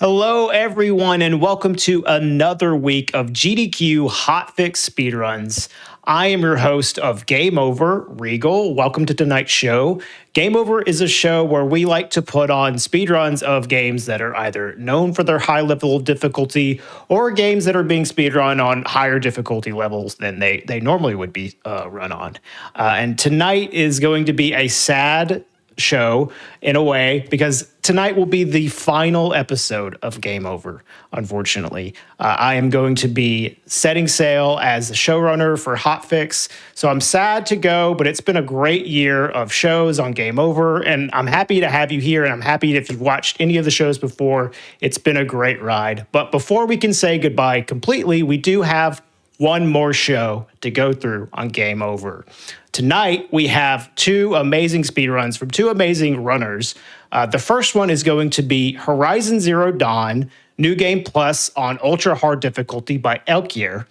Hello, everyone, and welcome to another week of GDQ Hotfix Speedruns. I am your host of Game Over, Regal. Welcome to tonight's show. Game Over is a show where we like to put on speedruns of games that are either known for their high level of difficulty or games that are being speedrun on higher difficulty levels than they normally would be run on. And tonight is going to be a sad show in a way because tonight will be the final episode of Game Over. Unfortunately, I am going to be setting sail as the showrunner for Hotfix, so I'm sad to go, but it's been a great year of shows on Game Over, and I'm happy to have you here, and I'm happy if you've watched any of the shows before. It's been a great ride. But before we can say goodbye completely, we do have one more show to go through on Game Over. Tonight, we have two amazing speedruns from two amazing runners. The first one is going to be Horizon Zero Dawn, New Game Plus on Ultra Hard Difficulty by Elkier.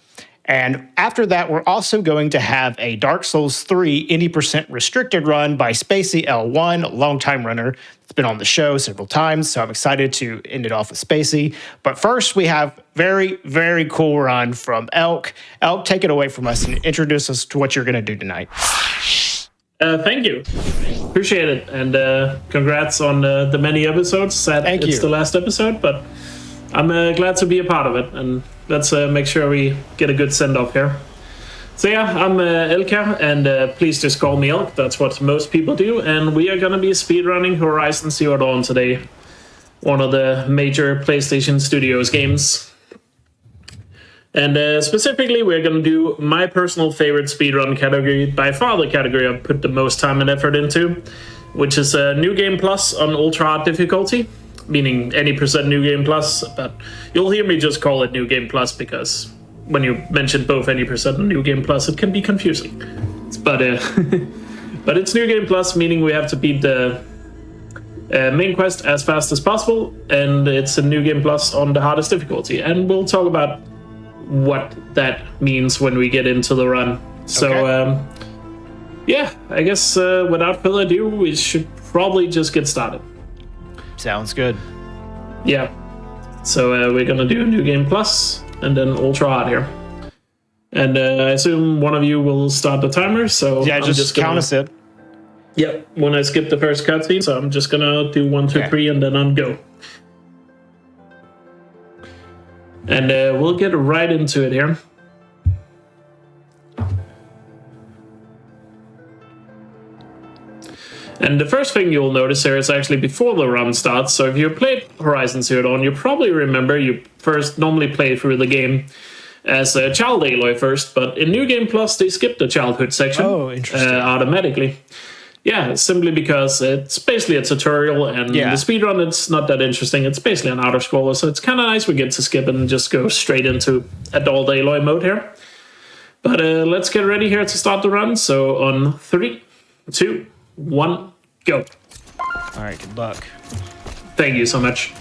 And after that, we're also going to have a Dark Souls 3 80% restricted run by Spacey L1, a longtime runner. It's been on the show several times, so I'm excited to end it off with Spacey. But first, we have very, very cool run from Elk. Elk, take it away from us and introduce us to what you're going to do tonight. Thank you. Appreciate it. And congrats on the many episodes. Sad Thank it's you. the last episode, but I'm glad to be a part of it. And let's make sure we get a good send-off here. So yeah, I'm Elka, and please just call me Elk. That's what most people do. And we are going to be speedrunning Horizon Zero Dawn today. One of the major PlayStation Studios games. And specifically, we're going to do my personal favorite speedrun category, by far the category I've put the most time and effort into, which is New Game Plus on Ultra Hard Difficulty, meaning any percent New Game Plus, but you'll hear me just call it New Game Plus because when you mention both any percent and New Game Plus, it can be confusing. But but it's New Game Plus, meaning we have to beat the main quest as fast as possible, and it's a New Game Plus on the hardest difficulty, and we'll talk about what that means when we get into the run. So yeah, I guess without further ado, we should probably just get started. Sounds good. Yeah, so we're gonna do a New Game Plus and then Ultra Hard here, and I assume one of you will start the timer. So Yeah, just count us in. Yep, when I skip the first cutscene, so I'm just gonna do 1, 2, 3, and then on go. And we'll get right into it here. And the first thing you'll notice here is actually before the run starts. So if you played Horizon Zero Dawn, you probably remember you first normally play through the game as a child Aloy first, but in New Game Plus they skipped the childhood section automatically. Yeah, simply because it's basically a tutorial, and the speedrun, it's not that interesting. It's basically an auto-scroller, so it's kind of nice we get to skip and just go straight into adult Aloy mode here. But let's get ready here to start the run. So on 3, 2, 1, go. All right, good luck. Thank you so much.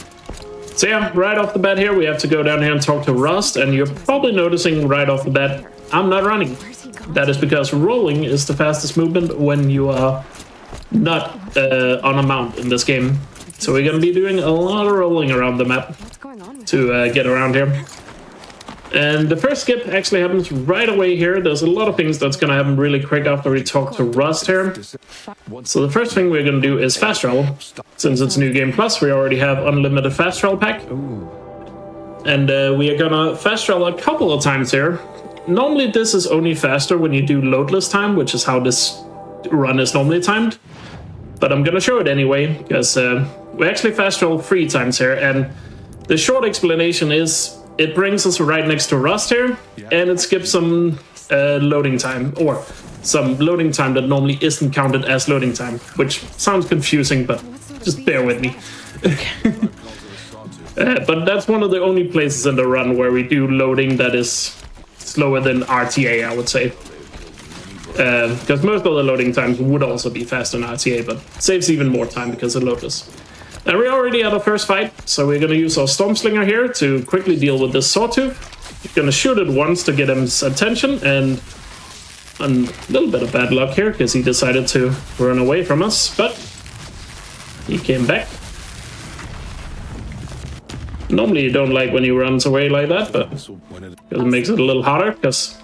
So yeah, right off the bat here, we have to go down here and talk to Rust, and you're probably noticing right off the bat, I'm not running. That is because rolling is the fastest movement when you are not on a mount in this game. So we're going to be doing a lot of rolling around the map to get around here. And the first skip actually happens right away here. There's a lot of things that's going to happen really quick after we talk to Rust here. So the first thing we're going to do is fast travel. Since it's New Game Plus, we already have unlimited fast travel pack. And we are going to fast travel a couple of times here. Normally this is only faster when you do loadless time, which is how this run is normally timed. But I'm going to show it anyway, because we actually fast travel 3 times here. And the short explanation is it brings us right next to Rust here, and it skips some loading time, or some loading time that normally isn't counted as loading time, which sounds confusing, but just bear with me. But that's one of the only places in the run where we do loading that is slower than RTA, I would say. Because most of the loading times would also be faster than RTA, but saves even more time because of loadless. And we already had our first fight, so we're going to use our Stormslinger here to quickly deal with this Sawtooth. We're going to shoot it once to get his attention, and a little bit of bad luck here because he decided to run away from us, but he came back. Normally you don't like when he runs away like that, but it makes it a little harder, because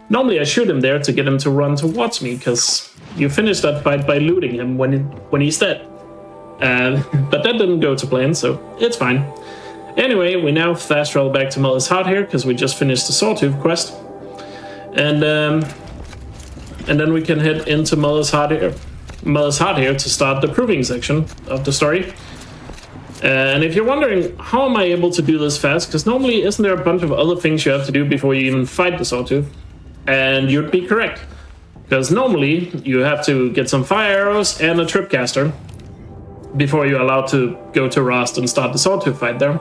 normally I shoot him there to get him to run towards me, because you finish that fight by looting him when he's dead. But that didn't go to plan, so it's fine. Anyway, we now fast travel back to Mother's Heart here, because we just finished the Sawtooth quest. And then we can head into Mother's Heart here to start the proving section of the story. And if you're wondering, how am I able to do this fast? Because normally, isn't there a bunch of other things you have to do before you even fight the Sawtooth? And you'd be correct. Because normally, you have to get some fire arrows and a tripcaster before you're allowed to go to Rust and start the Sawtooth fight there.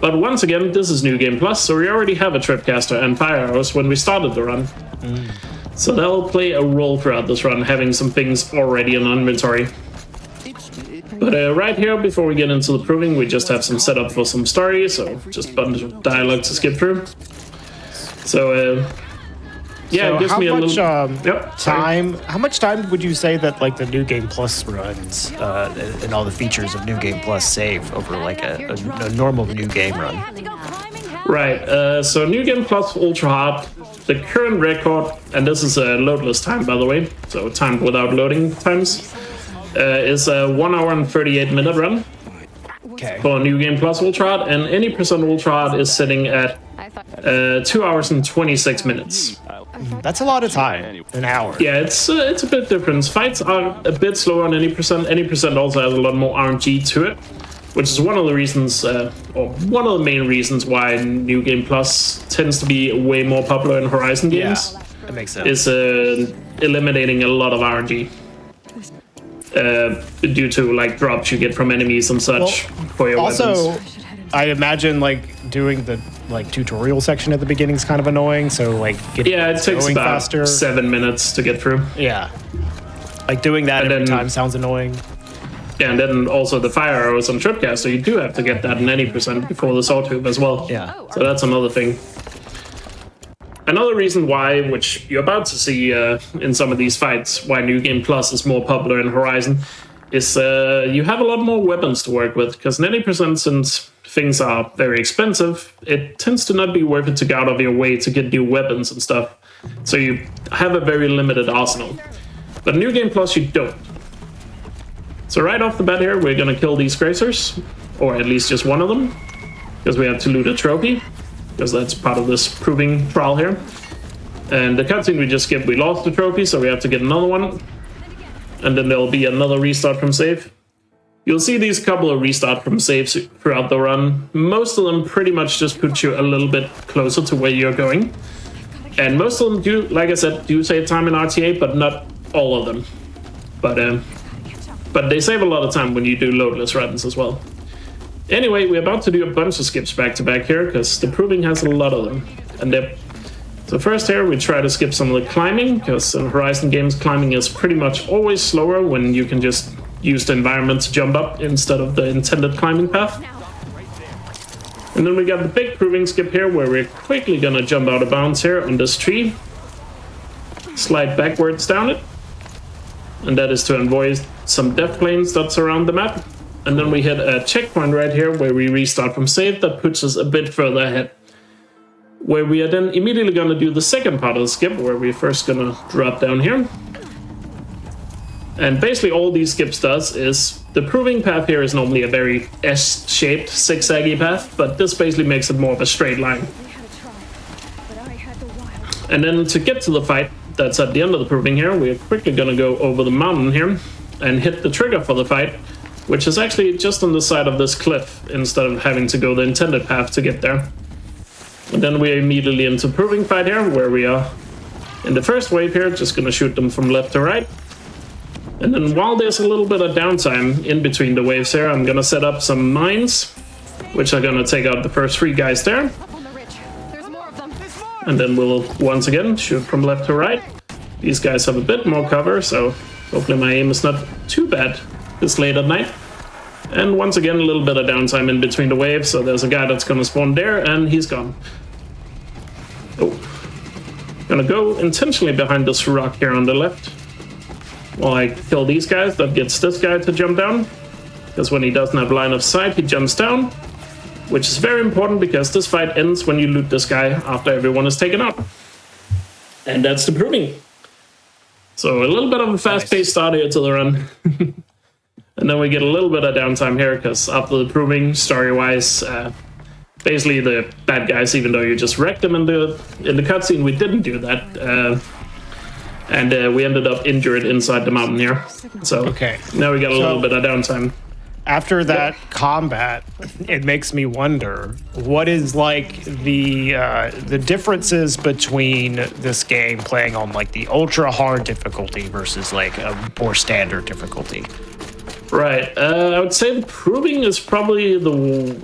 But once again, this is New Game Plus, so we already have a tripcaster and fire arrows when we started the run. So that will play a role throughout this run, having some things already in inventory. But right here, before we get into the proving, we just have some setup for some story, so just a bunch of dialogue to skip through. So, yeah, So it gives me a little time. How much time would you say that like the New Game Plus runs and all the features of New Game Plus save over like a normal new game run? Right, so New Game Plus Ultra Hard, the current record, and this is a loadless time by the way, so time without loading times, is a 1 hour and 38 minute run for New Game Plus Ultra Hard, and any percent Ultra Hard is sitting at 2 hours and 26 minutes. That's a lot of time, an hour. Yeah, it's a bit different. Fights are a bit slower on any percent. Any percent also has a lot more RNG to it, which is one of the reasons, or one of the main reasons why New Game Plus tends to be way more popular in Horizon games. Yeah, that makes sense. Is eliminating a lot of RNG due to like drops you get from enemies and such for your also, weapons. I imagine like doing the like tutorial section at the beginning is kind of annoying. So like getting it takes about faster. 7 minutes to get through. Yeah, like doing that every time sounds annoying. Yeah, and then also the fire arrows on Tripcaster, you do have to get that in any percent before the Sawtooth as well. Yeah. So that's another thing. Another reason why, which you're about to see in some of these fights, why New Game Plus is more popular in Horizon, is you have a lot more weapons to work with, because in any percent, since things are very expensive, it tends to not be worth it to go out of your way to get new weapons and stuff. So you have a very limited arsenal. But New Game Plus, you don't. So right off the bat here, we're gonna kill these Gracers, or at least just one of them, because we have to loot a trophy, because that's part of this proving trial here. And the cutscene we just skipped, we lost the trophy, so we have to get another one. And then there'll be another restart from save. You'll see these couple of restart from saves throughout the run. Most of them pretty much just put you a little bit closer to where you're going. And most of them do, like I said, do save time in RTA, but not all of them. But they save a lot of time when you do loadless runs as well. Anyway, we're about to do a bunch of skips back to back here, because the proving has a lot of them. And so first here, we try to skip some of the climbing, because in Horizon games, climbing is pretty much always slower when you can just use the environment to jump up instead of the intended climbing path. And then we got the big proving skip here, where we're quickly gonna jump out of bounds here on this tree, slide backwards down it, and that is to avoid some death planes that surround the map. And then we hit a checkpoint right here where we restart from save. That puts us a bit further ahead, where we are then immediately going to do the second part of the skip, where we're first going to drop down here. And basically all these skips does is, the proving path here is normally a very S-shaped zigzaggy path, but this basically makes it more of a straight line. And then to get to the fight that's at the end of the proving here, we're quickly going to go over the mountain here and hit the trigger for the fight, which is actually just on the side of this cliff, instead of having to go the intended path to get there. And then we're immediately into proving fight here, where we are in the first wave here, just gonna shoot them from left to right. And then while there's a little bit of downtime in between the waves here, I'm gonna set up some mines, which are gonna take out the first 3 guys there. And then we'll once again shoot from left to right. These guys have a bit more cover, so hopefully my aim is not too bad this late at night. And once again, a little bit of downtime in between the waves, so there's a guy that's gonna spawn there, and he's gone. Oh. Gonna go intentionally behind this rock here on the left, while I kill these guys. That gets this guy to jump down, because when he doesn't have line of sight, he jumps down. which is very important because this fight ends when you loot this guy after everyone is taken out. And that's the proving. So a little bit of a fast-paced start here to the run. And then we get a little bit of downtime here because after the proving, story-wise, basically the bad guys, even though you just wrecked them in the cutscene, we didn't do that. And we ended up injured inside the mountain here. So now we got a little bit of downtime. After that combat, it makes me wonder what is like the differences between this game playing on like the ultra hard difficulty versus like a more standard difficulty. Right. I would say the proving is probably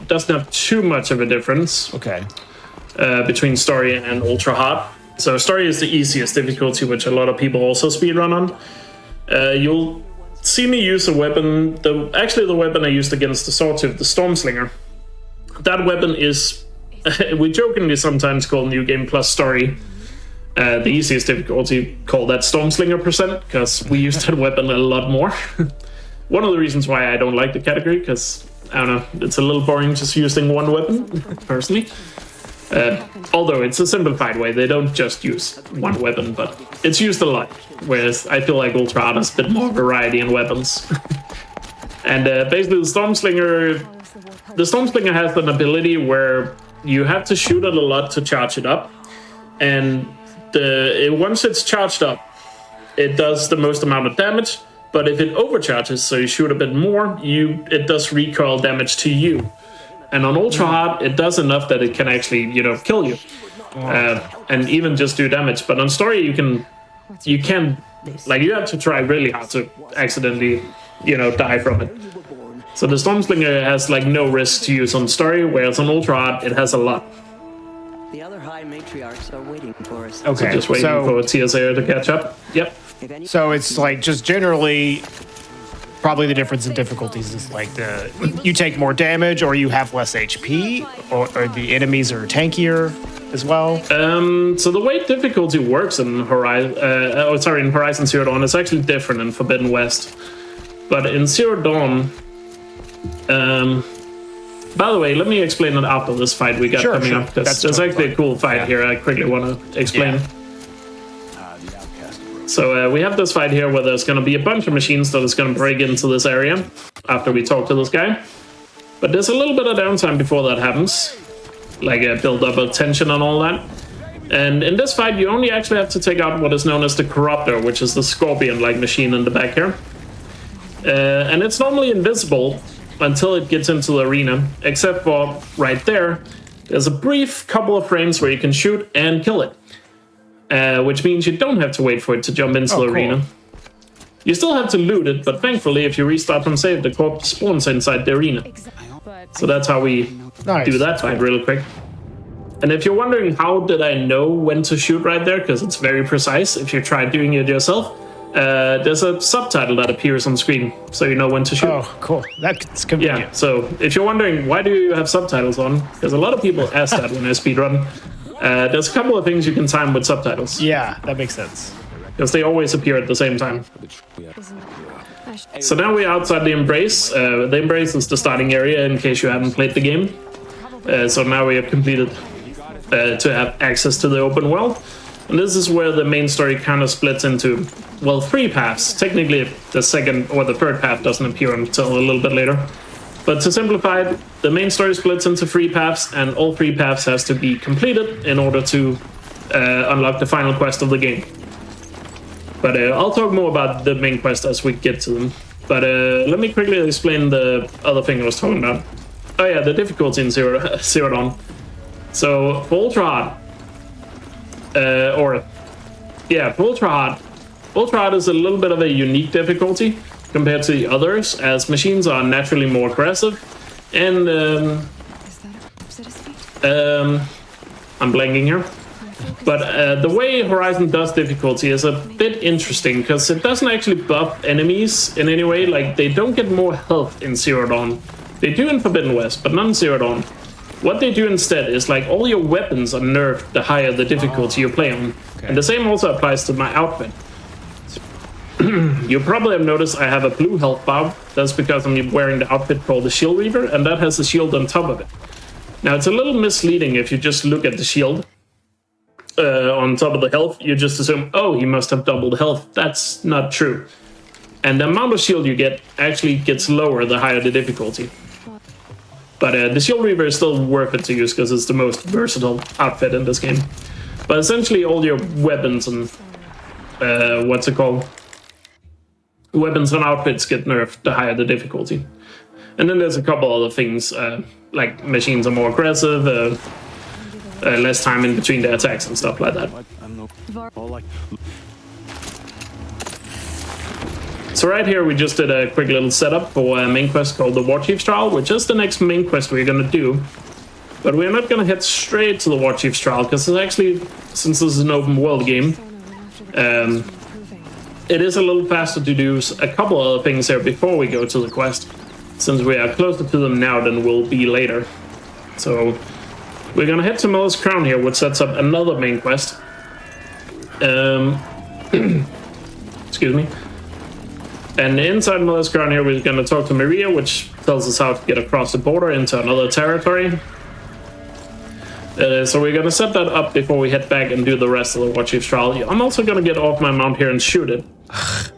doesn't have too much of a difference. Okay. Between story and ultra hard. So story is the easiest difficulty, which a lot of people also speedrun on. You'll see me use a weapon. Actually, the weapon I used against the Sawtooth, the Stormslinger. That weapon is, we jokingly sometimes call New Game Plus Story the easiest difficulty, call that Stormslinger %, because we use that weapon a lot more. One of the reasons why I don't like the category, because, I don't know, it's a little boring just using one weapon, personally. Although it's a simplified way, they don't just use one weapon, but it's used a lot. Whereas I feel like Ultra Hard has a bit more variety in weapons. And basically the Stormslinger has an ability where you have to shoot it a lot to charge it up. And once it's charged up, it does the most amount of damage. But if it overcharges, so you shoot a bit more, it does recoil damage to you. And on Ultra Hard, it does enough that it can actually, kill you. And even just do damage. But on Story, you have to try really hard to accidentally, die from it. So the Stormslinger has, no risk to use on Story, whereas on Ultra Hard, it has a lot. The other high matriarchs are waiting for us. Okay, so just waiting for TSA to catch up. Yep. So it's just generally... Probably the difference in difficulties is you take more damage or you have less HP or the enemies are tankier as well. So the way difficulty works in Horizon Zero Dawn is actually different in Forbidden West. But in Zero Dawn, by the way, let me explain it after this fight we got coming up. There's actually a cool fight here I quickly want to explain. Yeah. So we have this fight here where there's going to be a bunch of machines that is going to break into this area after we talk to this guy. But there's a little bit of downtime before that happens, like a build-up of tension and all that. And in this fight, you only actually have to take out what is known as the Corruptor, which is the scorpion-like machine in the back here. And it's normally invisible until it gets into the arena, except for right there, there's a brief couple of frames where you can shoot and kill it. Which means you don't have to wait for it to jump into the arena. You still have to loot it, but thankfully, if you restart from save, the corpse spawns inside the arena. So that's how we do that fight real quick. And if you're wondering how did I know when to shoot right there, because it's very precise if you try doing it yourself, there's a subtitle that appears on screen, so you know when to shoot. Oh, cool. That's convenient. Yeah, so if you're wondering why do you have subtitles on, because a lot of people ask that when I speedrun. There's a couple of things you can time with subtitles. Yeah, that makes sense. Because they always appear at the same time. So now we're outside the Embrace. The Embrace is the starting area in case you haven't played the game. So now we have completed to have access to the open world. And this is where the main story kind of splits into, 3 paths. Technically, the second or the third path doesn't appear until a little bit later. But to simplify it, the main story splits into 3 paths, and all 3 paths has to be completed in order to unlock the final quest of the game. But I'll talk more about the main quest as we get to them. But let me quickly explain the other thing I was talking about. Oh yeah, the difficulty in Zero Dawn. So for Ultra Hard, for Ultra Hard is a little bit of a unique difficulty compared to the others, as machines are naturally more aggressive, and I'm blanking here. But the way Horizon does difficulty is a bit interesting, because it doesn't actually buff enemies in any way. Like, they don't get more health in Zero Dawn. They do in Forbidden West, but not in Zero Dawn. What they do instead is, all your weapons are nerfed the higher the difficulty you play on. Okay. And the same also applies to my outfit. You probably have noticed I have a blue health bar. That's because I'm wearing the outfit called the Shield Reaver, and that has a shield on top of it. Now, it's a little misleading if you just look at the shield on top of the health. You just assume, oh, he must have doubled health. That's not true. And the amount of shield you get actually gets lower the higher the difficulty. But the Shield Reaver is still worth it to use because it's the most versatile outfit in this game. But essentially all your weapons and what's it called? Weapons and outfits get nerfed the higher the difficulty. And then there's a couple other things, like machines are more aggressive, less time in between the attacks and stuff like that. So right here we just did a quick little setup for a main quest called the War Chief's Trial, which is the next main quest we're going to do. But we're not going to head straight to the War Chief's Trial, because it's actually, since this is an open world game, it is a little faster to do a couple other things here before we go to the quest, since we are closer to them now than we'll be later. So we're going to head to Miller's Crown here, which sets up another main quest. Excuse me. And inside Miller's Crown here, we're going to talk to Maria, which tells us how to get across the border into another territory. So we're going to set that up before we head back and do the rest of the War Chief's Trial. I'm also going to get off my mount here and shoot it,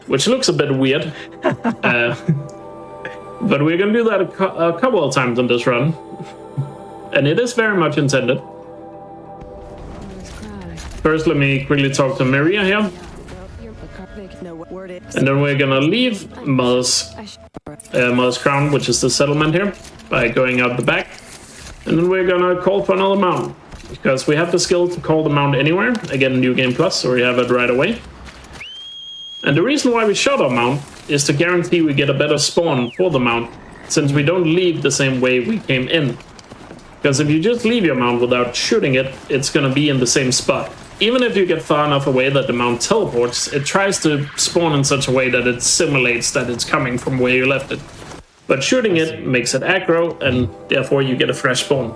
which looks a bit weird. But we're going to do that a couple of times on this run. And it is very much intended. First, let me quickly talk to Maria here. And then we're gonna leave Mother's Crown, which is the settlement here, by going out the back. And then we're gonna call for another mount, because we have the skill to call the mount anywhere. Again, New Game Plus, so we have it right away. And the reason why we shot our mount is to guarantee we get a better spawn for the mount, since we don't leave the same way we came in. Because if you just leave your mount without shooting it, it's gonna be in the same spot. Even if you get far enough away that the mount teleports, it tries to spawn in such a way that it simulates that it's coming from where you left it. But shooting it makes it aggro, and therefore you get a fresh spawn.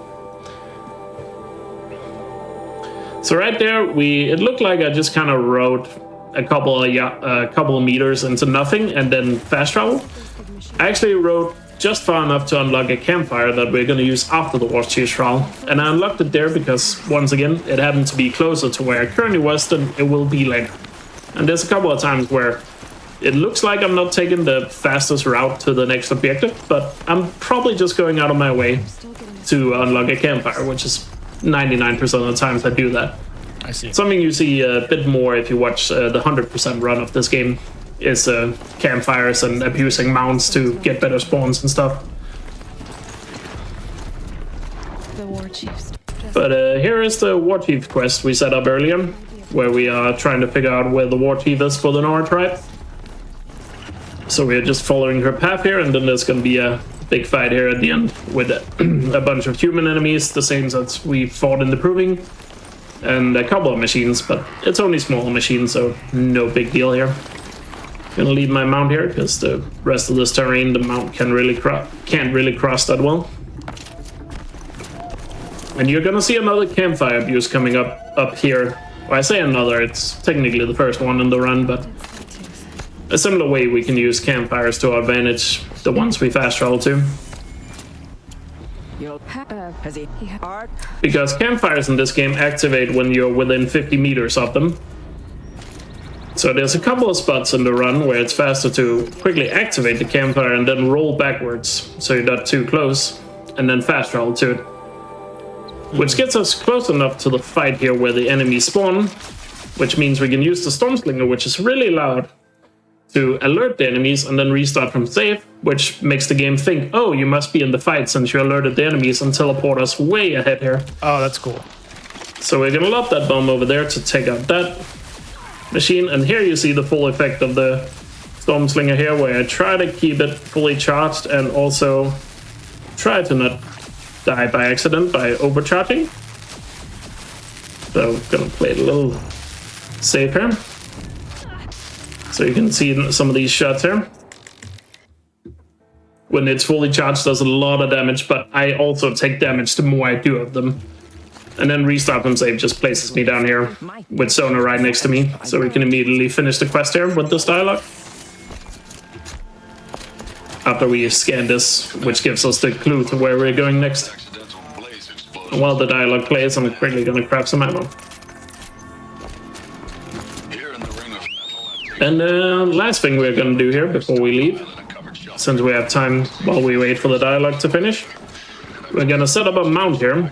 So right there, it looked like I just kind of rode a couple of meters into nothing and then fast travel. I actually rode just far enough to unlock a campfire that we're going to use after the War Chief's Trial. And I unlocked it there because, once again, it happened to be closer to where I currently was than it will be later. And there's a couple of times where it looks like I'm not taking the fastest route to the next objective, but I'm probably just going out of my way to unlock a campfire, which is 99% of the times I do that. I see. Something you see a bit more if you watch the 100% run of this game is campfires and abusing mounts to get better spawns and stuff. The War Chiefs. But here is the War Chief quest we set up earlier, where we are trying to figure out where the War Chief is for the Nora tribe. So we're just following her path here, and then there's going to be a big fight here at the end with a bunch of human enemies, the same as we fought in the Proving, and a couple of machines, but it's only smaller machines, so no big deal here. Gonna leave my mount here because the rest of this terrain the mount can't really cross that well. And you're gonna see another campfire abuse coming up here. Well, I say another, it's technically the first one in the run, but a similar way we can use campfires to our advantage, the ones we fast travel to. Because campfires in this game activate when you're within 50 meters of them. So there's a couple of spots in the run where it's faster to quickly activate the campfire and then roll backwards so you're not too close, and then fast travel to it. Which gets us close enough to the fight here where the enemies spawn, which means we can use the Stormslinger, which is really loud, to alert the enemies and then restart from save, which makes the game think, oh, you must be in the fight since you alerted the enemies, and teleport us way ahead here. Oh, that's cool. So we're gonna lob that bomb over there to take out that machine, and here you see the full effect of the Stormslinger here, where I try to keep it fully charged and also try to not die by accident by overcharging. So I'm gonna play it a little safe here. So you can see some of these shots here. When it's fully charged, does a lot of damage, but I also take damage the more I do of them. And then restart from save just places me down here with Sona right next to me, so we can immediately finish the quest here with this dialogue. After we scan this, which gives us the clue to where we're going next. And while the dialogue plays, I'm quickly gonna craft some ammo. And the last thing we're gonna do here before we leave, since we have time while we wait for the dialogue to finish, we're gonna set up a mount here.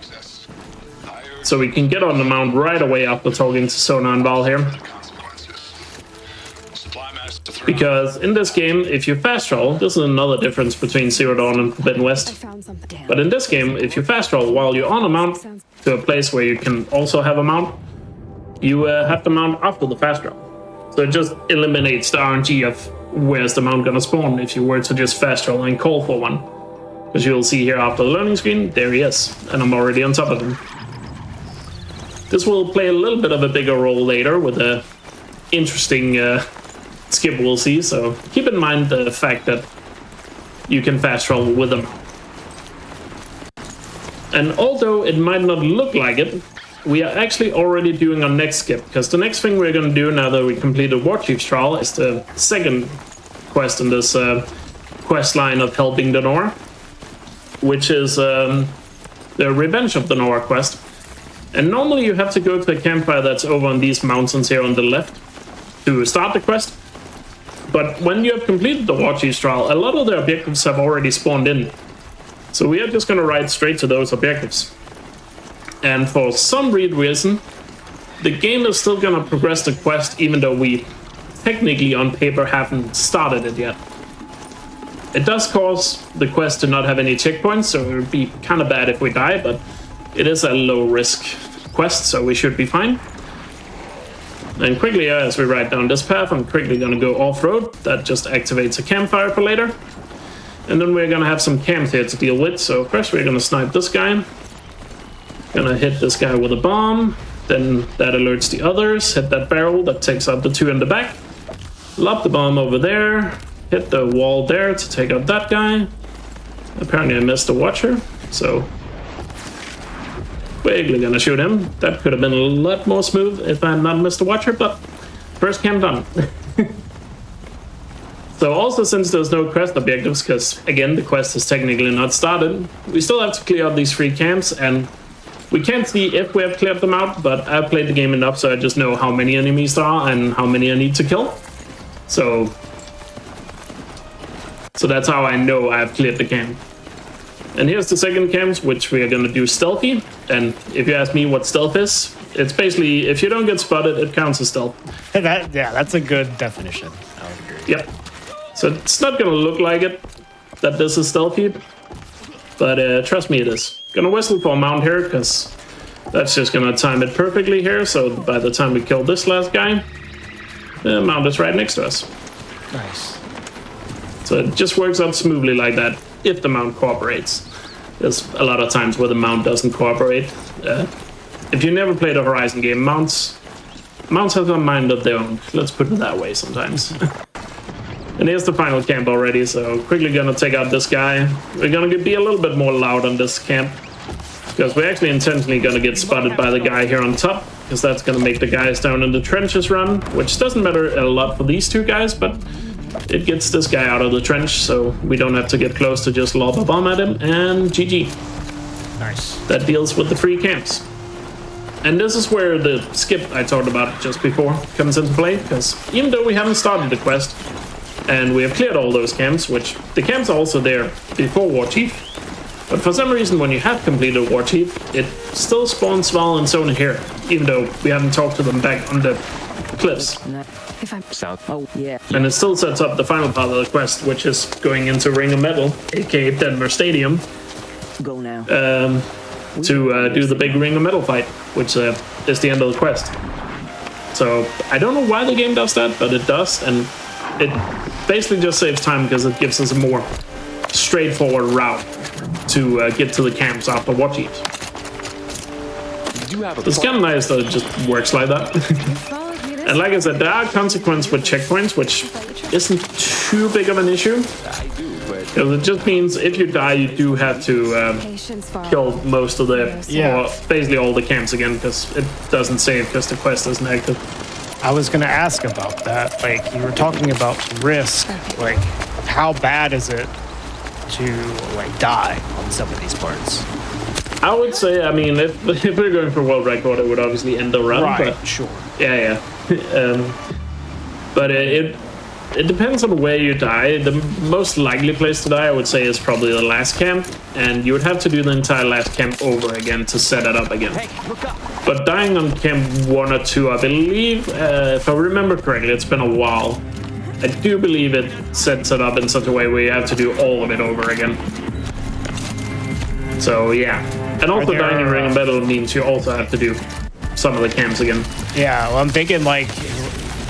So we can get on the mount right away after talking to Sona and Val here. Because in this game, if you fast travel, this is another difference between Zero Dawn and Forbidden West. But in this game, if you fast travel while you're on a mount to a place where you can also have a mount, you have the mount after the fast travel. So it just eliminates the RNG of where's the mount gonna spawn if you were to just fast travel and call for one. Because you'll see here after the loading screen, there he is, and I'm already on top of him. This will play a little bit of a bigger role later with a interesting skip we'll see, so keep in mind the fact that you can fast travel with them. And although it might not look like it, we are actually already doing our next skip, because the next thing we're going to do now that we completed War Chief's trial is the second quest in this quest line of helping the Nora, which is the Revenge of the Nora quest. And normally you have to go to a campfire that's over on these mountains here on the left to start the quest. But when you have completed the War Chief's trial, a lot of the objectives have already spawned in. So we are just going to ride straight to those objectives. And for some weird reason, the game is still going to progress the quest even though we technically on paper haven't started it yet. It does cause the quest to not have any checkpoints, so it would be kind of bad if we die, but it is a low risk quest, so we should be fine. And quickly, as we ride down this path, I'm quickly going to go off-road. That just activates a campfire for later. And then we're going to have some camps here to deal with. So first we're going to snipe this guy. Gonna hit this guy with a bomb. Then that alerts the others. Hit that barrel that takes out the two in the back. Lob the bomb over there. Hit the wall there to take out that guy. Apparently I missed the watcher, so quickly gonna shoot him. That could have been a lot more smooth if I had not missed the watcher, but first camp done. So also, since there's no quest objectives, because again the quest is technically not started, we still have to clear out these 3 camps, and we can't see if we have cleared them out, but I've played the game enough so I just know how many enemies there are and how many I need to kill. So that's how I know I've cleared the camp. And here's the second camp, which we are going to do stealthy. And if you ask me what stealth is, it's basically if you don't get spotted, it counts as stealth. That's a good definition. I would agree. Yep. So it's not going to look like it, that this is stealthy, but trust me, it is. Gonna whistle for a mount here, because that's just going to time it perfectly here. So by the time we kill this last guy, the mount is right next to us. Nice. So it just works out smoothly like that, if the mount cooperates. There's a lot of times where the mount doesn't cooperate. If you never played a Horizon game, mounts have a mind of their own. Let's put it that way sometimes. And here's the final camp already, so quickly gonna take out this guy. We're gonna be a little bit more loud on this camp, because we're actually intentionally gonna get spotted by the guy here on top, because that's gonna make the guys down in the trenches run, which doesn't matter a lot for these 2 guys, but it gets this guy out of the trench, so we don't have to get close to just lob a bomb at him, and GG. Nice. That deals with the 3 camps. And this is where the skip I talked about just before comes into play, because even though we haven't started the quest, and we have cleared all those camps, which the camps are also there before War Chief, but for some reason when you have completed War Chief, it still spawns Val and Sona here, even though we haven't talked to them back on the cliffs. If I'm south, oh yeah. And it still sets up the final part of the quest, which is going into Ring of Metal, aka Denver Stadium, Go now. to do the big Ring of Metal fight, which is the end of the quest. So I don't know why the game does that, but it does, and it basically just saves time because it gives us a more straightforward route to get to the camps after War Chief. It's kind of nice that it just works like that. And like I said, there are consequences with checkpoints, which isn't too big of an issue. Because it just means if you die, you do have to kill most of the, or basically all the camps again, because it doesn't save because the quest isn't active. I was going to ask about that. Like, you were talking about risk. Like, how bad is it to, like, die on some of these parts? I would say, I mean, if we're going for world record, it would obviously end the run. Right, But sure. yeah. But it depends on where you die. The most likely place to die, I would say, is probably the last camp, and you would have to do the entire last camp over again to set it up again. But dying on camp 1 or 2, I believe, if I remember correctly, it's been a while. I do believe it sets it up in such a way where you have to do all of it over again. So yeah, and also dying in ring of battle means you also have to do some of the camps again. Yeah, well, I'm thinking like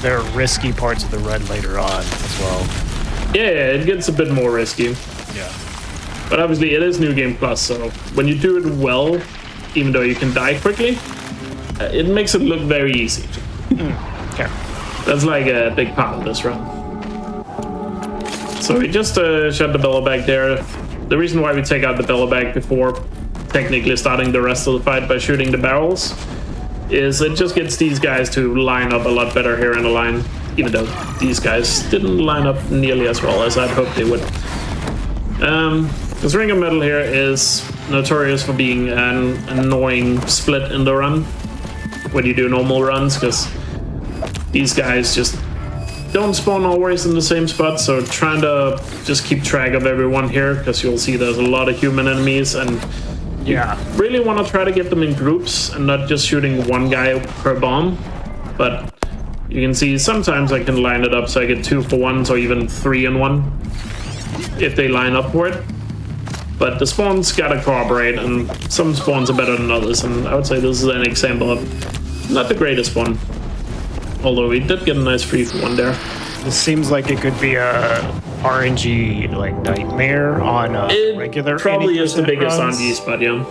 there are risky parts of the run later on as well. Yeah, it gets a bit more risky. Yeah. But obviously it is New Game Plus, so when you do it well, even though you can die quickly, it makes it look very easy. Okay. That's like a big part of this run. So we just shut the bellow back there. The reason why we take out the bellow back before technically starting the rest of the fight by shooting the barrels is it just gets these guys to line up a lot better here in the line, even though these guys didn't line up nearly as well as I'd hoped they would. This ring of metal here is notorious for being an annoying split in the run when you do normal runs, because these guys just don't spawn always in the same spot, so trying to just keep track of everyone here, because you'll see there's a lot of human enemies, and Yeah. really want to try to get them in groups and not just shooting one guy per bomb. But you can see sometimes I can line it up so I get 2 for 1s or even 3 in 1 if they line up for it. But the spawns gotta cooperate, and some spawns are better than others, and I would say this is an example of not the greatest one. Although we did get a nice 3 for 1 there. This seems like it could be a RNG like nightmare on a regular. It probably is the 80% biggest runs. RNG spot, yeah.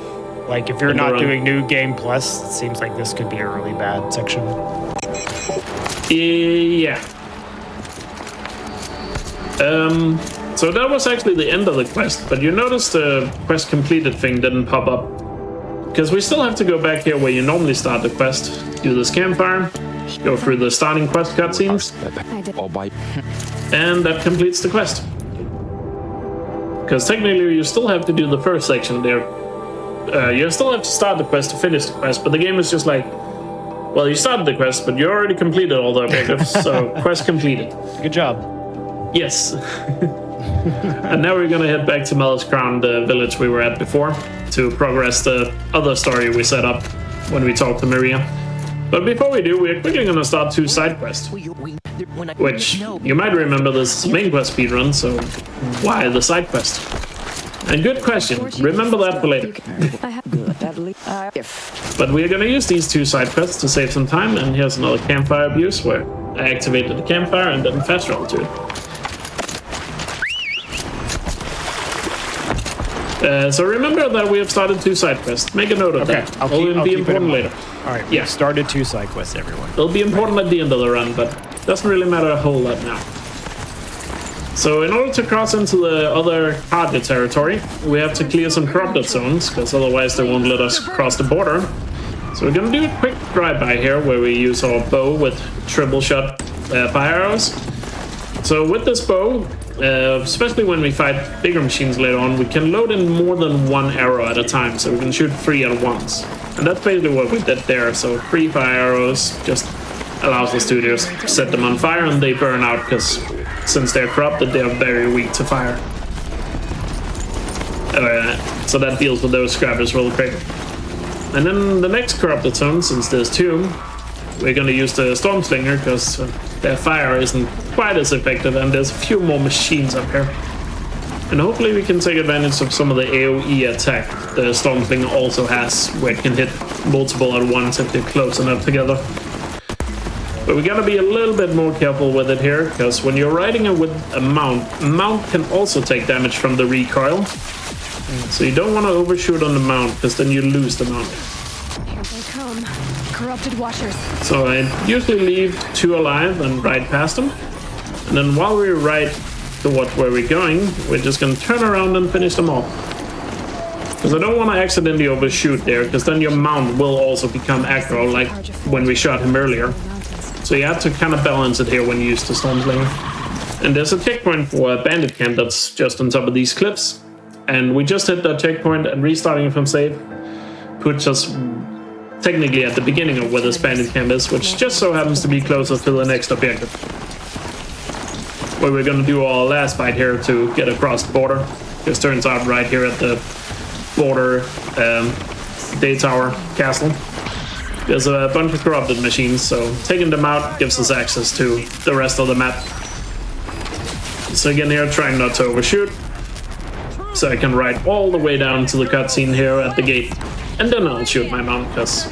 Like if you're in the not run. doing New Game Plus, it seems like this could be a really bad section. Yeah. So that was actually the end of the quest, but you notice the quest completed thing didn't pop up. Because we still have to go back here where you normally start the quest, do this campfire, go through the starting quest cutscenes, and that completes the quest. Because technically you still have to do the first section there. You still have to start the quest to finish the quest, but the game is just like, well, you started the quest, but you already completed all the objectives, so quest completed. Good job. Yes. And now we're gonna head back to Mel's Crown, the village we were at before, to progress the other story we set up when we talked to Maria. But before we do, we're quickly gonna start 2 side quests, which you might remember this is main quest speedrun, so why the side quest? And good question, remember that for later. But we're gonna use these 2 side quests to save some time, and here's another campfire abuse where I activated the campfire and then fast travel to it. So remember that we have started 2 side quests. Make a note of that. I'll It'll be keep it in important mind. later. All right, Yeah. we started 2 side quests, everyone. It'll be important at the end of the run, but doesn't really matter a whole lot now. So in order to cross into the other target territory, we have to clear some corrupted zones, because otherwise they won't let us cross the border. So we're gonna do a quick drive-by here, where we use our bow with triple shot fire arrows. So with this bow, especially when we fight bigger machines later on, we can load in more than 1 arrow at a time, so we can shoot 3 at once. And that's basically what we did there. So 3 fire arrows just allows us to just set them on fire and they burn out, because since they're corrupted, they're very weak to fire. So that deals with those scrappers real quick. And then the next corrupted zone, since there's 2, we're going to use the Storm Slinger, because their fire isn't quite as effective, and there's a few more machines up here. And hopefully we can take advantage of some of the AoE attack the Storm Slinger also has, where it can hit multiple at once if they're close enough together. But we gotta be a little bit more careful with it here, because when you're riding it with a mount can also take damage from the recoil. So you don't want to overshoot on the mount, because then you lose the mount. Here they come. Corrupted watchers. So I usually leave 2 alive and ride past them. And then while we ride towards where we're going, we're just going to turn around and finish them off. Because I don't want to accidentally overshoot there, because then your mount will also become aggro, like when we shot him earlier. So you have to kind of balance it here when you use the Stormslinger. And there's a checkpoint for a bandit camp that's just on top of these cliffs. And we just hit that checkpoint and restarting from save. puts us technically at the beginning of where this bandit camp is, which just so happens to be closer to the next objective, where we're going to do our last fight here to get across the border. This turns out right here at the border Day Tower Castle, there's a bunch of corrupted machines, so taking them out gives us access to the rest of the map. So again here, trying not to overshoot, so I can ride all the way down to the cutscene here at the gate, and then I'll shoot my mount, because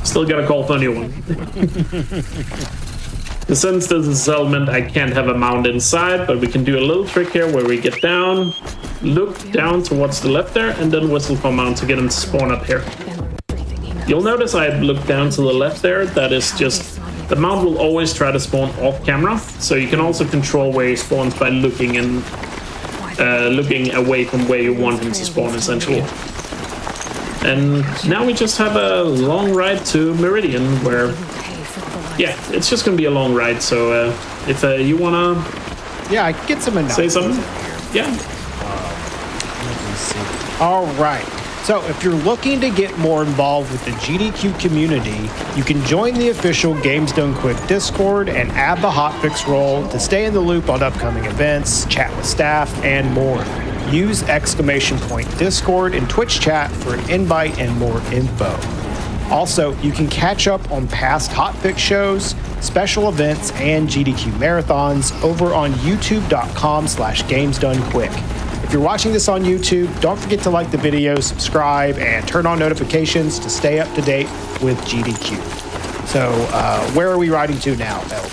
still gotta call for a new one. Since this is a settlement, I can't have a mount inside, but we can do a little trick here where we get down, look down towards the left there, and then whistle for mount to get him to spawn up here. You'll notice I look down to the left there. That is just, the mount will always try to spawn off camera, so you can also control where he spawns by looking and looking away from where you want him to spawn, essentially. And now we just have a long ride to Meridian, where, yeah, it's just gonna be a long ride. So if you wanna, yeah, I can get some say something, yeah. Let me see. All right. So if you're looking to get more involved with the GDQ community, you can join the official Games Done Quick Discord and add the hotfix role to stay in the loop on upcoming events, chat with staff, and more. Use !Discord in Twitch chat for an invite and more info. Also, you can catch up on past hotfix shows, special events, and GDQ marathons over on youtube.com/GamesDoneQuick. If you're watching this on YouTube, don't forget to like the video, subscribe, and turn on notifications to stay up to date with GDQ. So, where are we riding to now, El?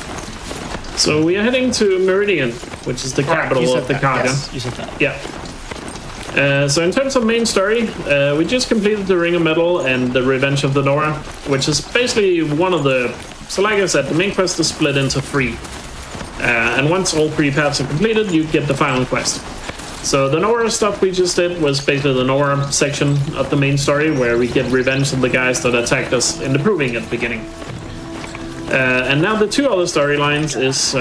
So we are heading to Meridian, which is the capital of the Kaga. Yes, you said that. Yeah. So in terms of main story, we just completed the Ring of Metal and the Revenge of the Nora, which is basically one of the... So like I said, the main quest is split into 3. And once all 3 paths are completed, you get the final quest. So the Nora stuff we just did was basically the Nora section of the main story, where we get revenge on the guys that attacked us in the Proving at the beginning. And now the 2 other storylines is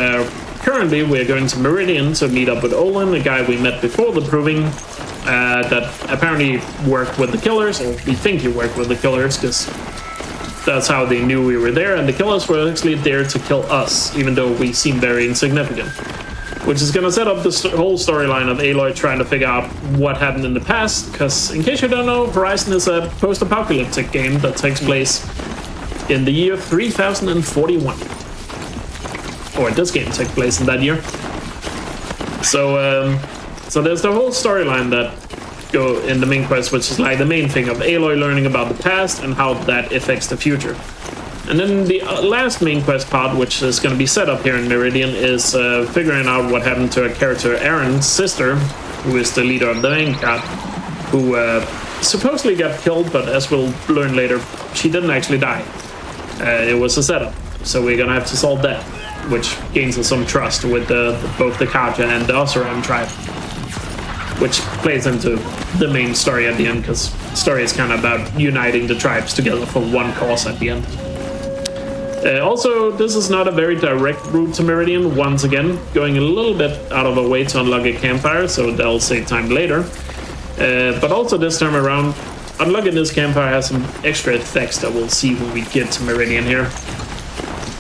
currently we're going to Meridian to meet up with Olin, the guy we met before the Proving, that apparently worked with the Killers, or we think he worked with the Killers, because that's how they knew we were there, and the Killers were actually there to kill us, even though we seem very insignificant. Which is going to set up the whole storyline of Aloy trying to figure out what happened in the past, because in case you don't know, Horizon is a post-apocalyptic game that takes place in the year 3041. Or this game takes place in that year. So there's the whole storyline that go in the main quest, which is like the main thing of Aloy learning about the past and how that affects the future. And then the last main quest part, which is going to be set up here in Meridian, is figuring out what happened to a character, Aaron's sister, who is the leader of the main cat, who supposedly got killed, but as we'll learn later, she didn't actually die. It was a setup, so we're going to have to solve that, which gains us some trust with both the Kaja and the Oseram tribe, which plays into the main story at the end, because the story is kind of about uniting the tribes together for one cause at the end. Also, this is not a very direct route to Meridian, once again, going a little bit out of our way to unlock a campfire, so that'll save time later. But also this time around, unlocking this campfire has some extra effects that we'll see when we get to Meridian here.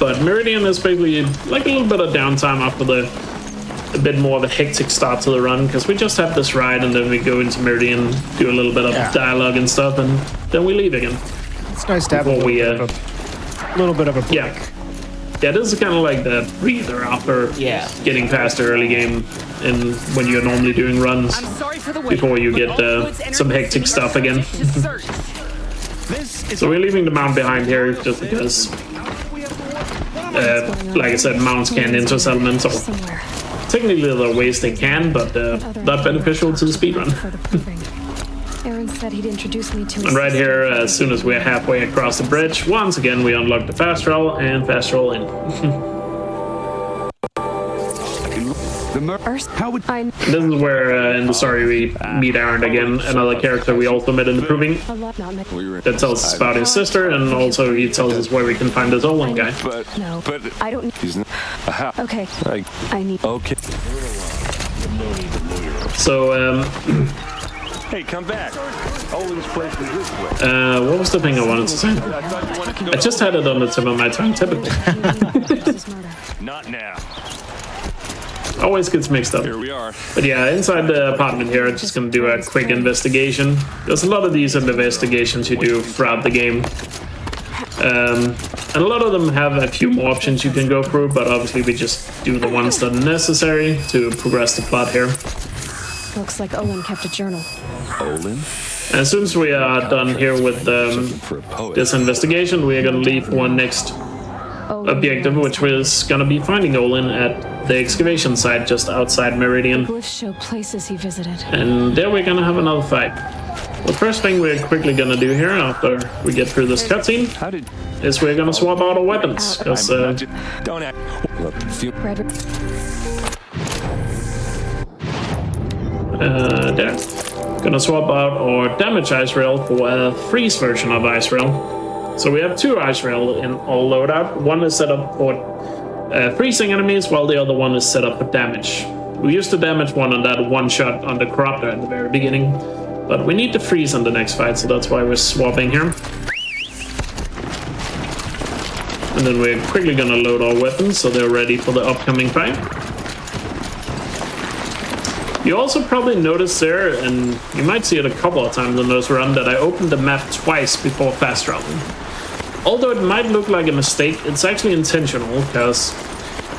But Meridian is basically like a little bit of downtime after a bit more of a hectic start to the run, because we just have this ride and then we go into Meridian, do a little bit of dialogue and stuff, and then we leave again. It's nice to have a little bit of a break. Yeah, this is kind of like the breather after getting past the early game and when you're normally doing runs before you get some hectic stuff again. So we're leaving the mount behind here just because, like I said, mounts can't enter settlements, or technically there are ways they can, but not beneficial to the speedrun. Aaron said he'd introduce me to And right here, as soon as we're halfway across the bridge, once again we unlock the fast travel and fast travel in. This is where in the story we meet Aaron again, another character we also met in the Proving, that tells us about his sister, and also he tells us where we can find this Olin guy. No, I don't. Okay, I need. So Hey, come back. Olin's place is this way. What was the thing I wanted to say? I just had it on the tip of my tongue, typically. Not now. Always gets mixed up. Here we are. But yeah, inside the apartment here, I'm just gonna do a quick investigation. There's a lot of these investigations you do throughout the game. And a lot of them have a few more options you can go through, but obviously we just do the ones that are necessary to progress the plot here. Looks like Olin kept a journal. Olin? And as soon as we are done here with this investigation, we are gonna leave for one next objective, which was gonna be finding Olin at the excavation site just outside Meridian. Glyphs show places he visited. And there we're gonna have another fight. The first thing we're quickly gonna do here after we get through this cutscene is we're gonna swap out our weapons. Because don't act. there. Gonna swap out our damage ice rail for a freeze version of ice rail. So we have two ice rail in all loadout. One is set up for freezing enemies, while the other one is set up for damage. We used the damage one on that one shot on the corruptor at the very beginning, but we need to freeze on the next fight, so that's why we're swapping here. And then we're quickly gonna load our weapons so they're ready for the upcoming fight. You also probably noticed there, and you might see it a couple of times in this run, that I opened the map twice before fast traveling. Although it might look like a mistake, it's actually intentional, because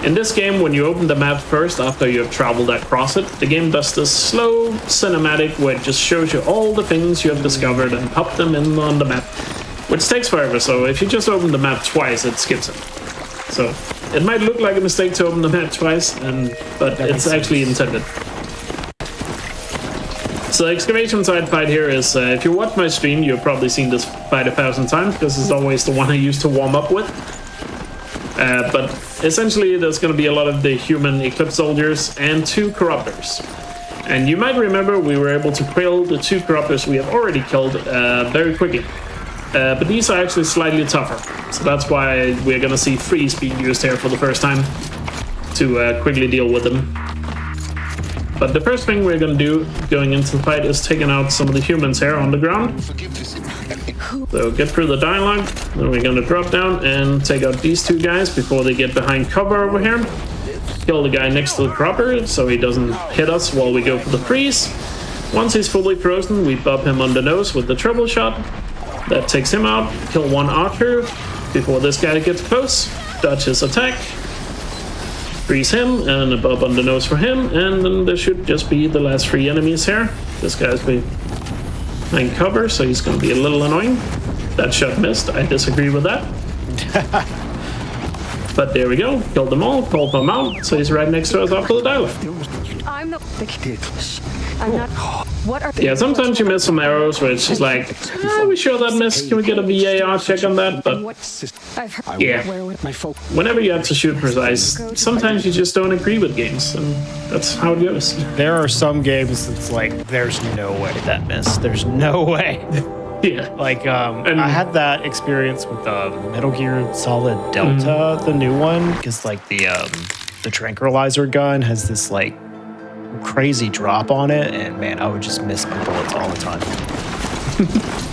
in this game, when you open the map first after you have traveled across it, the game does this slow cinematic where it just shows you all the things you have discovered and pop them in on the map, which takes forever. So if you just open the map twice, it skips it. So it might look like a mistake to open the map twice, but it's actually intended. So the excavation side fight here is, if you watch my stream, you've probably seen this fight 1,000 times, because it's always the one I used to warm up with. But essentially, there's going to be a lot of the human Eclipse soldiers and two corruptors. And you might remember we were able to kill the two corruptors we have already killed very quickly. But these are actually slightly tougher. So that's why we're going to see freeze being used here for the first time to quickly deal with them. But the first thing we're going to do going into the fight is taking out some of the humans here on the ground. So get through the dialogue, then we're going to drop down and take out these two guys before they get behind cover over here. Kill the guy next to the corruptor so he doesn't hit us while we go for the freeze. Once he's fully frozen, we bop him on the nose with the triple shot. That takes him out. Kill one archer before this guy gets close. Dodge his attack. Freeze him and a bop on the nose for him. And then there should just be the last three enemies here. This guy's behind cover, so he's going to be a little annoying. That shot missed. I disagree with that. But there we go. Killed them all. Called them out. So he's right next to us after the dialogue. I'm the I'm not. What are Yeah, sometimes you miss some arrows where it's just like, we sure that missed. Can we get a VAR check on that? But yeah, whenever you have to shoot precise, sometimes you just don't agree with games, and that's how it goes. There are some games that's like, there's no way that missed. There's no way. Yeah. Like, I had that experience with Metal Gear Solid Delta, the new one, because like the tranquilizer gun has this like crazy drop on it, and man, I would just miss my bullets all the time.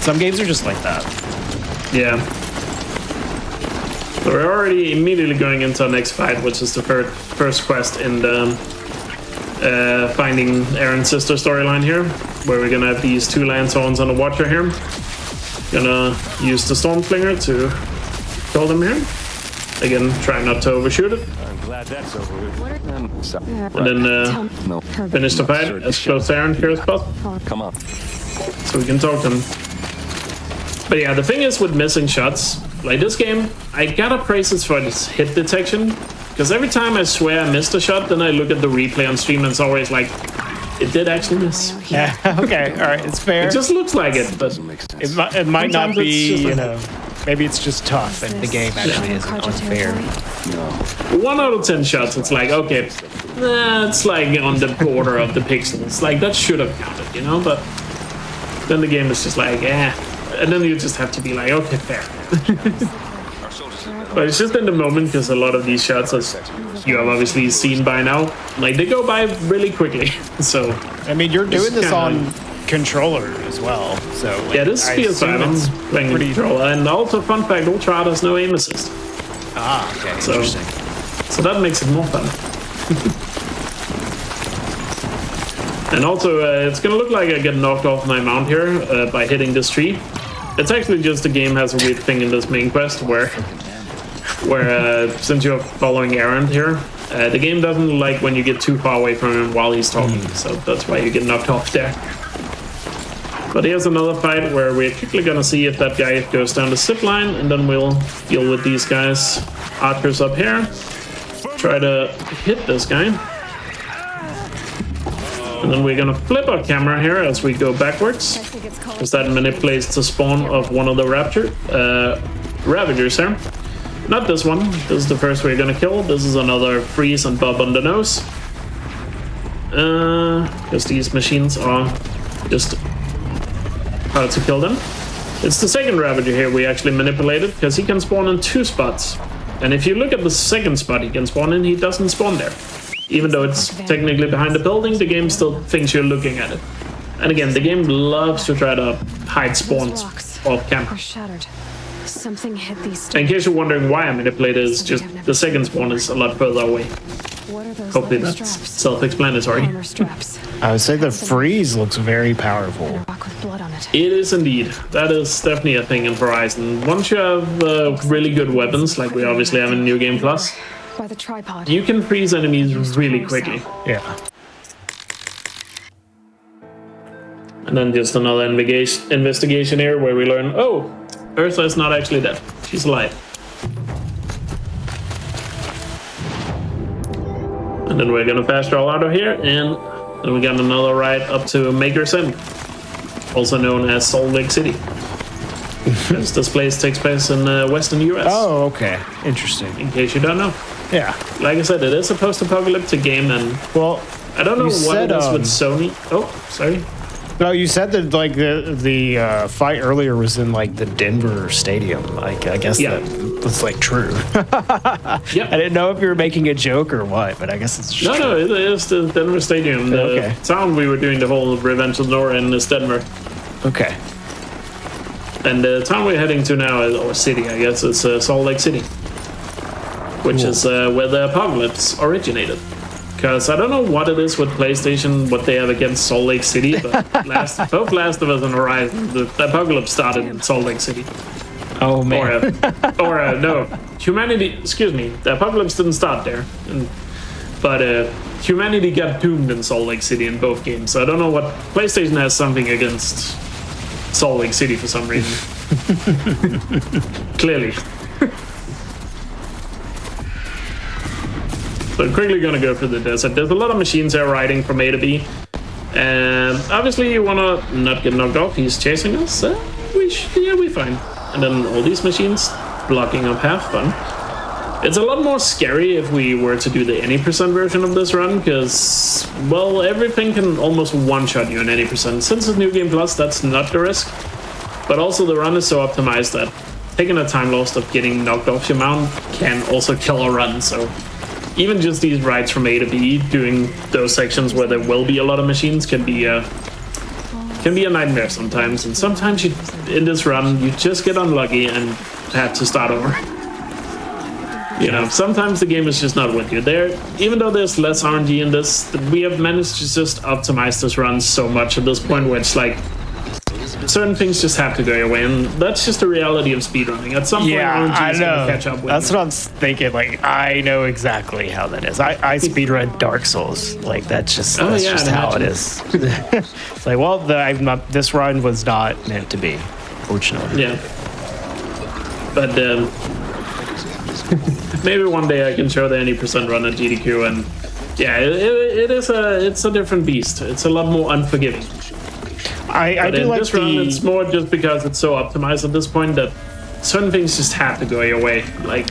Some games are just like that. Yeah. So we're already immediately going into our next fight, which is the first quest in the finding Aaron's sister storyline here, where we're gonna have these two lanthorns on the Watcher here. Gonna use the Stormslinger to kill them here. Again, try not to overshoot it. I'm glad that's over with. And then finish the fight as close to Aaron here as possible. Come on. So we can talk to him. But yeah, the thing is with missing shots, like this game, I gotta praise it for its hit detection. Because every time I swear I missed a shot, then I look at the replay on stream and it's always like, it did actually miss. Yeah, okay, all right, it's fair. It just looks like it, but it might not be, like, you know, maybe it's just tough and the game actually isn't unfair. No. 1 out of 10 shots, it's like, okay, it's like on the border of the pixels. Like, that should have counted, you know? But then the game is just like, and then you just have to be like, okay, fair. But it's just in the moment, because a lot of these shots, as you have obviously seen by now, like, they go by really quickly. So I mean, you're doing this on controller as well. So like, Yeah, this is PS5. I'm playing the controller. And also, fun fact, Ultra has no aim assist. Ah, okay, So, interesting. so that makes it more fun. And also, it's gonna look like I get knocked off my mount here by hitting this tree. It's actually just the game has a weird thing in this main quest where since you're following Errand here, the game doesn't like when you get too far away from him while he's talking, so that's why you get knocked off there. But here's another fight where we're quickly gonna see if that guy goes down the zip line, and then we'll deal with these guys. Archers up here. Try to hit this guy. And then we're gonna flip our camera here as we go backwards, because that manipulates the spawn of one of the Ravagers here. Not this one. This is the first we're gonna kill. This is another freeze and bub on the nose. Because these machines are just hard to kill them. It's the second Ravager here we actually manipulated, because he can spawn in 2 spots. And if you look at the second spot he can spawn in, he doesn't spawn there. Even though it's technically behind the building, the game still thinks you're looking at it. And again, the game loves to try to hide spawns off camera. Something hit these. In case you're wondering why I manipulated, it's just the second spawn is a lot further away. What are those Hopefully leather that's straps? self-explanatory. Armor straps. I would say the freeze looks very And powerful. a rock with blood on it. It is indeed. That is definitely a thing in Horizon. Once you have really good weapons, like we obviously have in New Game Plus, By the tripod. you can freeze enemies really quickly. Yeah. And then just another investigation here where we learn, oh, Ursa is not actually dead. She's alive. And then we're gonna fast travel out of here, and then we got another ride up to Maker's End, also known as Salt Lake City. Because this place takes place in western US, Oh, okay. Interesting. in case you don't know. Yeah. Like I said, it is a post-apocalyptic game, and Well, I don't know You what said, it is with Sony. Oh, sorry. no, you said that like the fight earlier was in like the Denver stadium. Like I guess Yeah. that's like true. I Yeah. didn't know if you were making a joke or what, but I guess it's just No, true. no, it is the Denver Stadium. The Okay. town we were doing the whole Revenge of the North in is Denver. Okay. And the town we're heading to now, or city, I guess, is Salt Lake City, which is where the apocalypse originated. Because I don't know what it is with PlayStation, what they have against Salt Lake City, but both Last of Us and Horizon, the apocalypse started in Salt Lake City. Oh man. No, humanity, excuse me, the apocalypse didn't start there. But humanity got doomed in Salt Lake City in both games. So I don't know what, PlayStation has something against Salt Lake City for some reason. Clearly. So quickly gonna go through the desert. There's a lot of machines here riding from A to B. And obviously you wanna not get knocked off. He's chasing us. We're fine. And then all these machines blocking up half fun. It's a lot more scary if we were to do the any percent version of this run, because, well, everything can almost one-shot you in any percent. Since it's New Game Plus, that's not the risk. But also the run is so optimized that taking a time loss of getting knocked off your mount can also kill a run, so even just these rides from A to B, doing those sections where there will be a lot of machines can be a nightmare sometimes. And sometimes in this run, you just get unlucky and have to start over. You know, sometimes the game is just not with you. Even though there's less RNG in this, we have managed to just optimize this run so much at this point where it's like, certain things just have to go your way, and that's just the reality of speedrunning. At some point, RNG is going to catch up with That's you. what I'm thinking. Like, I know exactly how that is. I speedrun Dark Souls. Like, that's just how it is. It's like, well, this run was not meant to be, fortunately. Yeah. But maybe one day I can show the any percent run at GDQ, and yeah, it's a different beast. It's a lot more unforgiving. I do like this run, it's more just because it's so optimized at this point that certain things just have to go your way. Like,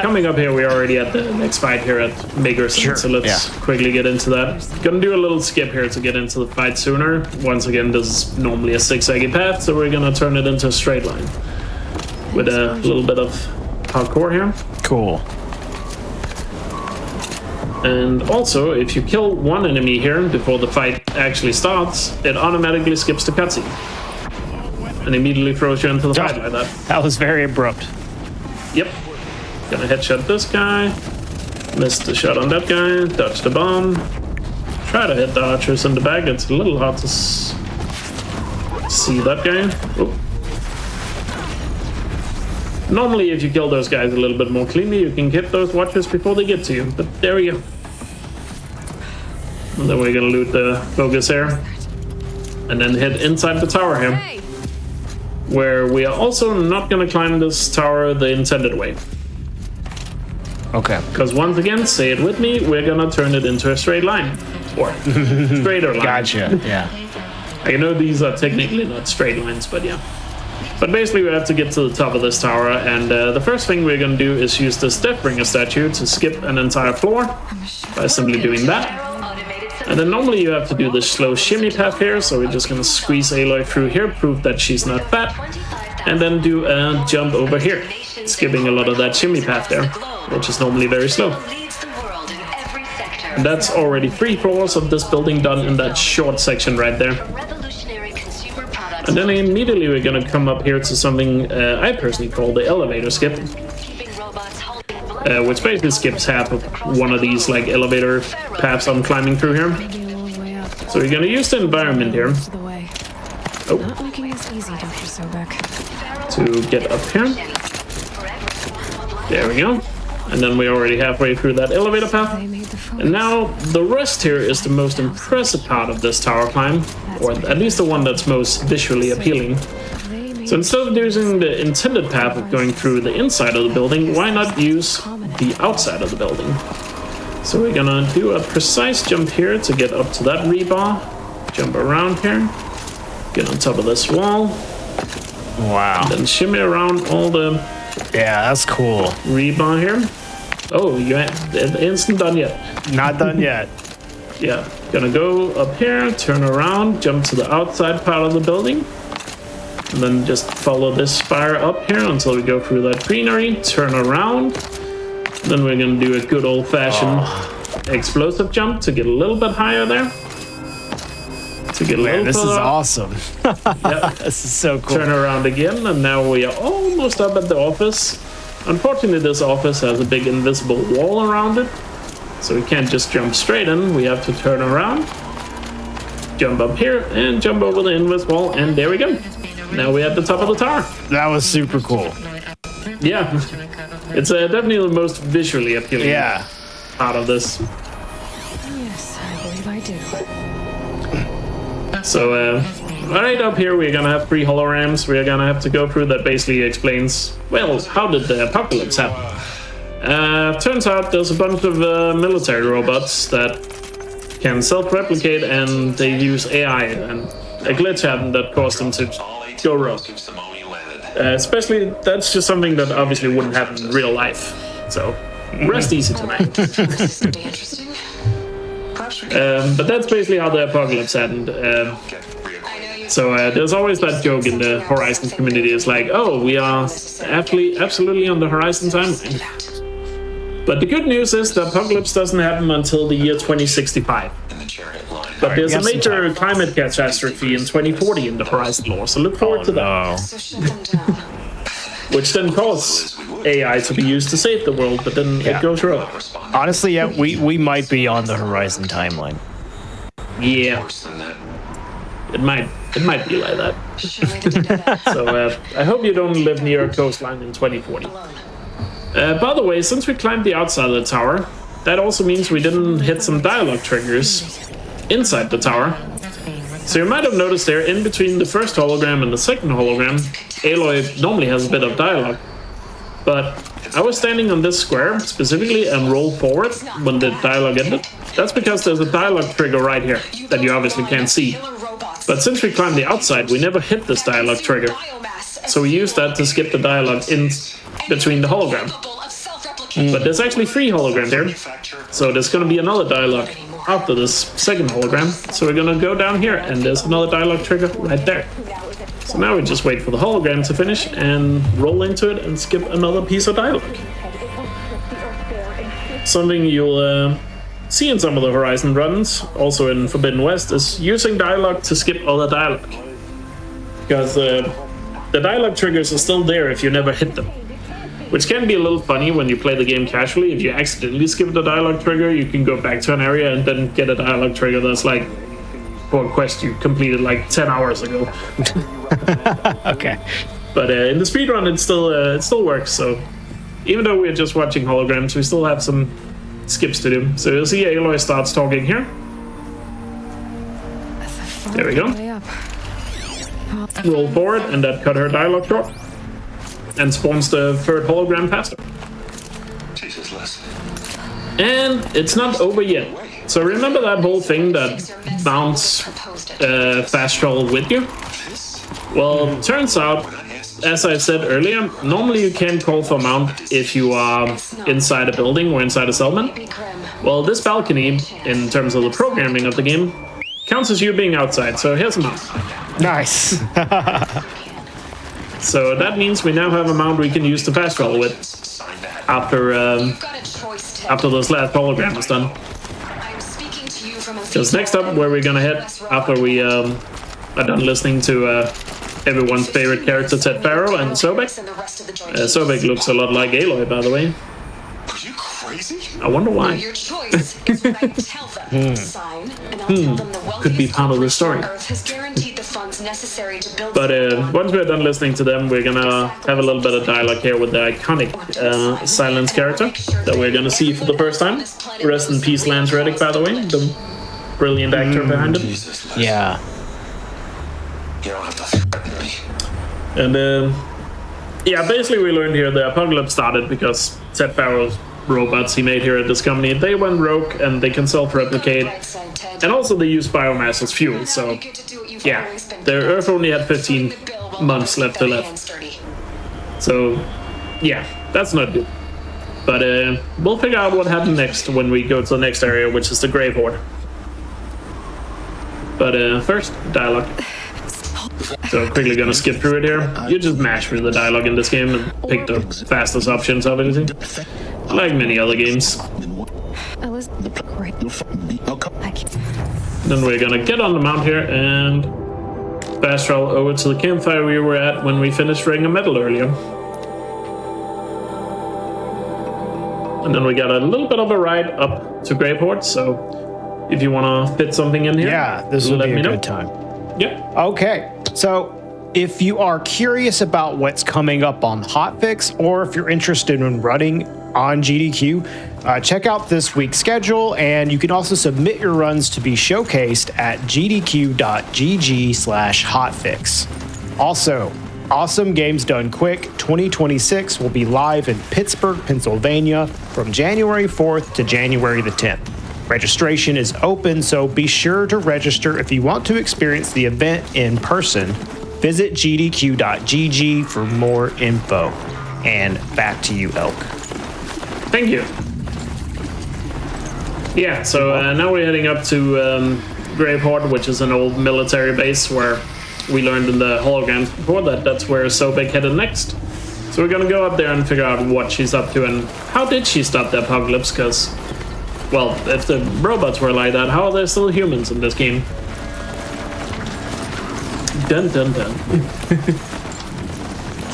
coming up here, we're already at the next fight here at Maker's End, so let's quickly get into that. Gonna do a little skip here to get into the fight sooner. Once again, this is normally a zigzaggy path, so we're gonna turn it into a straight line with a little bit of parkour here. Cool. And also, if you kill one enemy here before the fight actually starts, it automatically skips the cutscene. And immediately throws you into the fight like that. That was very abrupt. Yep. Gonna headshot this guy. Missed the shot on that guy. Dodge the bomb. Try to hit the archers in the back. It's a little hard to see that guy. Oh. Normally, if you kill those guys a little bit more cleanly, you can hit those watchers before they get to you. But there we go. And then we're gonna loot the focus here. And then head inside the tower here. Where we are also not gonna climb this tower the intended way. Okay. Because once again, say it with me, we're gonna turn it into a straight line. Or straighter line. Gotcha, yeah. I know these are technically not straight lines, but yeah. But basically we have to get to the top of this tower, and the first thing we're gonna do is use this Deathbringer statue to skip an entire floor by simply doing that. And then normally you have to do this slow shimmy path here, so we're just gonna squeeze Aloy through here, prove that she's not fat, and then do a jump over here, skipping a lot of that shimmy path there, which is normally very slow. And that's already 3 floors of this building done in that short section right there. And then immediately we're gonna come up here to something I personally call the elevator skip, which basically skips half of one of these like elevator paths I'm climbing through here. So we're gonna use the environment here. Oh. To get up here. There we go. And then we're already halfway through that elevator path. And now the rest here is the most impressive part of this tower climb, or at least the one that's most visually appealing. So instead of using the intended path of going through the inside of the building, why not use the outside of the building? So we're gonna do a precise jump here to get up to that rebar, jump around here, get on top of this wall. Wow. And then shimmy around all the that's cool. rebar here. Oh, it isn't done yet. Not done yet. Yeah, gonna go up here, turn around, jump to the outside part of the building, and then just follow this spire up here until we go through that greenery, turn around, then we're gonna do a good old-fashioned explosive jump to get a little bit higher there. To get a little This is further up. awesome. Yeah. This is so cool. Turn around again, and now we are almost up at the office. Unfortunately, this office has a big invisible wall around it, so we can't just jump straight in. We have to turn around, jump up here, and jump over the invisible wall, and there we go. Now we're at the top of the tower. That was super cool. Yeah, it's definitely the most visually appealing part of this. Yes, I believe I do. So, right up here, we're gonna have 3 holograms. We're gonna have to go through that basically explains, well, how did the apocalypse happen? Turns out there's a bunch of military robots that can self-replicate, and they use AI, and a glitch happened that caused them to go rogue. Especially, that's just something that obviously wouldn't happen in real life. So, rest easy tonight. But that's basically how the apocalypse happened. So there's always that joke in the Horizon community. It's like, oh, we are absolutely on the Horizon timeline. But the good news is the apocalypse doesn't happen until the year 2065. But there's a major climate catastrophe in 2040 in the Horizon lore, so look forward to that. Which then causes AI to be used to save the world, but then it goes rogue. Honestly, yeah, we might be on the Horizon timeline. Yeah. It might be like that. So I hope you don't live near a coastline in 2040. By the way, since we climbed the outside of the tower, that also means we didn't hit some dialogue triggers inside the tower. So you might have noticed there, in between the first hologram and the second hologram, Aloy normally has a bit of dialogue. But I was standing on this square specifically and rolled forward when the dialogue ended. That's because there's a dialogue trigger right here that you obviously can't see. But since we climbed the outside, we never hit this dialogue trigger. So we used that to skip the dialogue in between the hologram. But there's actually 3 holograms here. So there's going to be another dialogue after this second hologram. So we're going to go down here and there's another dialogue trigger right there. So now we just wait for the hologram to finish and roll into it and skip another piece of dialogue. Something you'll see in some of the Horizon runs, also in Forbidden West, is using dialogue to skip all the dialogue. Because the dialogue triggers are still there if you never hit them. Which can be a little funny when you play the game casually. If you accidentally skip the dialogue trigger, you can go back to an area and then get a dialogue trigger that's like for a quest you completed like 10 hours ago. Okay. But in the speedrun, it still works. So even though we're just watching holograms, we still have some skips to do. So you'll see Aloy starts talking here. There we go. Roll forward, and that cut her dialogue short. And spawns the third hologram faster. Jesus, Leslie. And it's not over yet. So remember that whole thing that bounce fast travel with you? Well, turns out, as I said earlier, normally you can't call for mount if you are inside a building or inside a settlement. Well, this balcony, in terms of the programming of the game, counts as you being outside. So here's a mount. Nice. So that means we now have a mount we can use to fast travel with after this last hologram is done. Because next up, where we're gonna head after we are done listening to everyone's favorite character, Ted Farrow and Sobek. Sobek looks a lot like Aloy, by the way. Are you crazy? I wonder why. Your choice is what I tell them. Sign, and I'll tell them the Could be part of the story. Earth has guaranteed the funds necessary to build. But once we're done listening to them, we're gonna have a little bit of dialogue here with the iconic Silence character that we're gonna see for the first time. Rest in peace, Lance Reddick, by the way, the brilliant actor behind him. Yeah. You don't have to threaten me. And yeah, basically we learned here the apocalypse started because Ted Farrow's robots he made here at this company, they went rogue and they can self-replicate, and also they use biomass as fuel. So yeah, the Earth only had 15 months left to live. So yeah, that's not good. But we'll figure out what happened next when we go to the next area, which is the Grave Horde. But first, dialogue. So quickly gonna skip through it here. You just mash through the dialogue in this game and pick the fastest options, obviously. Like many other games. Then we're gonna get on the mount here and fast travel over to the campfire we were at when we finished ring of metal earlier. And then we got a little bit of a ride up to Grave Horde, so if you wanna fit something in here, Yeah, this would be a good time. Yeah. Okay, so if you are curious about what's coming up on Hotfix, or if you're interested in running on GDQ, check out this week's schedule, and you can also submit your runs to be showcased at gdq.gg/hotfix. Also, Awesome Games Done Quick 2026 will be live in Pittsburgh, Pennsylvania from January 4th to January the 10th. Registration is open, so be sure to register if you want to experience the event in person. Visit gdq.gg for more info. And back to you, Elk. Thank you. Yeah, so now we're heading up to Grave Horde, which is an old military base where we learned in the holograms before that that's where Sobek headed next. So we're gonna go up there and figure out what she's up to and how did she stop the apocalypse, because, well, if the robots were like that, how are there still humans in this game? Dun dun dun.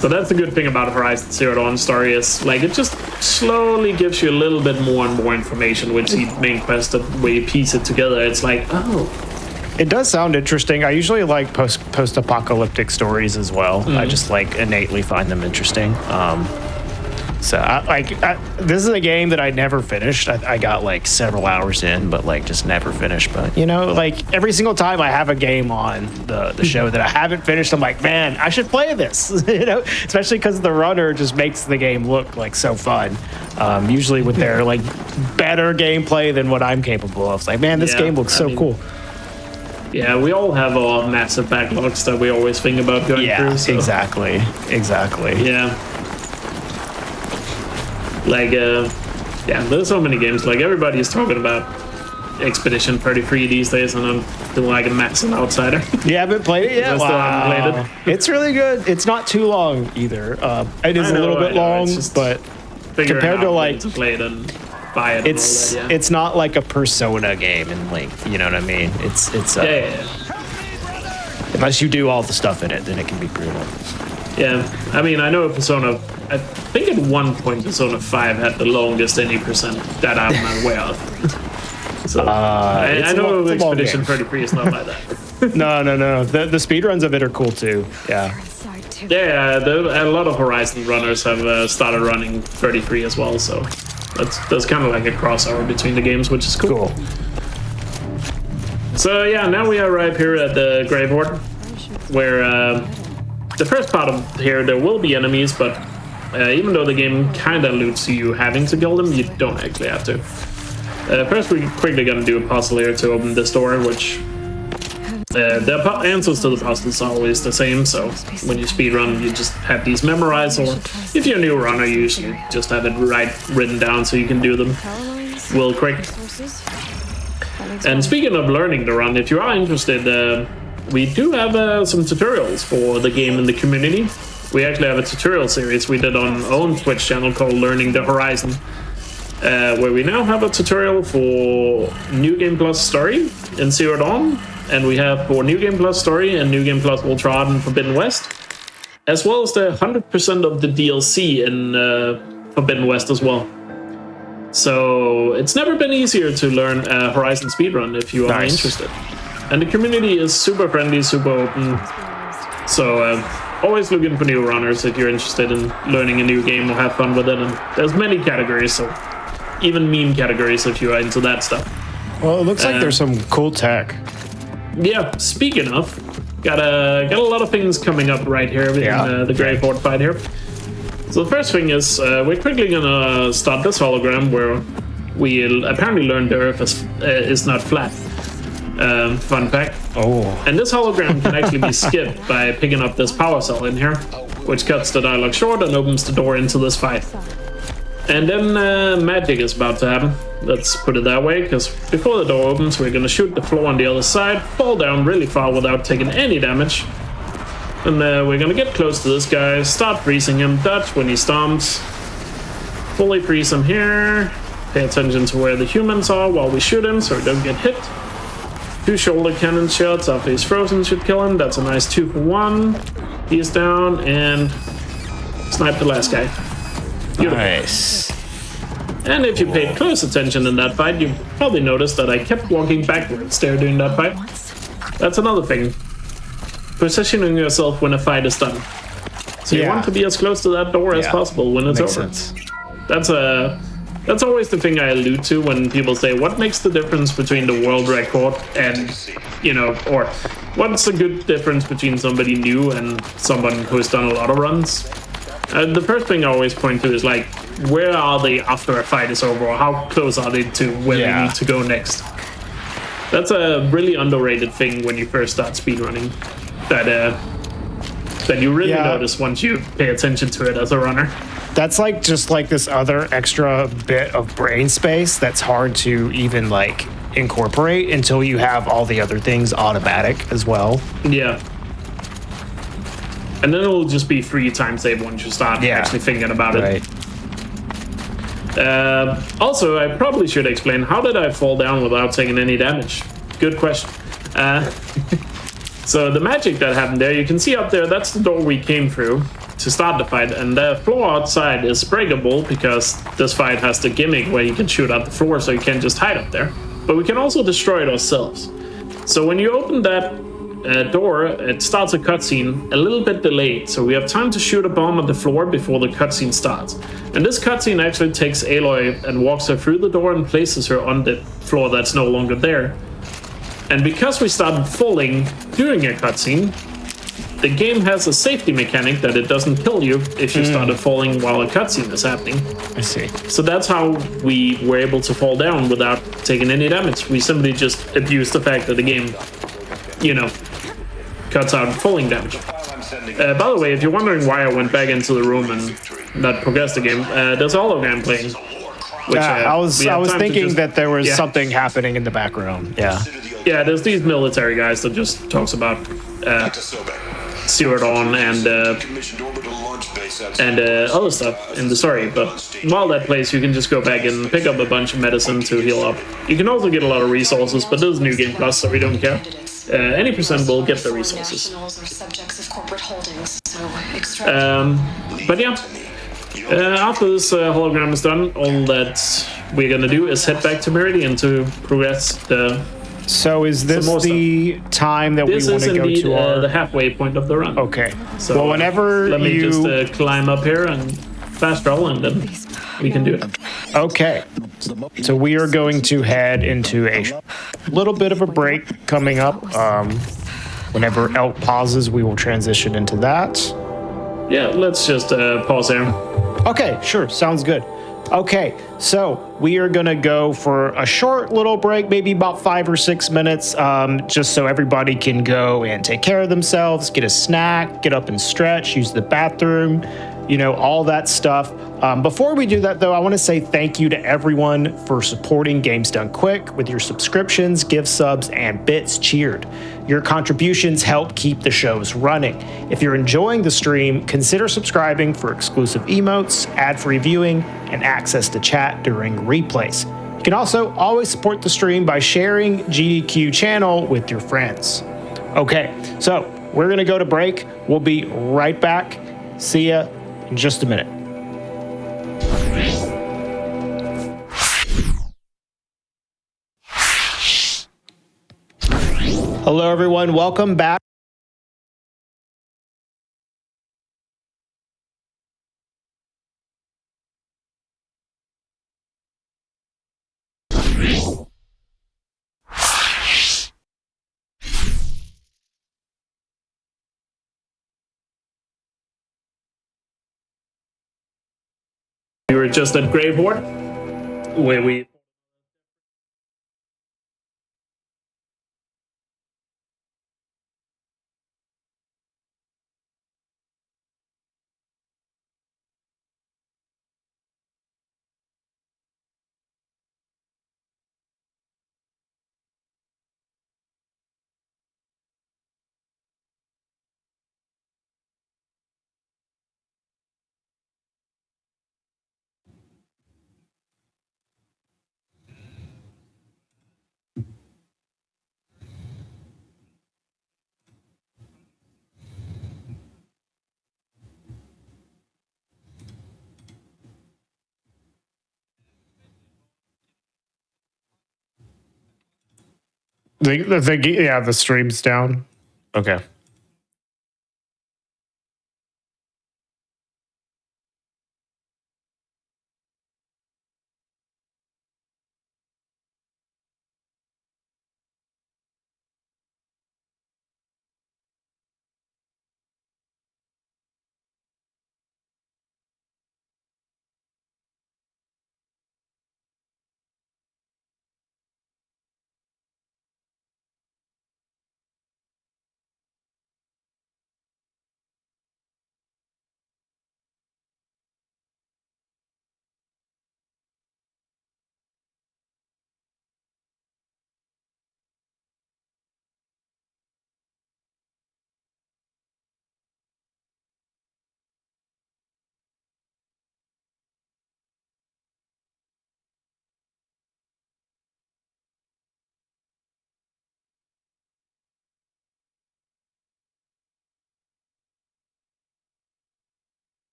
So that's the good thing about Horizon Zero Dawn story is, like, it just slowly gives you a little bit more and more information with the main quest that where you piece it together. It's like, oh. It does sound interesting. I usually like post-apocalyptic stories as well. I just like innately find them interesting. This is a game that I never finished. I got like several hours in, but like just never finished. But you know, like every single time I have a game on the show that I haven't finished, I'm like, man, I should play this. You know, especially because the runner just makes the game look like so fun. Usually with their like better gameplay than what I'm capable of. It's like, man, this game looks so cool. Yeah, we all have our massive backlogs that we always think about going through. So. Exactly. Yeah. Like, there's so many games. Like, everybody's talking about Expedition 33 these days, and I'm still like a massive outsider. You haven't played it yet? I still haven't played it. It's really good. It's not too long either. It is a little bit long, but compared to like... to play it and buy it. It's and all that, it's not like a Persona game in Link. You know what I mean? It's yeah. unless you do all the stuff in it, then it can be brutal. Yeah, I mean, I know Persona. I think at one point Persona 5 had the longest any percent that I'm aware of. So I know it's a long Expedition game. 33 is not like that. No. The speedruns of it are cool too. Yeah. Yeah, a lot of Horizon runners have started running 33 as well. So that's kind of like a crossover between the games, which is cool. Cool. So yeah, now we arrive here at the Graveyard, where the first part of here there will be enemies, but even though the game kind of alludes to you having to kill them, you don't actually have to. First, we're quickly gonna do a puzzle here to open this door, which the answers to the puzzles are always the same. So when you speedrun, you just have these memorized, or if you're a new runner, you usually just have it written down so you can do them real quick. And speaking of learning to run, if you are interested, we do have some tutorials for the game in the community. We actually have a tutorial series we did on our own Twitch channel called Learning the Horizon, where we now have a tutorial for New Game Plus Story in Zero Dawn, and we have for New Game Plus Story and New Game Plus Ultra Hard and Forbidden West, as well as the 100% of the DLC in Forbidden West as well. So it's never been easier to learn Horizon speedrun if you are interested. And the community is super friendly, super open. So always looking for new runners if you're interested in learning a new game or have fun with it. And there's many categories, so even meme categories if you are into that stuff. Well, it looks like there's some cool tech. Yeah, speaking of, got a lot of things coming up right here in the Graveyard fight here. So the first thing is we're quickly gonna start this hologram where we apparently learned the Earth is not flat. Fun fact. Oh. And this hologram can actually be skipped by picking up this power cell in here, which cuts the dialogue short and opens the door into this fight. And then magic is about to happen. Let's put it that way, because before the door opens, we're gonna shoot the floor on the other side, fall down really far without taking any damage. And we're gonna get close to this guy, start freezing him, dodge when he stomps, fully freeze him here, pay attention to where the humans are while we shoot him so he doesn't get hit. 2 shoulder cannon shots after he's frozen should kill him, that's a nice 2 for 1. He's down, and snipe the last guy. Beautiful. Nice. And if you paid close attention in that fight, you probably noticed that I kept walking backwards there during that fight. That's another thing. Positioning yourself when a fight is done. So you want to be as close to that door as possible when it's over. Sense. That's always the thing I allude to when people say, what makes the difference between the world record and, or what's the good difference between somebody new and someone who's done a lot of runs? The first thing I always point to is like, where are they after a fight is over, or how close are they to where they need to go next? That's a really underrated thing when you first start speedrunning. That you really notice once you pay attention to it as a runner. That's like just like this other extra bit of brain space that's hard to even like incorporate until you have all the other things automatic as well. Yeah. And then it'll just be free time save once you start actually thinking about it. Also, I probably should explain, how did I fall down without taking any damage? Good question. So the magic that happened there, you can see up there, that's the door we came through to start the fight, and the floor outside is breakable because this fight has the gimmick where you can shoot out the floor, so you can't just hide up there. But we can also destroy it ourselves. So when you open that door, it starts a cutscene a little bit delayed, so we have time to shoot a bomb at the floor before the cutscene starts. And this cutscene actually takes Aloy and walks her through the door and places her on the floor that's no longer there. And because we started falling during a cutscene, the game has a safety mechanic that it doesn't kill you if you started falling while a cutscene is happening. I see. So that's how we were able to fall down without taking any damage. We simply just abused the fact that the game, cuts out falling damage. By the way, if you're wondering why I went back into the room and not progressed the game, there's a hologram playing. Which, I was thinking that there was something happening in the background. Yeah. Yeah, there's these military guys that just talks about Steward on Commissioned orbital launch base outside. and other stuff in the story. But while that plays, you can just go back and pick up a bunch of medicine to heal up. You can also get a lot of resources, but this is New Game Plus, so we don't care. Any percent will get the resources. Nationals are subjects of corporate holdings, so But yeah, after this hologram is done, all that we're gonna do is head back to Meridian to progress the. So is this more the time that This we want is to go indeed to our... the halfway point of the run. Okay. So well, whenever let me you... just climb up here and fast travel, and then we can do it. Okay. So we are going to head into a little bit of a break coming up. Whenever Elk pauses, we will transition into that. Yeah, let's just pause here. Okay, sure. Sounds good. Okay, so we are going to go for a short little break, maybe about 5 or 6 minutes, just so everybody can go and take care of themselves, get a snack, get up and stretch, use the bathroom, you know, all that stuff. Before we do that, though, I want to say thank you to everyone for supporting Games Done Quick with your subscriptions, gift subs, and bits cheered. Your contributions help keep the shows running. If you're enjoying the stream, consider subscribing for exclusive emotes, ad-free viewing, and access to chat during replays. You can also always support the stream by sharing GDQ channel with your friends. Okay, so we're going to go to break. We'll be right back. See ya in just a minute. Hello, everyone. Welcome back. We were just at Graveward, where we The stream's down. Okay.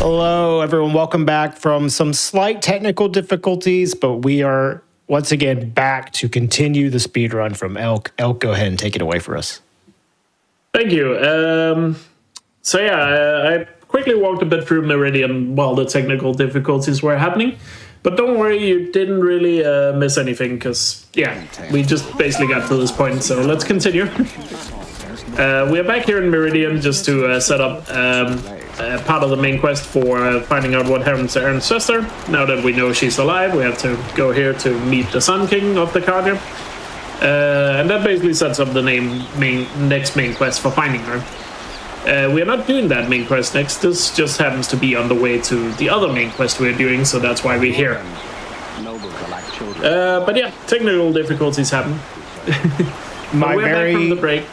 Hello, everyone. Welcome back from some slight technical difficulties, but we are once again back to continue the speed run from Elk. Elk, go ahead and take it away for us. Thank you. So yeah, I quickly walked a bit through Meridian while the technical difficulties were happening. But don't worry, you didn't really miss anything, because, yeah, we just basically got to this point, so let's continue. We are back here in Meridian just to set up part of the main quest for finding out what happened to Aaron's sister. Now that we know she's alive, we have to go here to meet the Sun King of the Cargo. And that basically sets up the next main quest for finding her. We are not doing that main quest next. This just happens to be on the way to the other main quest we're doing, so that's why we're here. But yeah, technical difficulties happen. My we're back from the break.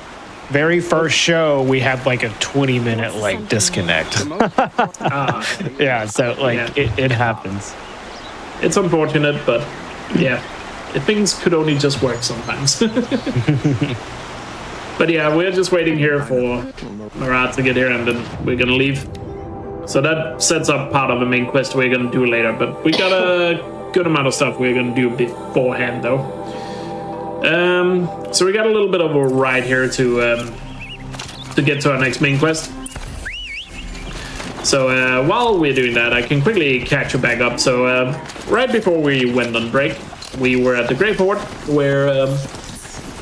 Very first show, we had like a 20-minute like disconnect. Yeah, so like Yeah. it happens. It's unfortunate, but yeah, things could only just work sometimes. But yeah, we're just waiting here for Marat to get here, and then we're gonna leave. So that sets up part of the main quest we're gonna do later, but we got a good amount of stuff we're gonna do beforehand, though. So we got a little bit of a ride here to get to our next main quest. So while we're doing that, I can quickly catch you back up. So right before we went on break, we were at the Grey Port, where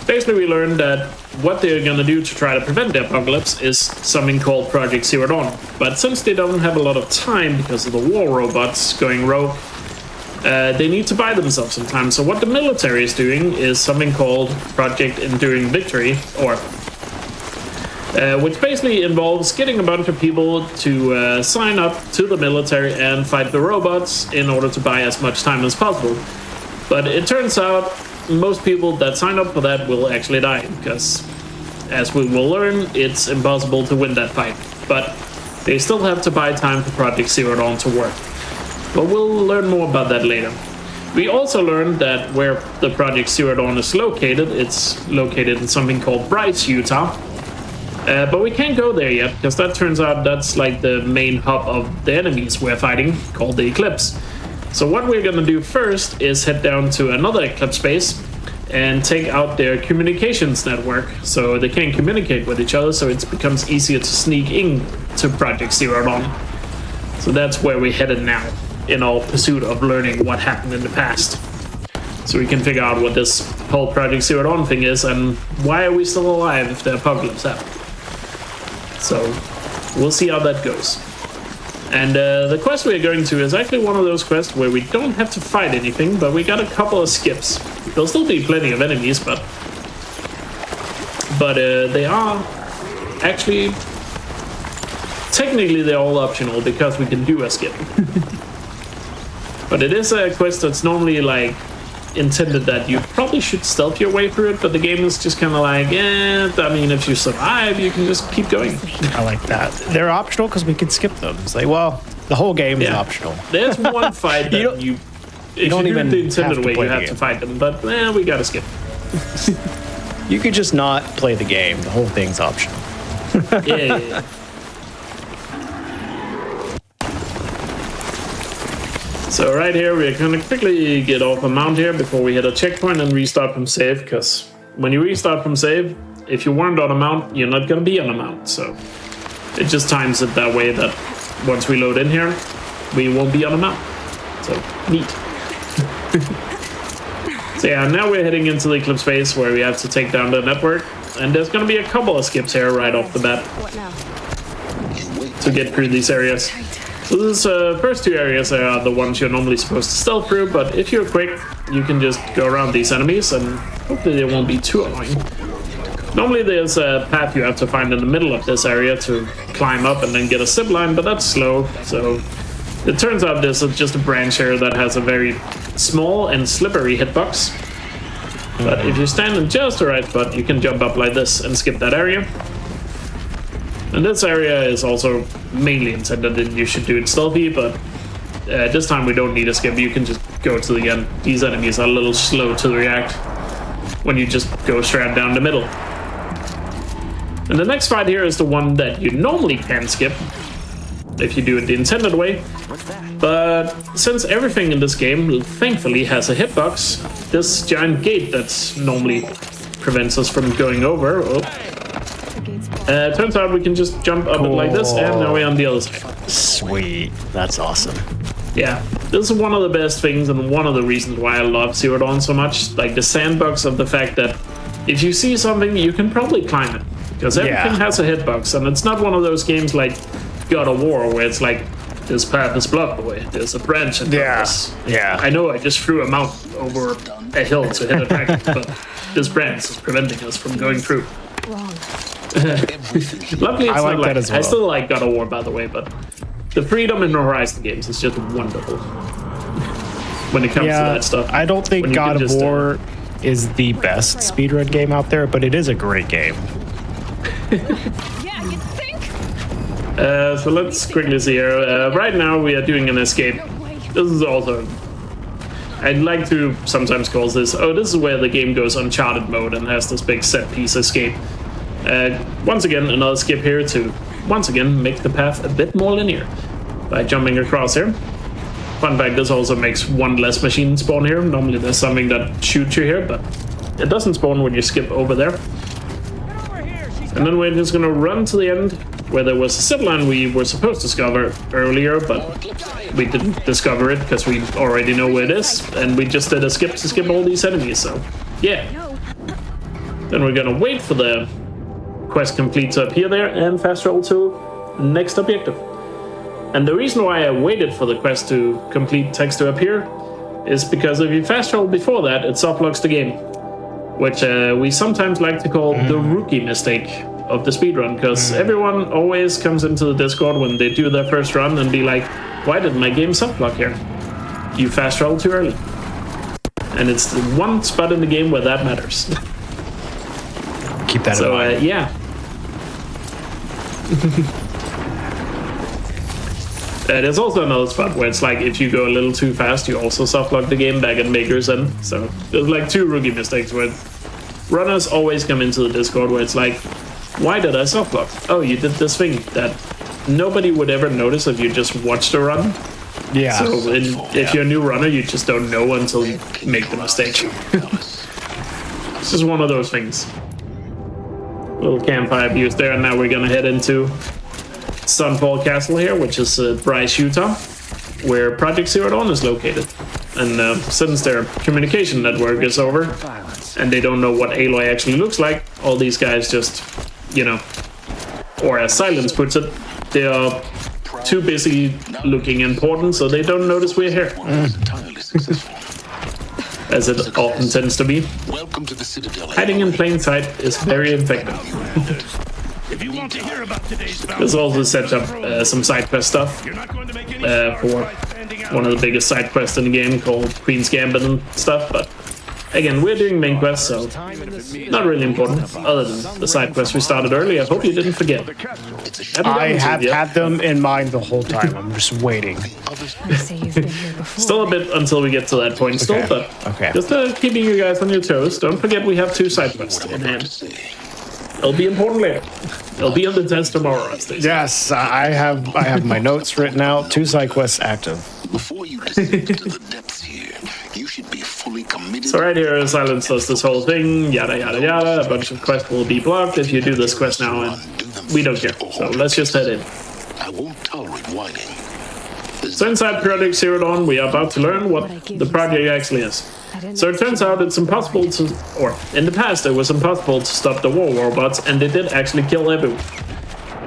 basically we learned that what they're gonna do to try to prevent the apocalypse is something called Project Zero Dawn. But since they don't have a lot of time because of the war robots going rogue, they need to buy themselves some time. So what the military is doing is something called Project Enduring Victory, or which basically involves getting a bunch of people to sign up to the military and fight the robots in order to buy as much time as possible. But it turns out most people that sign up for that will actually die, because as we will learn, it's impossible to win that fight. But they still have to buy time for Project Zero Dawn to work. But we'll learn more about that later. We also learned that where the Project Zero Dawn is located, it's located in something called Bryce, Utah. But we can't go there yet, because that turns out that's like the main hub of the enemies we're fighting, called the Eclipse. So what we're gonna do first is head down to another Eclipse base and take out their communications network, so they can't communicate with each other, so it becomes easier to sneak in to Project Zero Dawn. So that's where we're headed now, in our pursuit of learning what happened in the past. So we can figure out what this whole Project Zero Dawn thing is, and why are we still alive if the apocalypse happened. So we'll see how that goes. And the quest we're going to is actually one of those quests where we don't have to fight anything, but we got a couple of skips. There'll still be plenty of enemies, but they are actually... Technically, they're all optional because we can do a skip. But it is a quest that's normally like intended that you probably should stealth your way through it, but the game is just kind of like, I mean, if you survive, you can just keep going. I like that. They're optional because we can skip them. It's like, well, the whole game is optional. There's one fight that if you don't even do the intended way, you have to fight them, but we gotta skip. You could just not play the game. The whole thing's optional. Yeah. So right here, we're gonna quickly get off a mount here before we hit a checkpoint and restart from save, because when you restart from save, if you weren't on a mount, you're not gonna be on a mount. So it just times it that way that once we load in here, we won't be on a mount. So neat. So yeah, now we're heading into the Eclipse space where we have to take down the network, and there's gonna be a couple of skips here right off the bat to get through these areas. So these first two areas are the ones you're normally supposed to stealth through, but if you're quick, you can just go around these enemies, and hopefully they won't be too annoying. Normally there's a path you have to find in the middle of this area to climb up and then get a zip line, but that's slow, so it turns out this is just a branch here that has a very small and slippery hitbox. But if you stand in just the right spot, you can jump up like this and skip that area. And this area is also mainly intended that you should do it stealthy, but this time we don't need a skip. You can just go to the end. These enemies are a little slow to react when you just go straight down the middle. And the next fight here is the one that you normally can skip, if you do it the intended way. But since everything in this game thankfully has a hitbox, this giant gate that normally prevents us from going over, turns out we can just jump up it like this, and now we're on the other side. Sweet. That's awesome. Yeah, this is one of the best things and one of the reasons why I love Zero Dawn so much. Like the sandbox of the fact that if you see something, you can probably climb it. Because everything has a hitbox, and it's not one of those games like God of War where it's like, this path is blocked away, there's a branch in front of us. Yeah. I know I just threw a mountain over a hill to hit a target, but this branch is preventing us from going through. Luckily, it's not like that as well. I still like God of War, by the way, but the freedom in Horizon games is just wonderful when it comes to that stuff. I don't think God of War is the best speedrun game out there, but it is a great game. Yeah, you think? So let's quickly see here. Right now we are doing an escape. This is also, I'd like to sometimes call this, this is where the game goes Uncharted mode and has this big set piece escape. Once again, another skip here to once again make the path a bit more linear by jumping across here. Fun fact, this also makes one less machine spawn here. Normally there's something that shoots you here, but it doesn't spawn when you skip over there. And then we're just gonna run to the end where there was a zip line we were supposed to discover earlier, but we didn't discover it because we already know where it is, and we just did a skip to skip all these enemies, so yeah. Then we're gonna wait for the quest complete to appear there and fast travel to next objective. And the reason why I waited for the quest to complete text to appear is because if you fast travel before that, it soft locks the game, which we sometimes like to call the rookie mistake of the speedrun, because everyone always comes into the Discord when they do their first run and be like, why did my game soft lock here? You fast travel too early. And it's the one spot in the game where that matters. Keep that in mind. Yeah. There's also another spot where it's like if you go a little too fast, you also soft lock the game back at Maker's End. So there's like two rookie mistakes where runners always come into the Discord where it's like, why did I soft lock? Oh, you did this thing that nobody would ever notice if you just watched a run. Yeah. So if you're a new runner, you just don't know until you make the mistake. This is one of those things. Little campfire abuse there, and now we're gonna head into Sunfall Castle here, which is Bryce, Utah, where Project Zero Dawn is located. And since their communication network is over, and they don't know what Aloy actually looks like, all these guys just, you know, or as Silence puts it, they are too busy looking important, so they don't notice we're here. As it often tends to be. Welcome to the Citadel. Hiding in plain sight is very effective. If you want to hear about today's bout, This also sets up some side quest stuff you're not going to make any for one of the biggest side quests in the game called Queen's Gambit and stuff, but again, we're doing main quests, so not really important, other than the side quests we started earlier. I hope you didn't forget. I have had them in mind the whole time. I'm just waiting. I say you've been here before. Still a bit until we get to that point still, but just keeping you guys on your toes. Don't forget we have two side quests in hand. It'll be important later. It'll be on the test tomorrow, as they say. Yes, I have my notes written out. Two side quests active. Before you descend into the depths here, you should be fully committed. So right here, Silence does this whole thing, yada yada yada. A bunch of quests will be blocked if you do this quest now, and we don't care. So let's just head in. I won't tolerate whining. So inside Project Zero Dawn, we are about to learn what the project actually is. So it turns out it's impossible to, or in the past it was impossible to stop the war robots, and they did actually kill everyone.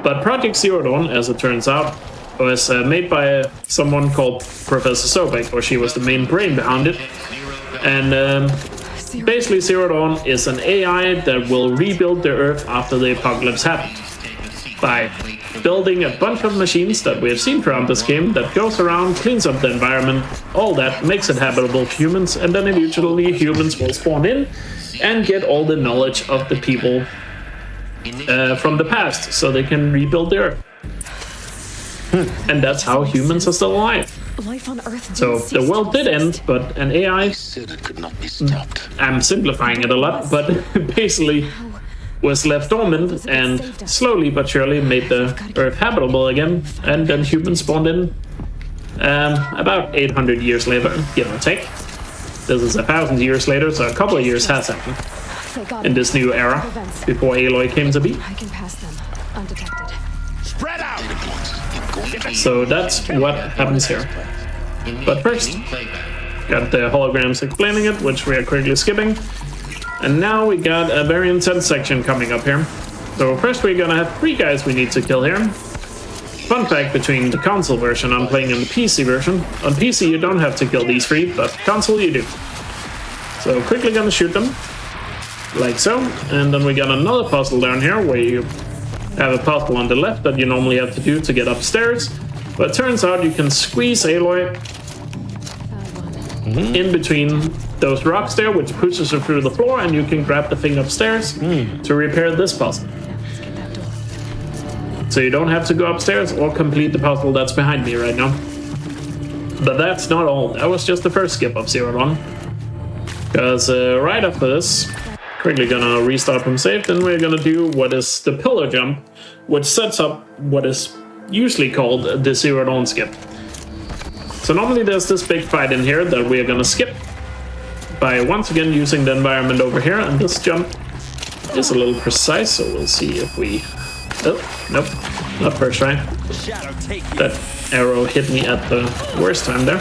But Project Zero Dawn, as it turns out, was made by someone called Professor Sobek, or she was the main brain behind it. And basically Zero Dawn is an AI that will rebuild the Earth after the apocalypse happened. By building a bunch of machines that we have seen throughout this game that goes around, cleans up the environment, all that, makes it habitable for humans, and then eventually humans will spawn in and get all the knowledge of the people from the past, so they can rebuild the Earth. And that's how humans are still alive. Life on Earth. So the world did end, but an AI, Said it could not be stopped. I'm simplifying it a lot, but basically was left dormant and slowly but surely made the Earth habitable again, and then humans spawned in about 800 years later, give or take. This is 1,000 years later, so a couple of years has happened in this new era before Aloy came to be. I can pass them undetected. Spread out. So that's what happens here. But first, got the holograms explaining it, which we are quickly skipping. And now we got a very intense section coming up here. So first we're gonna have 3 guys we need to kill here. Fun fact between the console version I'm playing and the PC version. On PC you don't have to kill these 3, but console you do. So quickly gonna shoot them. Like so. And then we got another puzzle down here where you have a puzzle on the left that you normally have to do to get upstairs. But it turns out you can squeeze Aloy in between those rocks there, which pushes her through the floor, and you can grab the thing upstairs to repair this puzzle. So you don't have to go upstairs or complete the puzzle that's behind me right now. But that's not all. That was just the first skip of Zero Dawn. Because right after this, quickly gonna restart from save, then we're gonna do what is the pillar jump, which sets up what is usually called the Zero Dawn skip. So normally there's this big fight in here that we're gonna skip by once again using the environment over here, and this jump is a little precise, so we'll see if we... Oh, nope, not first try. That arrow hit me at the worst time there.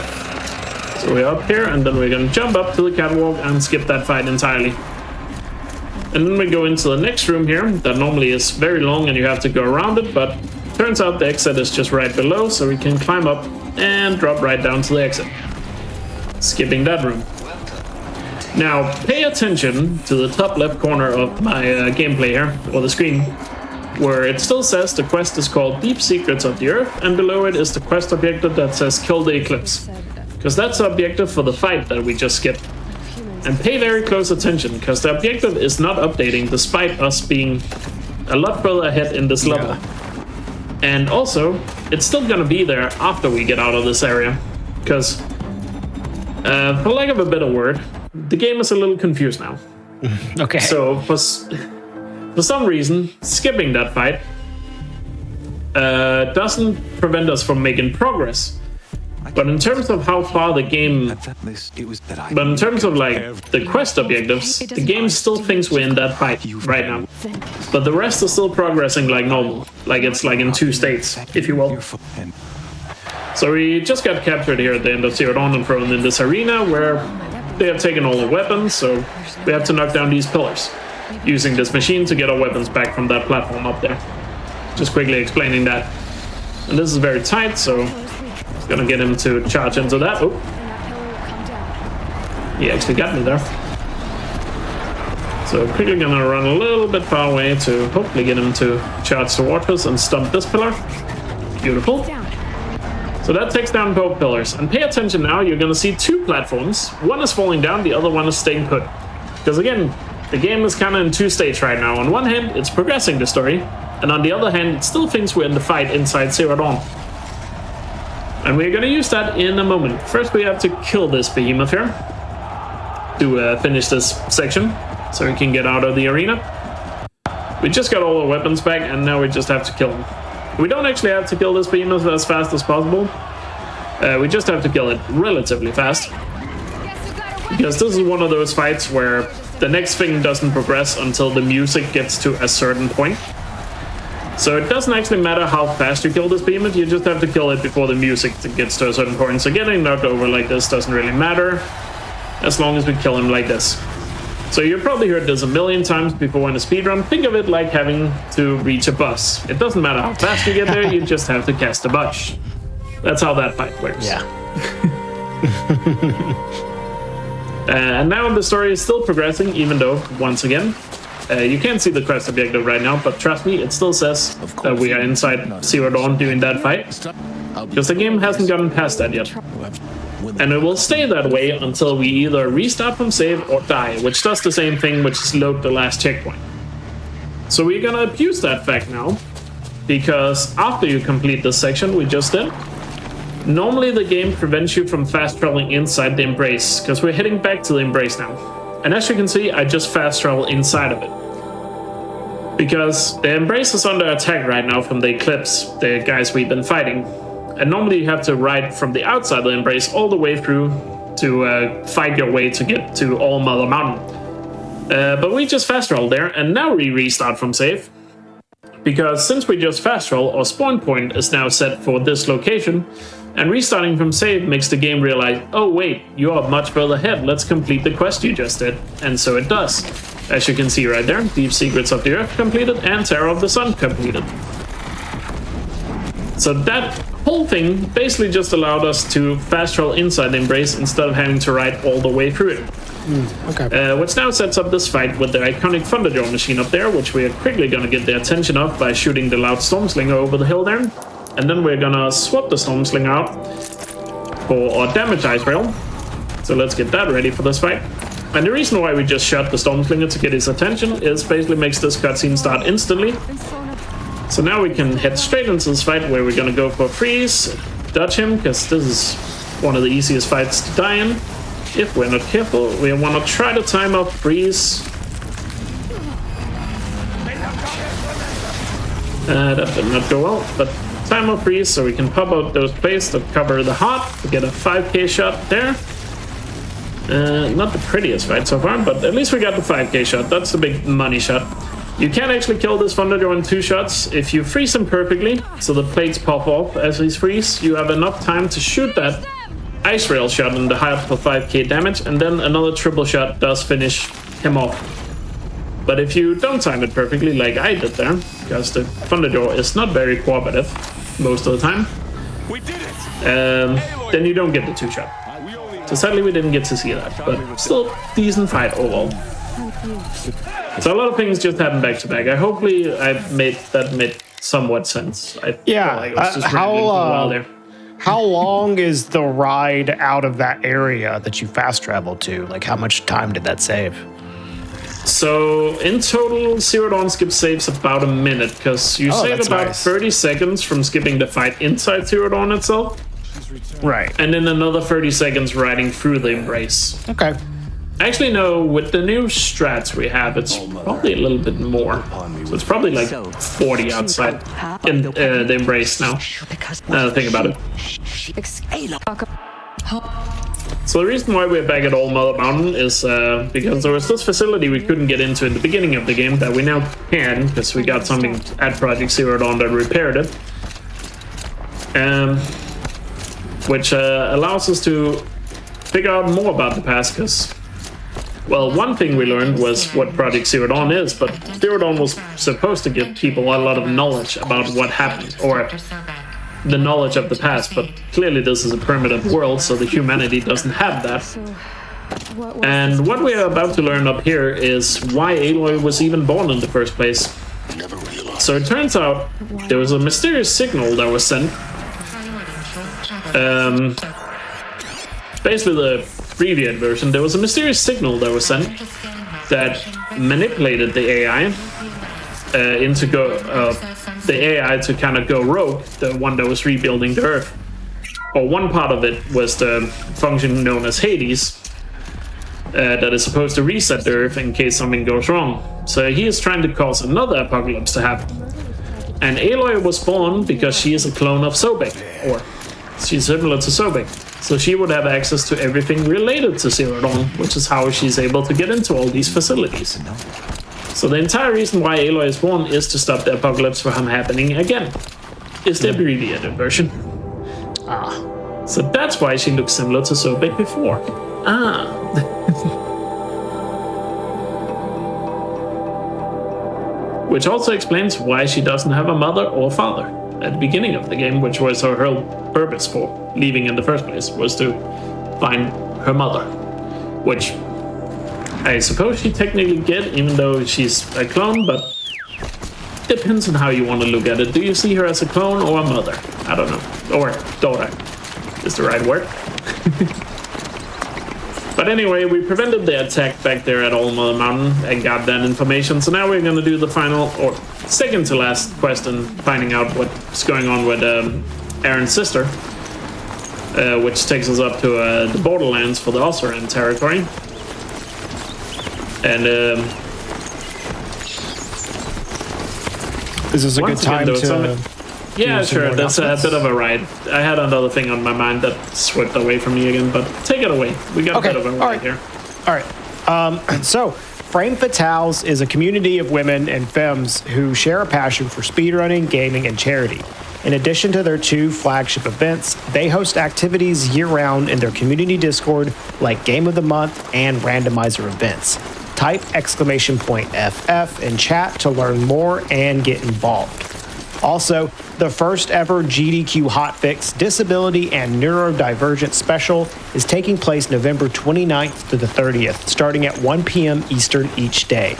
So we're up here, and then we're gonna jump up to the catwalk and skip that fight entirely. And then we go into the next room here, that normally is very long and you have to go around it, but turns out the exit is just right below, so we can climb up and drop right down to the exit. Skipping that room. Now, pay attention to the top left corner of my gameplay here, or the screen, where it still says the quest is called Deep Secrets of the Earth, and below it is the quest objective that says Kill the Eclipse. Because that's the objective for the fight that we just skipped. And pay very close attention, because the objective is not updating despite us being a lot further ahead in this level. And also, it's still gonna be there after we get out of this area. Because, for lack of a better word, the game is a little confused now. Okay. So, for some reason, skipping that fight doesn't prevent us from making progress. But in terms of how far the game... But in terms of, like, the quest objectives, the game still thinks we're in that fight right now. But the rest is still progressing like normal. Like it's like in 2 states, if you will. So we just got captured here at the end of Zero Dawn and thrown in this arena where they have taken all the weapons, so we have to knock down these pillars using this machine to get our weapons back from that platform up there. Just quickly explaining that. And this is very tight, so gonna get him to charge into that. Oh, he actually got me there. So quickly gonna run a little bit far away to hopefully get him to charge towards us and stump this pillar. Beautiful. So that takes down both pillars. And pay attention now, you're gonna see 2 platforms. One is falling down, the other one is staying put. Because again, the game is kind of in 2 states right now. On one hand, it's progressing the story, and on the other hand, it still thinks we're in the fight inside Zero Dawn. And we're gonna use that in a moment. First we have to kill this behemoth here to finish this section, so we can get out of the arena. We just got all our weapons back, and now we just have to kill him. We don't actually have to kill this behemoth as fast as possible. We just have to kill it relatively fast. Because this is one of those fights where the next thing doesn't progress until the music gets to a certain point. So it doesn't actually matter how fast you kill this behemoth, you just have to kill it before the music gets to a certain point. So getting knocked over like this doesn't really matter, as long as we kill him like this. So you've probably heard this a million times before in a speedrun. Think of it like having to reach a bus. It doesn't matter how fast you get there, you just have to cast a bus. That's how that fight works. Yeah. And now the story is still progressing, even though, once again, you can't see the quest objective right now, but trust me, it still says that we are inside Zero Dawn doing that fight. Because the game hasn't gotten past that yet. And it will stay that way until we either restart from save or die, which does the same thing, which is load the last checkpoint. So we're gonna abuse that fact now, because after you complete this section we just did, normally the game prevents you from fast traveling inside the Embrace, because we're heading back to the Embrace now. And as you can see, I just fast travel inside of it. Because the Embrace is under attack right now from the Eclipse, the guys we've been fighting. And normally you have to ride from the outside of the Embrace all the way through to fight your way to get to All Mother Mountain. But we just fast rolled there, and now we restart from save. Because since we just fast roll, our spawn point is now set for this location, and restarting from save makes the game realize, oh wait, you are much further ahead, let's complete the quest you just did. And so it does. As you can see right there, Deep Secrets of the Earth completed and Terror of the Sun completed. So that whole thing basically just allowed us to fast roll inside the Embrace instead of having to ride all the way through it. Which now sets up this fight with the iconic Thunderjaw machine up there, which we are quickly going to get the attention of by shooting the loud Stormslinger over the hill there. And then we're going to swap the Stormslinger out for our damage ice rail. So let's get that ready for this fight. And the reason why we just shot the Stormslinger to get his attention is basically makes this cutscene start instantly. So now we can head straight into this fight where we're going to go for freeze, dodge him, because this is one of the easiest fights to die in. If we're not careful, we want to try to time out freeze. That did not go well, but time out freeze so we can pop out those plates that cover the heart to get a 5k shot there. Not the prettiest fight so far, but at least we got the 5k shot. That's the big money shot. You can actually kill this Thunderjaw in 2 shots. If you freeze him perfectly, so the plates pop off as he's freeze, you have enough time to shoot that ice rail shot in the height for 5k damage, and then another triple shot does finish him off. But if you don't time it perfectly, like I did there, because the Thunderjaw is not very cooperative most of the time, then you don't get the 2-shot. So sadly we didn't get to see that, but still decent fight overall. So a lot of things just happened back to back. Hopefully I made somewhat sense. I was just rambling for a while there. How long is the ride out of that area that you fast traveled to? Like, how much time did that save? So, in total, Zero Dawn skip saves about a minute, because you save about 30 seconds from skipping the fight inside Zero Dawn itself. Right. And then another 30 seconds riding through the Embrace. Okay. Actually, no, with the new strats we have, it's probably a little bit more. So it's probably like 40 outside in the Embrace now. Now think about it. So the reason why we're back at All Mother Mountain is because there was this facility we couldn't get into in the beginning of the game that we now can, because we got something at Project Zero Dawn that repaired it. Which allows us to figure out more about the past, because, well, one thing we learned was what Project Zero Dawn is, but Zero Dawn was supposed to give people a lot of knowledge about what happened, or the knowledge of the past, but clearly this is a primitive world, so the humanity doesn't have that. And what we are about to learn up here is why Aloy was even born in the first place. So it turns out there was a mysterious signal that was sent. Basically the abbreviated version, there was a mysterious signal that was sent that manipulated the AI into the AI to kind of go rogue, the one that was rebuilding the Earth. Or one part of it was the function known as Hades, that is supposed to reset the Earth in case something goes wrong. So he is trying to cause another apocalypse to happen. And Aloy was born because she is a clone of Sobek, or she's similar to Sobek. So she would have access to everything related to Zero Dawn, which is how she's able to get into all these facilities. So the entire reason why Aloy is born is to stop the apocalypse from happening again. Is the abbreviated version. So that's why she looks similar to Sobek before. Which also explains why she doesn't have a mother or father at the beginning of the game, which was her whole purpose for leaving in the first place, was to find her mother. Which I suppose she technically get, even though she's a clone, but depends on how you want to look at it. Do you see her as a clone or a mother? I don't know. Or daughter is the right word. But anyway, we prevented the attack back there at All Mother Mountain and got that information. So now we're going to do the final, or second to last quest and finding out what's going on with Aaron's sister, which takes us up to the borderlands for the Ossuran territory. And Is this a good time to... Yeah, sure. That's a bit of a ride. I had another thing on my mind that swept away from me again, but take it away. We got a bit of a ride here. All right. So, Frame Fatales is a community of women and femmes who share a passion for speedrunning, gaming, and charity. In addition to their 2 flagship events, they host activities year-round in their community Discord, like Game of the Month and randomizer events. Type !FF in chat to learn more and get involved. Also, the first ever GDQ Hotfix Disability and Neurodivergent Special is taking place November 29th to the 30th, starting at 1 p.m. Eastern each day.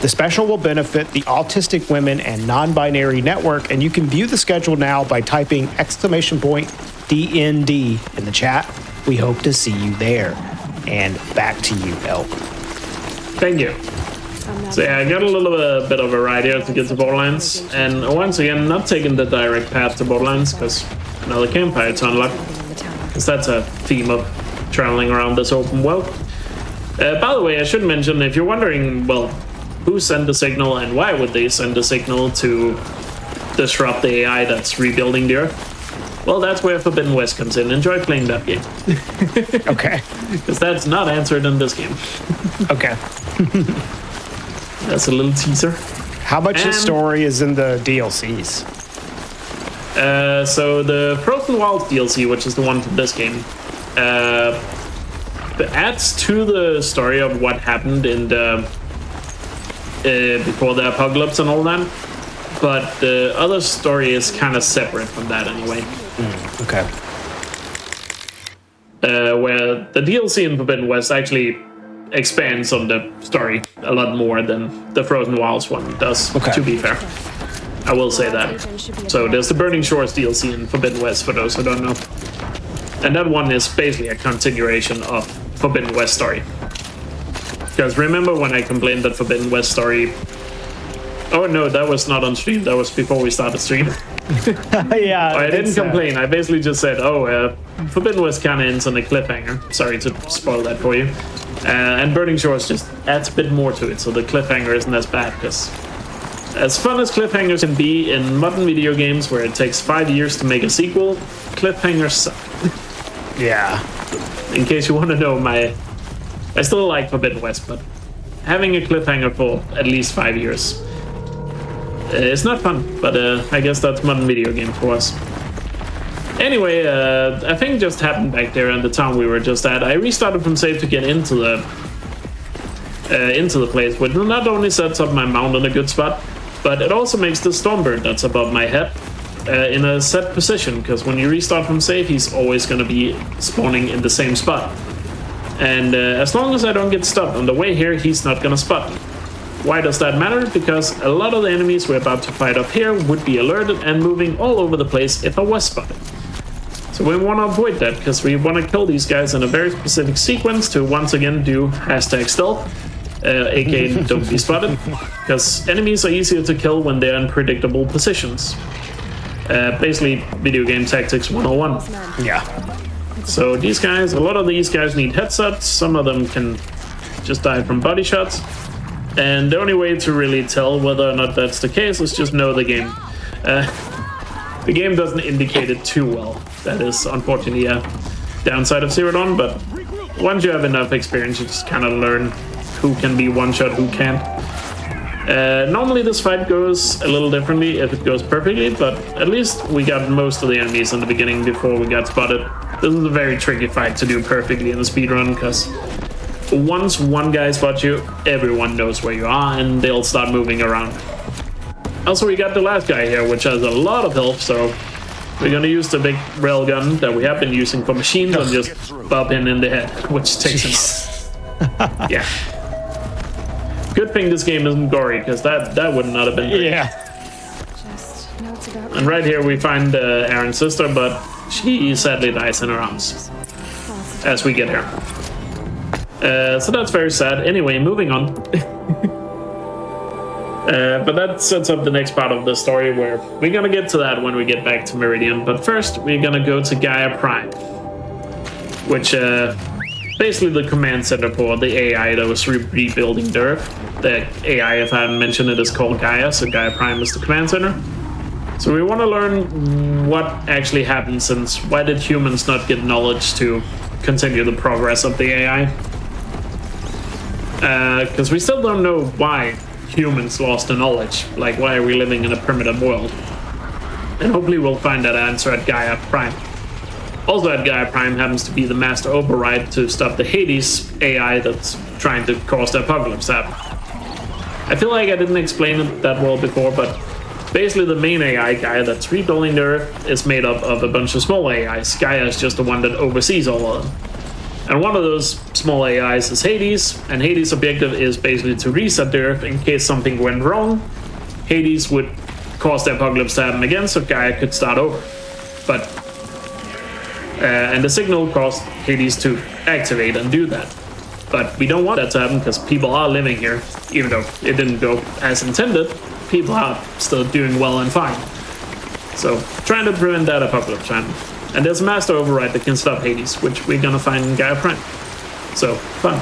The special will benefit the Autistic Women and Non-Binary Network, and you can view the schedule now by typing !DND in the chat. We hope to see you there. And back to you, Elk. Thank you. So yeah, I got a little bit of a ride here to get to Borderlands, and once again, not taking the direct path to Borderlands, because another campfire to unlock, because that's a theme of traveling around this open world. By the way, I should mention, if you're wondering, well, who sent the signal and why would they send the signal to disrupt the AI that's rebuilding the Earth? Well, that's where Forbidden West comes in. Enjoy playing that game. Okay. Because that's not answered in this game. Okay. That's a little teaser. How much story is in the DLCs? So the Frozen Wilds DLC, which is the one for this game, adds to the story of what happened in the before the apocalypse and all that. But the other story is kind of separate from that anyway. Okay. Where the DLC in Forbidden West actually expands on the story a lot more than the Frozen Wilds one does, to be fair. I will say that. So there's the Burning Shores DLC in Forbidden West, for those who don't know. And that one is basically a continuation of Forbidden West story. Because remember when I complained that Forbidden West story... Oh no, that was not on stream, that was before we started stream. Yeah, I didn't complain, I basically just said, Forbidden West kind of ends on a cliffhanger. Sorry to spoil that for you. And Burning Shores just adds a bit more to it, so the cliffhanger isn't as bad, because as fun as cliffhangers can be in modern video games where it takes 5 years to make a sequel, cliffhangers suck. Yeah. In case you want to know, I still like Forbidden West, but having a cliffhanger for at least 5 years, it's not fun, but I guess that's modern video game for us. Anyway, a thing just happened back there in the town we were just at. I restarted from save to get into the place, which not only sets up my mount in a good spot, but it also makes the Stormbird that's above my head in a set position, because when you restart from save, he's always going to be spawning in the same spot. And as long as I don't get stuck on the way here, he's not going to spot me. Why does that matter? Because a lot of the enemies we're about to fight up here would be alerted and moving all over the place if I was spotted. So we want to avoid that, because we want to kill these guys in a very specific sequence to once again do #stealth, aka don't be spotted, because enemies are easier to kill when they're in predictable positions. Basically, video game tactics 101. Yeah. So these guys, a lot of these guys need headshots, some of them can just die from body shots, and the only way to really tell whether or not that's the case is just know the game. The game doesn't indicate it too well. That is unfortunately a downside of Zero Dawn, but once you have enough experience, you just kind of learn who can be one-shot, who can't. Normally this fight goes a little differently if it goes perfectly, but at least we got most of the enemies in the beginning before we got spotted. This is a very tricky fight to do perfectly in a speedrun, because once one guy spots you, everyone knows where you are and they'll start moving around. Also, we got the last guy here, which has a lot of health, so we're gonna use the big railgun that we have been using for machines and just bop him in the head, which takes him out. Yeah. Good thing this game isn't gory, because that would not have been great. Yeah. And right here we find Aaron's sister, but she sadly dies in her arms as we get here. So that's very sad. Anyway, moving on. But that sets up the next part of the story, where we're gonna get to that when we get back to Meridian. But first, we're gonna go to Gaia Prime, which basically the command center for the AI that was rebuilding the Earth. The AI, if I hadn't mentioned it, is called Gaia, so Gaia Prime is the command center. So we want to learn what actually happened, since why did humans not get knowledge to continue the progress of the AI? Because we still don't know why humans lost the knowledge. Like, why are we living in a primitive world? And hopefully we'll find that answer at Gaia Prime. Also at Gaia Prime happens to be the master override to stop the Hades AI that's trying to cause the apocalypse to happen. I feel like I didn't explain it that well before, but basically the main AI guy that's rebuilding the Earth is made up of a bunch of small AIs. Gaia is just the one that oversees all of them. And one of those small AIs is Hades, and Hades' objective is basically to reset the Earth in case something went wrong. Hades would cause the apocalypse to happen again, so Gaia could start over. But and the signal caused Hades to activate and do that. But we don't want that to happen because people are living here, even though it didn't go as intended. People are still doing well and fine. So trying to prevent that apocalypse time. And there's a master override that can stop Hades, which we're gonna find in Gaia Prime. So fun.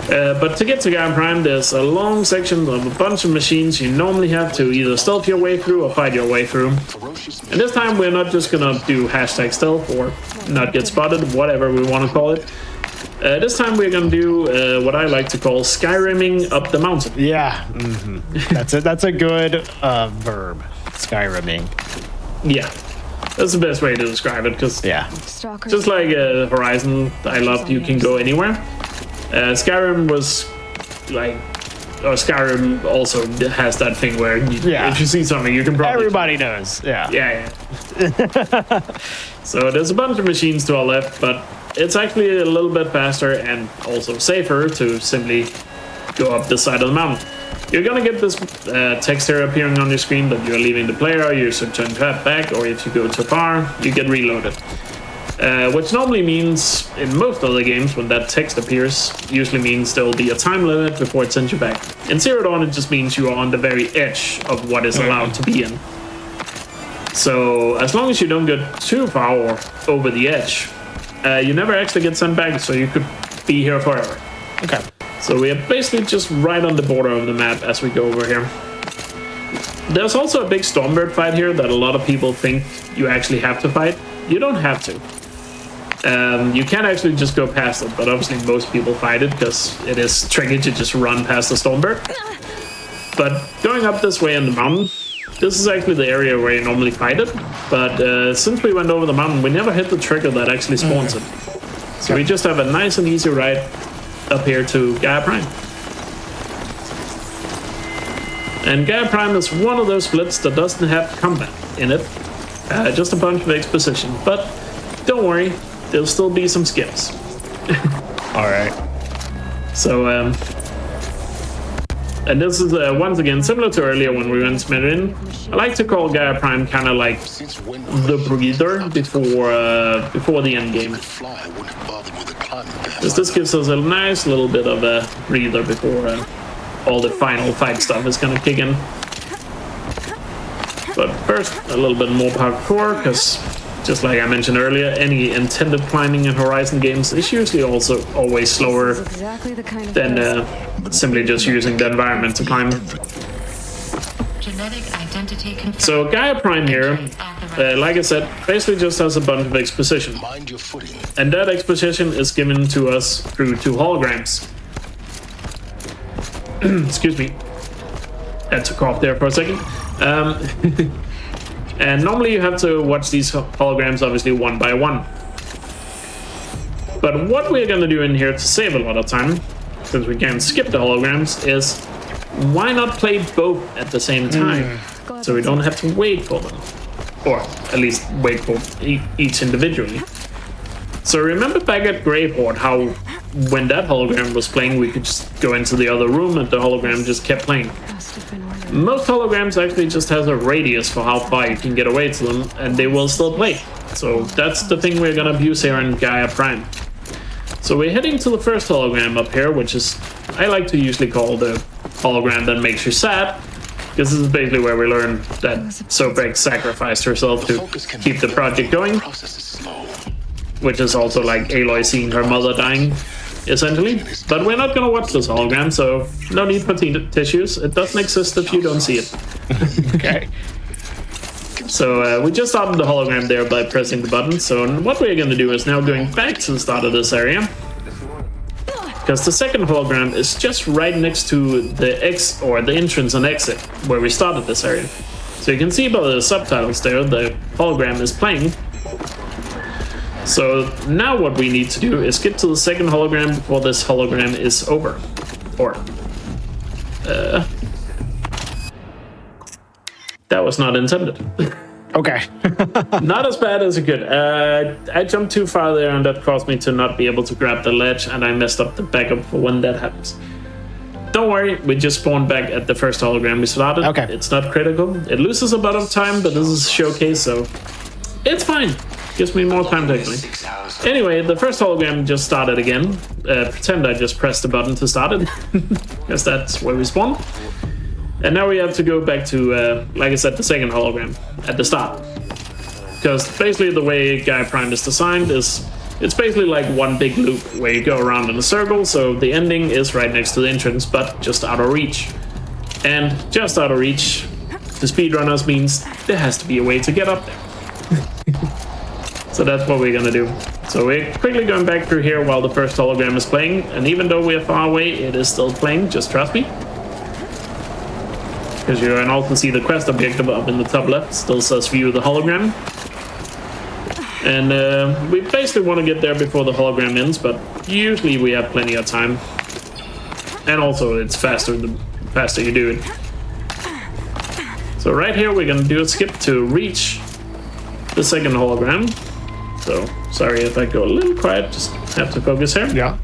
But to get to Gaia Prime, there's a long section of a bunch of machines you normally have to either stealth your way through or fight your way through. And this time we're not just gonna do hashtag stealth or not get spotted, whatever we want to call it. This time we're gonna do what I like to call Skyrimming up the mountain. Yeah, that's a good verb, Skyrimming. Yeah, that's the best way to describe it, because just like Horizon, I love you can go anywhere. Skyrim was like, or Skyrim also has that thing where if you see something, you can probably... Everybody knows, Yeah. So there's a bunch of machines to our left, but it's actually a little bit faster and also safer to simply go up this side of the mountain. You're gonna get this text here appearing on your screen that you're leaving the player, you should turn back, or if you go too far, you get reloaded. Which normally means, in most other games, when that text appears, usually means there will be a time limit before it sends you back. In Zero Dawn, it just means you are on the very edge of what is allowed to be in. So, as long as you don't get too far or over the edge, you never actually get sent back, so you could be here forever. Okay. So we are basically just right on the border of the map as we go over here. There's also a big Stormbird fight here that a lot of people think you actually have to fight. You don't have to. You can actually just go past it, but obviously most people fight it because it is tricky to just run past the Stormbird. But going up this way in the mountain, this is actually the area where you normally fight it. But since we went over the mountain, we never hit the trigger that actually spawns it. So we just have a nice and easy ride up here to Gaia Prime. And Gaia Prime is one of those splits that doesn't have combat in it. Just a bunch of exposition. But don't worry, there'll still be some skips. Alright. So, and this is once again similar to earlier when we went Speedrunning. I like to call Gaia Prime kind of like the breather before the end game. Because this gives us a nice little bit of a breather before all the final fight stuff is gonna kick in. But first, a little bit more parkour, because just like I mentioned earlier, any intended climbing in Horizon games is usually also always slower than simply just using the environment to climb. So Gaia Prime here, like I said, basically just has a bunch of exposition. And that exposition is given to us through 2 holograms. Excuse me. Had to cough there for a second. And normally you have to watch these holograms obviously one by one. But what we're going to do in here to save a lot of time, since we can't skip the holograms, is why not play both at the same time? So we don't have to wait for them. Or at least wait for each individually. So remember back at Graveport how when that hologram was playing we could just go into the other room and the hologram just kept playing. Most holograms actually just has a radius for how far you can get away to them, and they will still play. So that's the thing we're gonna use here in Gaia Prime. So we're heading to the first hologram up here, which is, I like to usually call the hologram that makes you sad, because this is basically where we learn that Sopek sacrificed herself to keep the project going. which is also like Aloy seeing her mother dying, essentially. But we're not gonna watch this hologram, so no need for tissues. It doesn't exist if you don't see it. Okay. So we just started the hologram there by pressing the button. So what we're gonna do is now going back to the start of this area, because the second hologram is just right next to the the entrance and exit where we started this area. So you can see by the subtitles there, the hologram is playing. So now what we need to do is get to the second hologram before this hologram is over. Or, that was not intended. Okay. Not as bad as it could. I jumped too far there, and that caused me to not be able to grab the ledge, and I messed up the backup for when that happens. Don't worry, we just spawned back at the first hologram we started. Okay. It's not critical. It loses a bit of time, but this is a showcase, so it's fine. Gives me more time, technically. Anyway, the first hologram just started again. Pretend I just pressed the button to start it, because that's where we spawned. And now we have to go back to, like I said, the second hologram at the start. Because basically the way Gaia Prime is designed is, it's basically like one big loop where you go around in a circle, so the ending is right next to the entrance, but just out of reach. And just out of reach, to speedrunners means there has to be a way to get up there. So that's what we're gonna do. So we're quickly going back through here while the first hologram is playing, and even though we're far away, it is still playing, just trust me. Because you can also see the quest objective up in the top left, still says view the hologram. And we basically want to get there before the hologram ends, but usually we have plenty of time. And also it's faster the faster you do it. So right here we're going to do a skip to reach the second hologram. So sorry if I go a little quiet, just have to focus here. Yeah.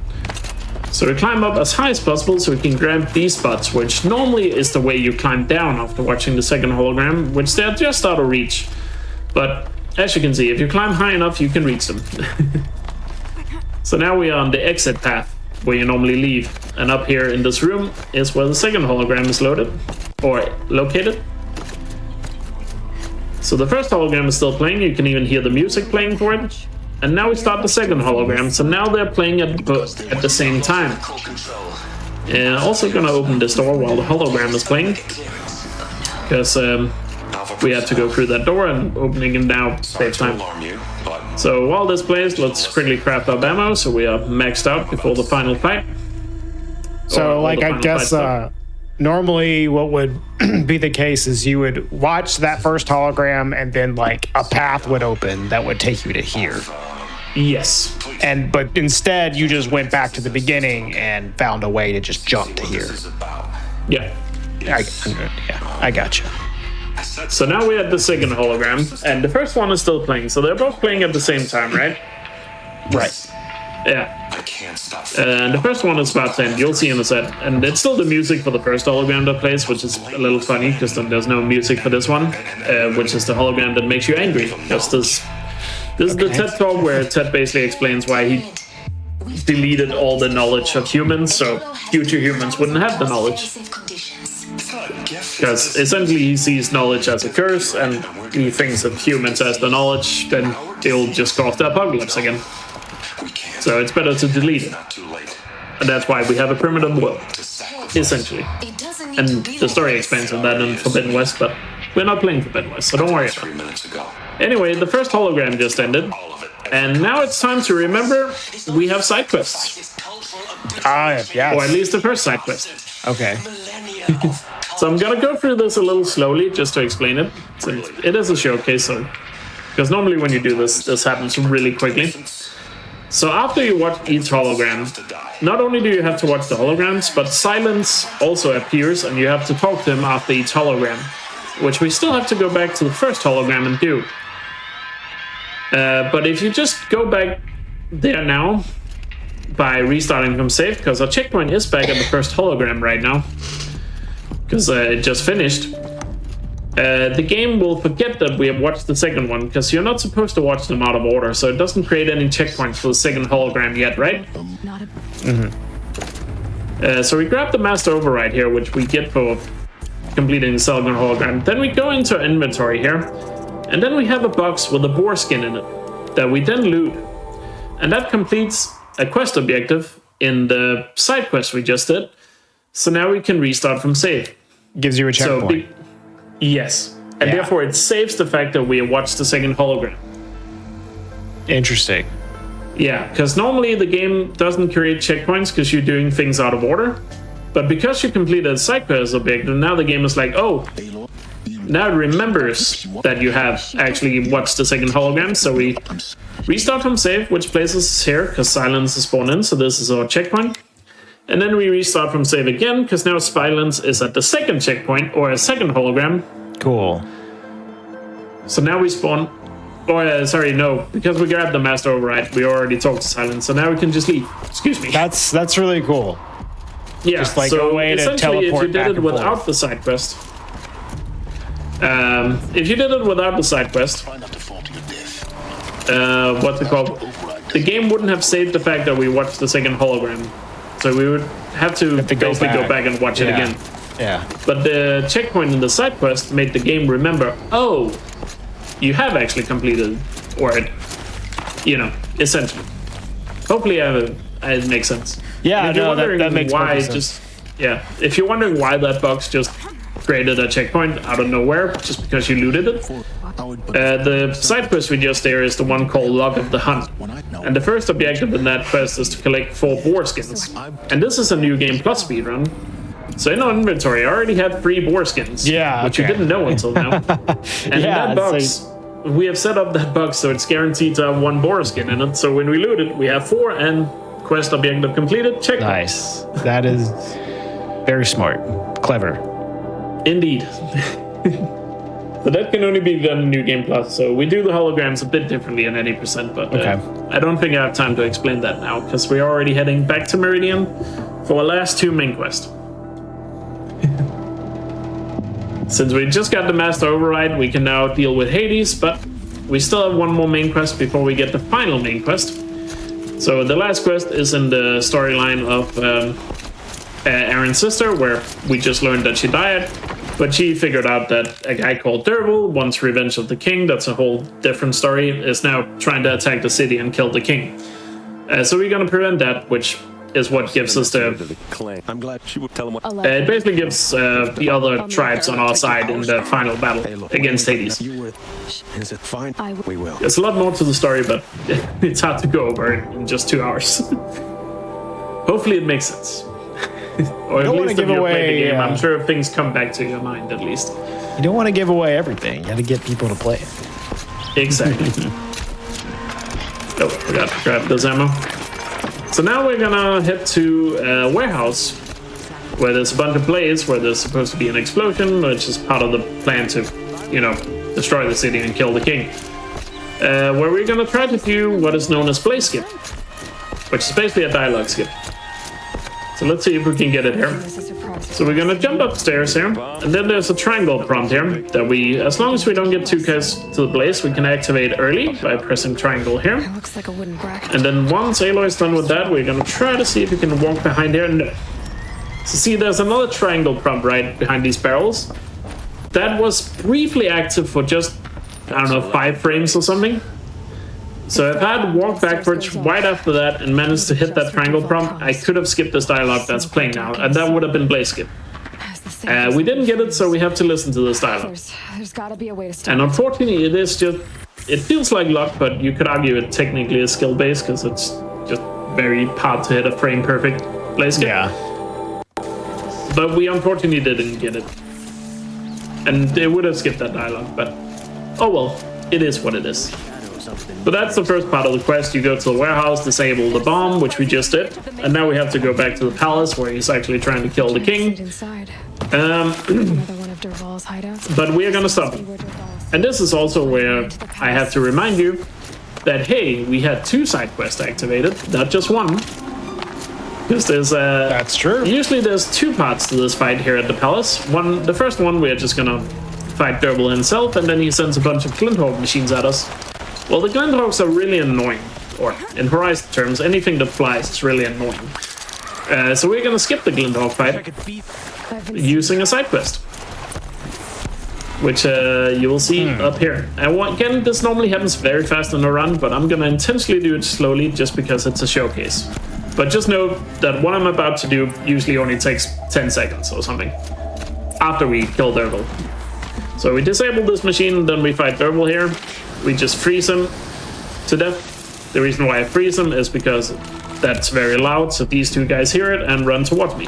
So we climb up as high as possible so we can grab these spots, which normally is the way you climb down after watching the second hologram, which they're just out of reach. But as you can see, if you climb high enough, you can reach them. So now we are on the exit path where you normally leave. And up here in this room is where the second hologram is loaded, or located. So the first hologram is still playing, you can even hear the music playing for it. And now we start the second hologram, so now they're playing at the same time. And also gonna open this door while the hologram is playing, because we had to go through that door, and opening it now saves time. So while this plays, let's quickly craft up ammo so we are maxed out before the final fight. So like I guess normally what would be the case is you would watch that first hologram and then like a path would open that would take you to here. Yes. But instead you just went back to the beginning and found a way to just jump to here. Yeah. I gotcha. So now we're at the second hologram, and the first one is still playing. So they're both playing at the same time, right? Right. Yeah. And the first one is about to end, you'll see in a set. And it's still the music for the first hologram that plays, which is a little funny, because then there's no music for this one, which is the hologram that makes you angry. This is the TED Talk where Ted basically explains why he deleted all the knowledge of humans, so future humans wouldn't have the knowledge. Because essentially he sees knowledge as a curse, and he thinks if humans has the knowledge, then they'll just cause the apocalypse again. So it's better to delete it. And that's why we have a primitive world, essentially. And the story explains on that in Forbidden West, but we're not playing Forbidden West, so don't worry about it. Anyway, the first hologram just ended, and now it's time to remember we have side quests. Yeah. Or at least the first side quest. Okay. So I'm gonna go through this a little slowly just to explain it. Since it is a showcase, because normally when you do this happens really quickly. So after you watch each hologram, not only do you have to watch the holograms, but silence also appears, and you have to talk to him after each hologram, which we still have to go back to the first hologram and do. But if you just go back there now by restarting from save, because our checkpoint is back at the first hologram right now, because it just finished, the game will forget that we have watched the second one, because you're not supposed to watch them out of order, so it doesn't create any checkpoints for the second hologram yet, right? So we grab the master override here, which we get for completing the second hologram. Then we go into our inventory here, and then we have a box with a boar skin in it that we then loot. And that completes a quest objective in the side quest we just did. So now we can restart from save. Gives you a checkpoint. Yes. And therefore it saves the fact that we watched the second hologram. Interesting. Yeah, because normally the game doesn't create checkpoints because you're doing things out of order. But because you completed a side quest objective, now the game is like, oh, now it remembers that you have actually watched the second hologram. So we restart from save, which places us here because silence is spawned in. So this is our checkpoint. And then we restart from save again because now silence is at the second checkpoint or a second hologram. Cool. So now we spawn. Oh, sorry, no. Because we grabbed the master override, we already talked to silence. So now we can just leave. Excuse me. That's really cool. Yeah, just like so a way to essentially, teleport if you did back it and without forth. the side quest, if you did it without the side quest, Try not to fall to your death. what's it called? The game wouldn't have saved the fact that we watched the second hologram, so we would have to basically go back and watch it again. Yeah. But the checkpoint in the side quest made the game remember, oh, you have actually completed, or essentially. Hopefully, it makes sense. Yeah, And if you're no, wondering that makes why perfect sense. if you're wondering why that box just created a checkpoint out of nowhere, just because you looted it, the side quest we just there is the one called Log of the Hunt. And the first objective in that quest is to collect 4 boar skins. And this is a new game plus speedrun. So in our inventory, I already had 3 boar skins. Yeah, which you okay. didn't know until now. And in that box, we have set up that box so it's guaranteed to have 1 boar skin in it. So when we loot it, we have 4 and quest objective completed. Check. Nice. That is very smart. Clever. Indeed. So that can only be done in New Game Plus. So we do the holograms a bit differently in any percent, but I don't think I have time to explain that now because we're already heading back to Meridian for our last 2 main quests. Since we just got the Master Override, we can now deal with Hades, but we still have 1 more main quest before we get the final main quest. So the last quest is in the storyline of Aaron's sister, where we just learned that she died, but she figured out that a guy called Derval wants revenge of the king. That's a whole different story. Is now trying to attack the city and kill the king. So we're gonna prevent that, which is what gives us the. I'm glad she would tell him what. It basically gives the other tribes on our side in the final battle against Hades. Is it fine? We will. There's a lot more to the story, but it's hard to go over in just 2 hours. Hopefully, it makes sense. Or at least if you play the game, I'm sure things come back to your mind at least. You don't want to give away everything. You got to get people to play it. Exactly. Oh, forgot to grab this ammo. So now we're gonna head to a warehouse where there's a bunch of blades, where there's supposed to be an explosion, which is part of the plan to, destroy the city and kill the king. Where we're gonna try to do what is known as blaze skip, which is basically a dialogue skip. So let's see if we can get it here. So we're gonna jump upstairs here, and then there's a triangle prompt here that we, as long as we don't get too close to the blaze, we can activate early by pressing triangle here. Looks like a wooden bracket. And then once Aloy's done with that, we're gonna try to see if we can walk behind here. No. So see, there's another triangle prompt right behind these barrels. That was briefly active for just, 5 frames or something. So if I had walked backwards right after that and managed to hit that triangle prompt, I could have skipped this dialogue that's playing now, and that would have been blaze skip. We didn't get it, so we have to listen to this dialogue. There's got to be a way to stop. And unfortunately, it feels like luck, but you could argue it technically is skill based because it's just very hard to hit a frame perfect blaze skip. Yeah. But we unfortunately didn't get it, and it would have skipped that dialogue. But oh well, it is what it is. So that's the first part of the quest. You go to the warehouse, disable the bomb, which we just did, and now we have to go back to the palace where he's actually trying to kill the king. But we are gonna stop him. And this is also where I have to remind you that hey, we had 2 side quests activated, not just 1. Because there's That's true. Usually there's 2 parts to this fight here at the palace. The first one we're just gonna fight Derval himself, and then he sends a bunch of Glinthawk machines at us. Well, the Glinthawks are really annoying, or in Horizon terms, anything that flies is really annoying. So we're gonna skip the Glinthawk fight using a side quest. which you will see up here. And again, this normally happens very fast in a run, but I'm gonna intentionally do it slowly just because it's a showcase. But just note that what I'm about to do usually only takes 10 seconds or something after we kill Derbil. So we disable this machine, then we fight Derbil here. We just freeze him to death. The reason why I freeze him is because that's very loud, so these two guys hear it and run towards me.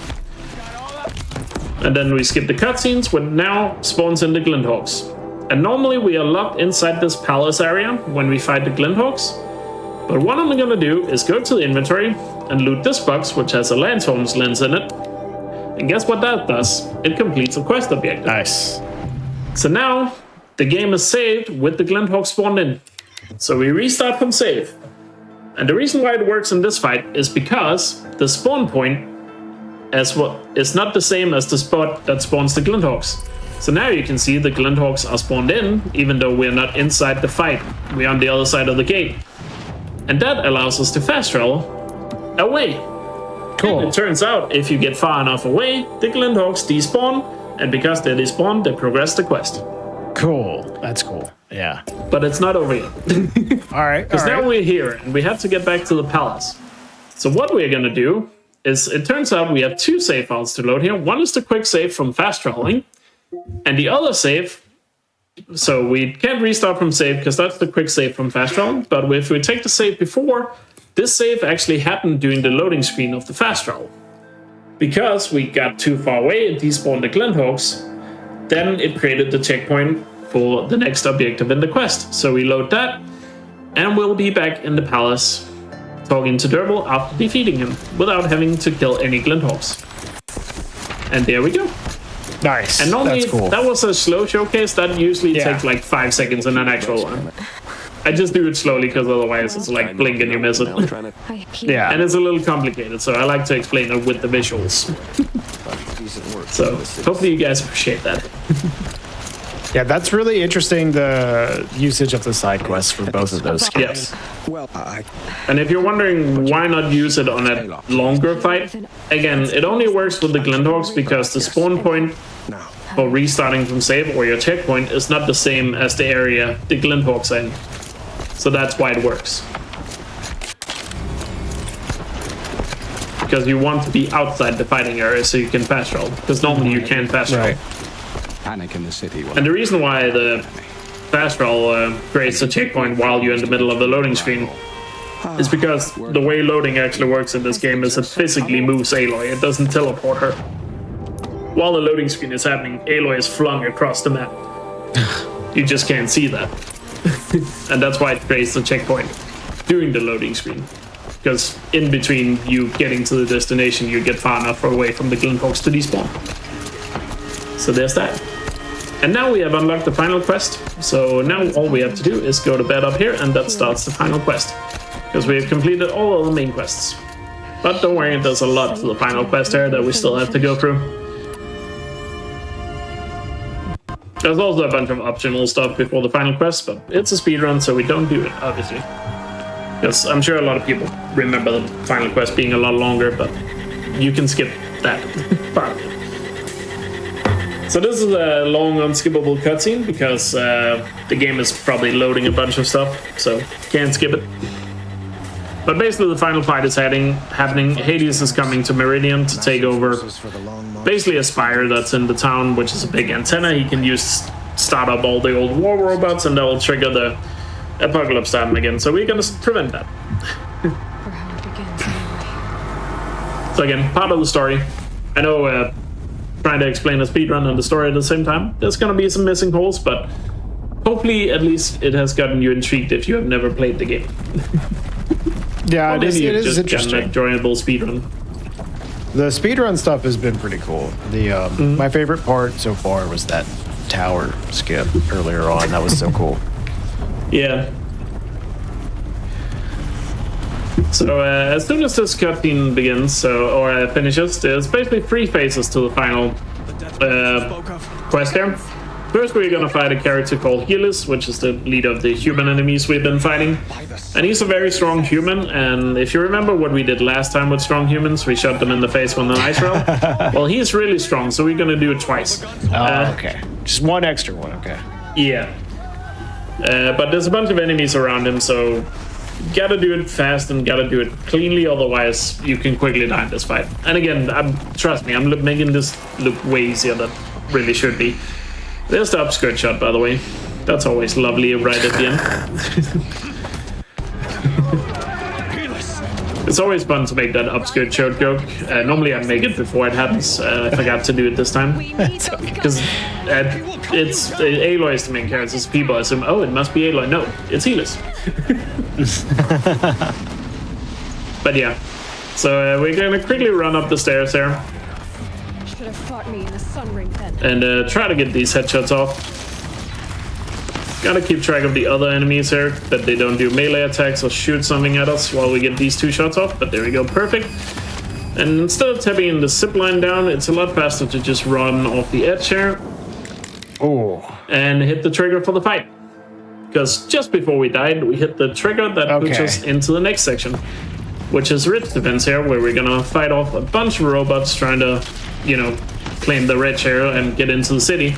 And then we skip the cutscenes, which now spawns in the Glinthawks. And normally we are locked inside this palace area when we fight the Glinthawks. But what I'm gonna do is go to the inventory and loot this box, which has a Landstorm's lens in it. And guess what that does? It completes a quest objective. Nice. So now the game is saved with the Glinthawk spawned in. So we restart from save. And the reason why it works in this fight is because the spawn point is not the same as the spot that spawns the Glinthawks. So now you can see the Glinthawks are spawned in, even though we're not inside the fight. We're on the other side of the gate. And that allows us to fast travel away. Cool. And it turns out, if you get far enough away, the Glinthawks despawn, and because they despawn, they progress the quest. Cool. That's cool. Yeah. But it's not over yet. All right. Because now we're here, and we have to get back to the palace. So what we're gonna do is, it turns out we have two save files to load here. One is the quick save from fast traveling, and the other save, so we can't restart from save because that's the quick save from fast travel, but if we take the save before, this save actually happened during the loading screen of the fast travel. Because we got too far away and despawned the Glinthawks, then it created the checkpoint for the next objective in the quest. So we load that, and we'll be back in the palace talking to Derbil after defeating him without having to kill any Glinthawks. And there we go. Nice. And normally, That's cool. that was a slow showcase. That usually takes like 5 seconds in an actual one. I just do it slowly because otherwise it's like blink and you miss it. Yeah. And it's a little complicated, so I like to explain it with the visuals. So hopefully you guys appreciate that. Yeah, that's really interesting, the usage of the side quests for both of those skills. Yes. And if you're wondering why not use it on a longer fight, again, it only works with the Glinthawks because the spawn point for restarting from save or your checkpoint is not the same as the area the Glinthawks are in. So that's why it works. Because you want to be outside the fighting area so you can fast travel. Because normally you can't fast travel. Right. Panic in the city. And the reason why the fast travel creates a checkpoint while you're in the middle of the loading screen is because the way loading actually works in this game is it physically moves Aloy. It doesn't teleport her. While the loading screen is happening, Aloy is flung across the map. You just can't see that. And that's why it creates the checkpoint during the loading screen. Because in between you getting to the destination, you get far enough away from the Glinthawks to despawn. So there's that. And now we have unlocked the final quest. So now all we have to do is go to bed up here, and that starts the final quest. Because we have completed all of the main quests. But don't worry, there's a lot to the final quest here that we still have to go through. There's also a bunch of optional stuff before the final quest, but it's a speedrun, so we don't do it, obviously. Because I'm sure a lot of people remember the final quest being a lot longer, but you can skip that part of it. So this is a long, unskippable cutscene, because the game is probably loading a bunch of stuff, so can't skip it. But basically the final fight is happening. Hades is coming to Meridian to take over basically a spire that's in the town, which is a big antenna. He can use start up all the old war robots, and that will trigger the apocalypse time again. So we're gonna prevent that. So again, part of the story. I know trying to explain a speedrun and the story at the same time, there's gonna be some missing holes, but hopefully at least it has gotten you intrigued if you have never played the game. Yeah, it is just interesting. an enjoyable speedrun. The speedrun stuff has been pretty cool. The my favorite part so far was that tower skip earlier on. That was so cool. Yeah. So as soon as this cutscene begins, or finishes, there's basically 3 phases to the final quest here. First, we're gonna fight a character called Helis, which is the leader of the human enemies we've been fighting. And he's a very strong human, and if you remember what we did last time with strong humans, we shot them in the face with an ice rail. Well, he's really strong, so we're gonna do it twice. Oh, okay. Just one extra one, okay. Yeah. But there's a bunch of enemies around him, so gotta do it fast and gotta do it cleanly, otherwise you can quickly die in this fight. And again, trust me, I'm making this look way easier than it really should be. There's the upskirt shot, by the way. That's always lovely right at the end. It's always fun to make that upskirt shot joke. Normally I make it before it happens. I forgot to do it this time. Because it's Aloy is the main character, so people assume, oh, it must be Aloy. No, it's Helis. But yeah. So we're gonna quickly run up the stairs here. Should have fought me in the sun ring then. And try to get these headshots off. Gotta keep track of the other enemies here, that they don't do melee attacks or shoot something at us while we get these 2 shots off, but there we go, perfect. And instead of tapping the zip line down, it's a lot faster to just run off the edge here. Oh. And hit the trigger for the fight. Because just before we died, we hit the trigger that puts us into the next section, which is Ridge Defense here, where we're gonna fight off a bunch of robots trying to, you know, claim the ridge here and get into the city.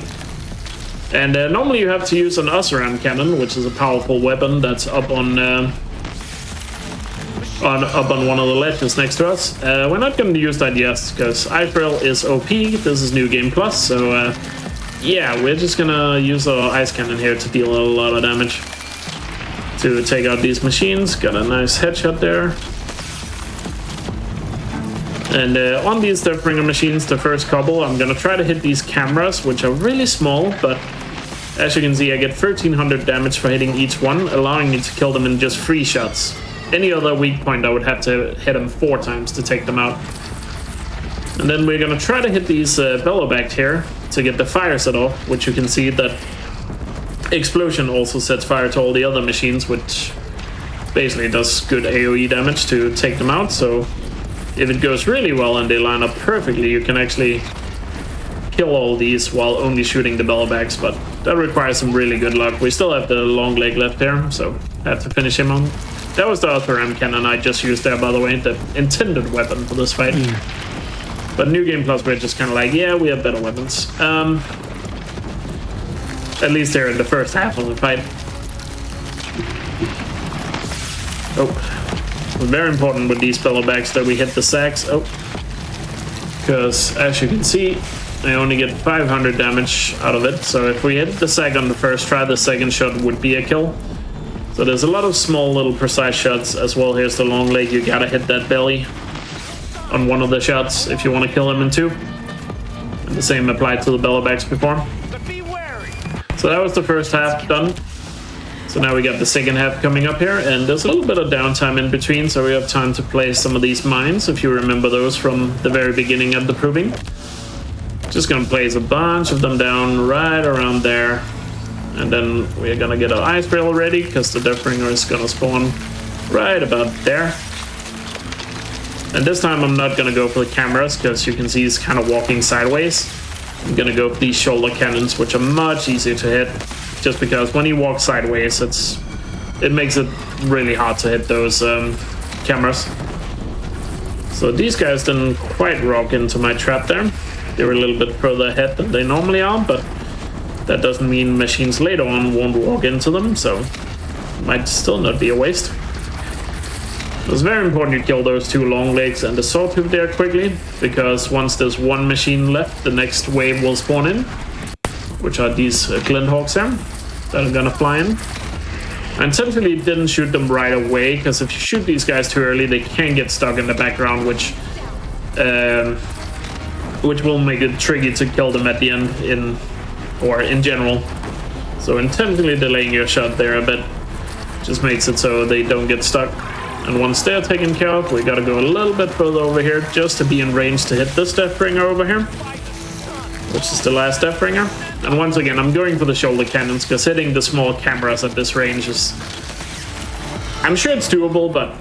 And normally you have to use an Usaran cannon, which is a powerful weapon that's up on one of the ledges next to us. We're not going to use that yet, because Ifrail is OP. This is New Game Plus, so yeah, we're just going to use our Ice Cannon here to deal a lot of damage. To take out these machines. Got a nice headshot there. And on these Deathbringer machines, the first couple, I'm going to try to hit these cameras, which are really small, but as you can see, I get 1300 damage for hitting each one, allowing me to kill them in just 3 shots. Any other weak point, I would have to hit them 4 times to take them out. And then we're going to try to hit these Belloback here to get the fire set off, which you can see that Explosion also sets fire to all the other machines, which basically does good AoE damage to take them out. So if it goes really well and they line up perfectly, you can actually kill all these while only shooting the Bellbacks, but that requires some really good luck. We still have the long leg left there, so I have to finish him on. That was the Ultra-Ram cannon I just used there, by the way, the intended weapon for this fight. But New Game Plus, we're just kind of like, yeah, we have better weapons. At least here in the first half of the fight. Oh. Very important with these Bellbacks that we hit the sacks. Oh. Because, as you can see, I only get 500 damage out of it, so if we hit the sack on the first try, the second shot would be a kill. So there's a lot of small little precise shots as well. Here's the long leg, you gotta hit that belly on one of the shots if you want to kill him in 2. And the same applied to the Bellbacks before. So that was the first half done. So now we got the second half coming up here, and there's a little bit of downtime in between, so we have time to place some of these mines, if you remember those from the very beginning of the proving. Just gonna place a bunch of them down right around there. And then we're gonna get our ice rail ready, because the Deathbringer is gonna spawn right about there. And this time I'm not gonna go for the cameras, because you can see he's kind of walking sideways. I'm gonna go for these shoulder cannons, which are much easier to hit, just because when he walks sideways, it makes it really hard to hit those cameras. So these guys didn't quite rock into my trap there. They were a little bit further ahead than they normally are, but that doesn't mean machines later on won't walk into them, so it might still not be a waste. It was very important you kill those 2 long legs and the sawtooth there quickly, because once there's one machine left, the next wave will spawn in, which are these Glinthawks here that are gonna fly in. I intentionally didn't shoot them right away, because if you shoot these guys too early, they can get stuck in the background, which will make it tricky to kill them at the end in general. So intentionally delaying your shot there a bit just makes it so they don't get stuck. And once they're taken care of, we gotta go a little bit further over here just to be in range to hit this Deathbringer over here, which is the last Deathbringer. And once again, I'm going for the shoulder cannons, because hitting the small cameras at this range is... I'm sure it's doable, but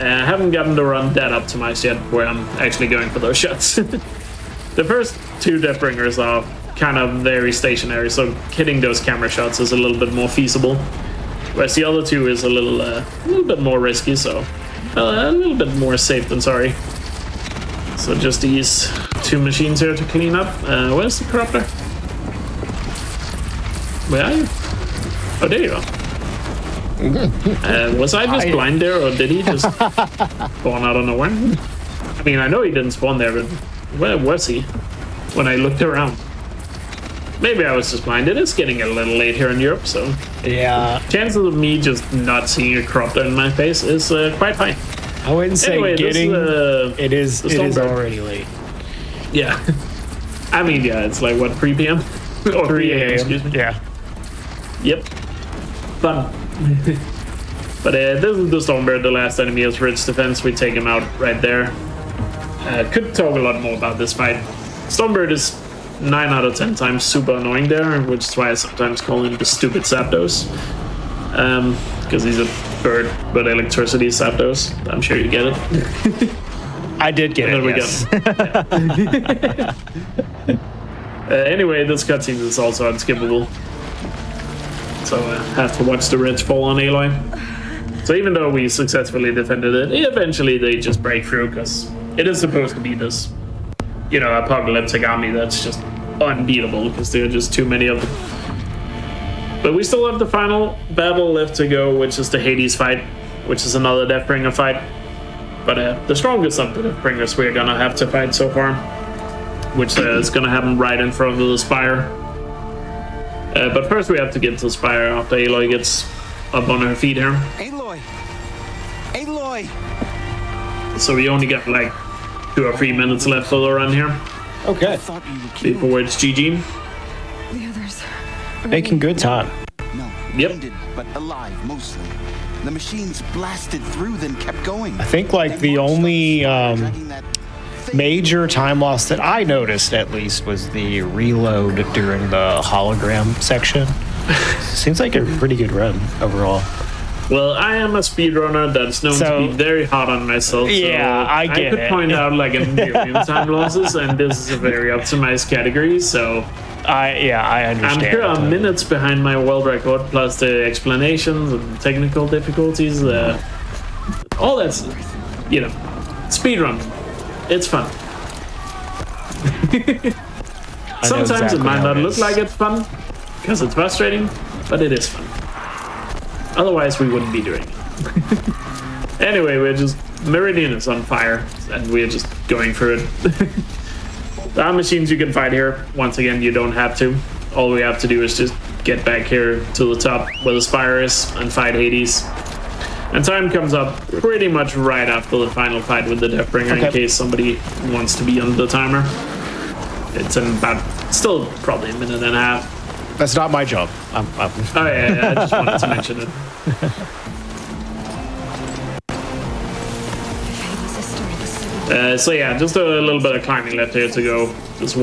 I haven't gotten the run that optimized yet where I'm actually going for those shots. The first 2 Deathbringers are kind of very stationary, so hitting those camera shots is a little bit more feasible. Whereas the other 2 is a little bit more risky, so a little bit more safe than sorry. So just these 2 machines here to clean up. Where's the corruptor? Where are you? Oh, there you are. Was I just blind there, or did he just spawn out of nowhere? I mean, I know he didn't spawn there, but where was he when I looked around? Maybe I was just blind. It is getting a little late here in Europe, so Yeah. chances of me just not seeing a crop in my face is quite high. I wouldn't say Anyway, getting. It is Stormbird. already late. Yeah. I mean, yeah, it's like, what, 3 p.m.? Or 3 a.m., excuse me. Yeah. Yep. Fun. But this is the Stormbird, the last enemy is Ridge Defense. We take him out right there. Could talk a lot more about this fight. Stormbird is 9 out of 10 times super annoying there, which is why I sometimes call him the stupid Zapdos. Because he's a bird, but electricity is Zapdos. I'm sure you get it. I did get it. We Yes. Anyway, this cutscene is also unskippable. So I have to watch the Reds fall on Aloy. So even though we successfully defended it, eventually they just break through because it is supposed to be this, apocalyptic army that's just unbeatable because there are just too many of them. But we still have the final battle left to go, which is the Hades fight, which is another Deathbringer fight. But the strongest of the Deathbringers we're gonna have to fight so far, which is gonna happen right in front of the Spire. But first we have to get to the Spire after Aloy gets up on her feet here. Aloy! Aloy! So we only got like 2 or 3 minutes left of the run here Okay. Thought you were killed. before it's GG. The others. Making good time. No, Yep. wounded, but alive mostly. The machines blasted through, then kept going. I think like the only major time loss that I noticed, at least, was the reload during the hologram section. Seems like a pretty good run overall. Well, I am a speedrunner that's known to be very hard on myself. Yeah, so I get could it. point out like a million time losses, and this is a very optimized category, so I understand. I'm sure I'm minutes behind my world record, plus the explanations and technical difficulties. All that's, speedrun. It's fun. Sometimes it might not look like it's fun, because it's frustrating, but it is fun. Otherwise, we wouldn't be doing it. Anyway, Meridian is on fire, and we're just going through it. There are machines you can fight here. Once again, you don't have to. All we have to do is just get back here to the top where the Spire is and fight Hades. And time comes up pretty much right after the final fight with the Deathbringer, in case somebody wants to be on the timer. It's in still probably a minute and a half. That's not my job. Oh yeah, I just wanted to mention it. So yeah, just a little bit of climbing left here to go. There's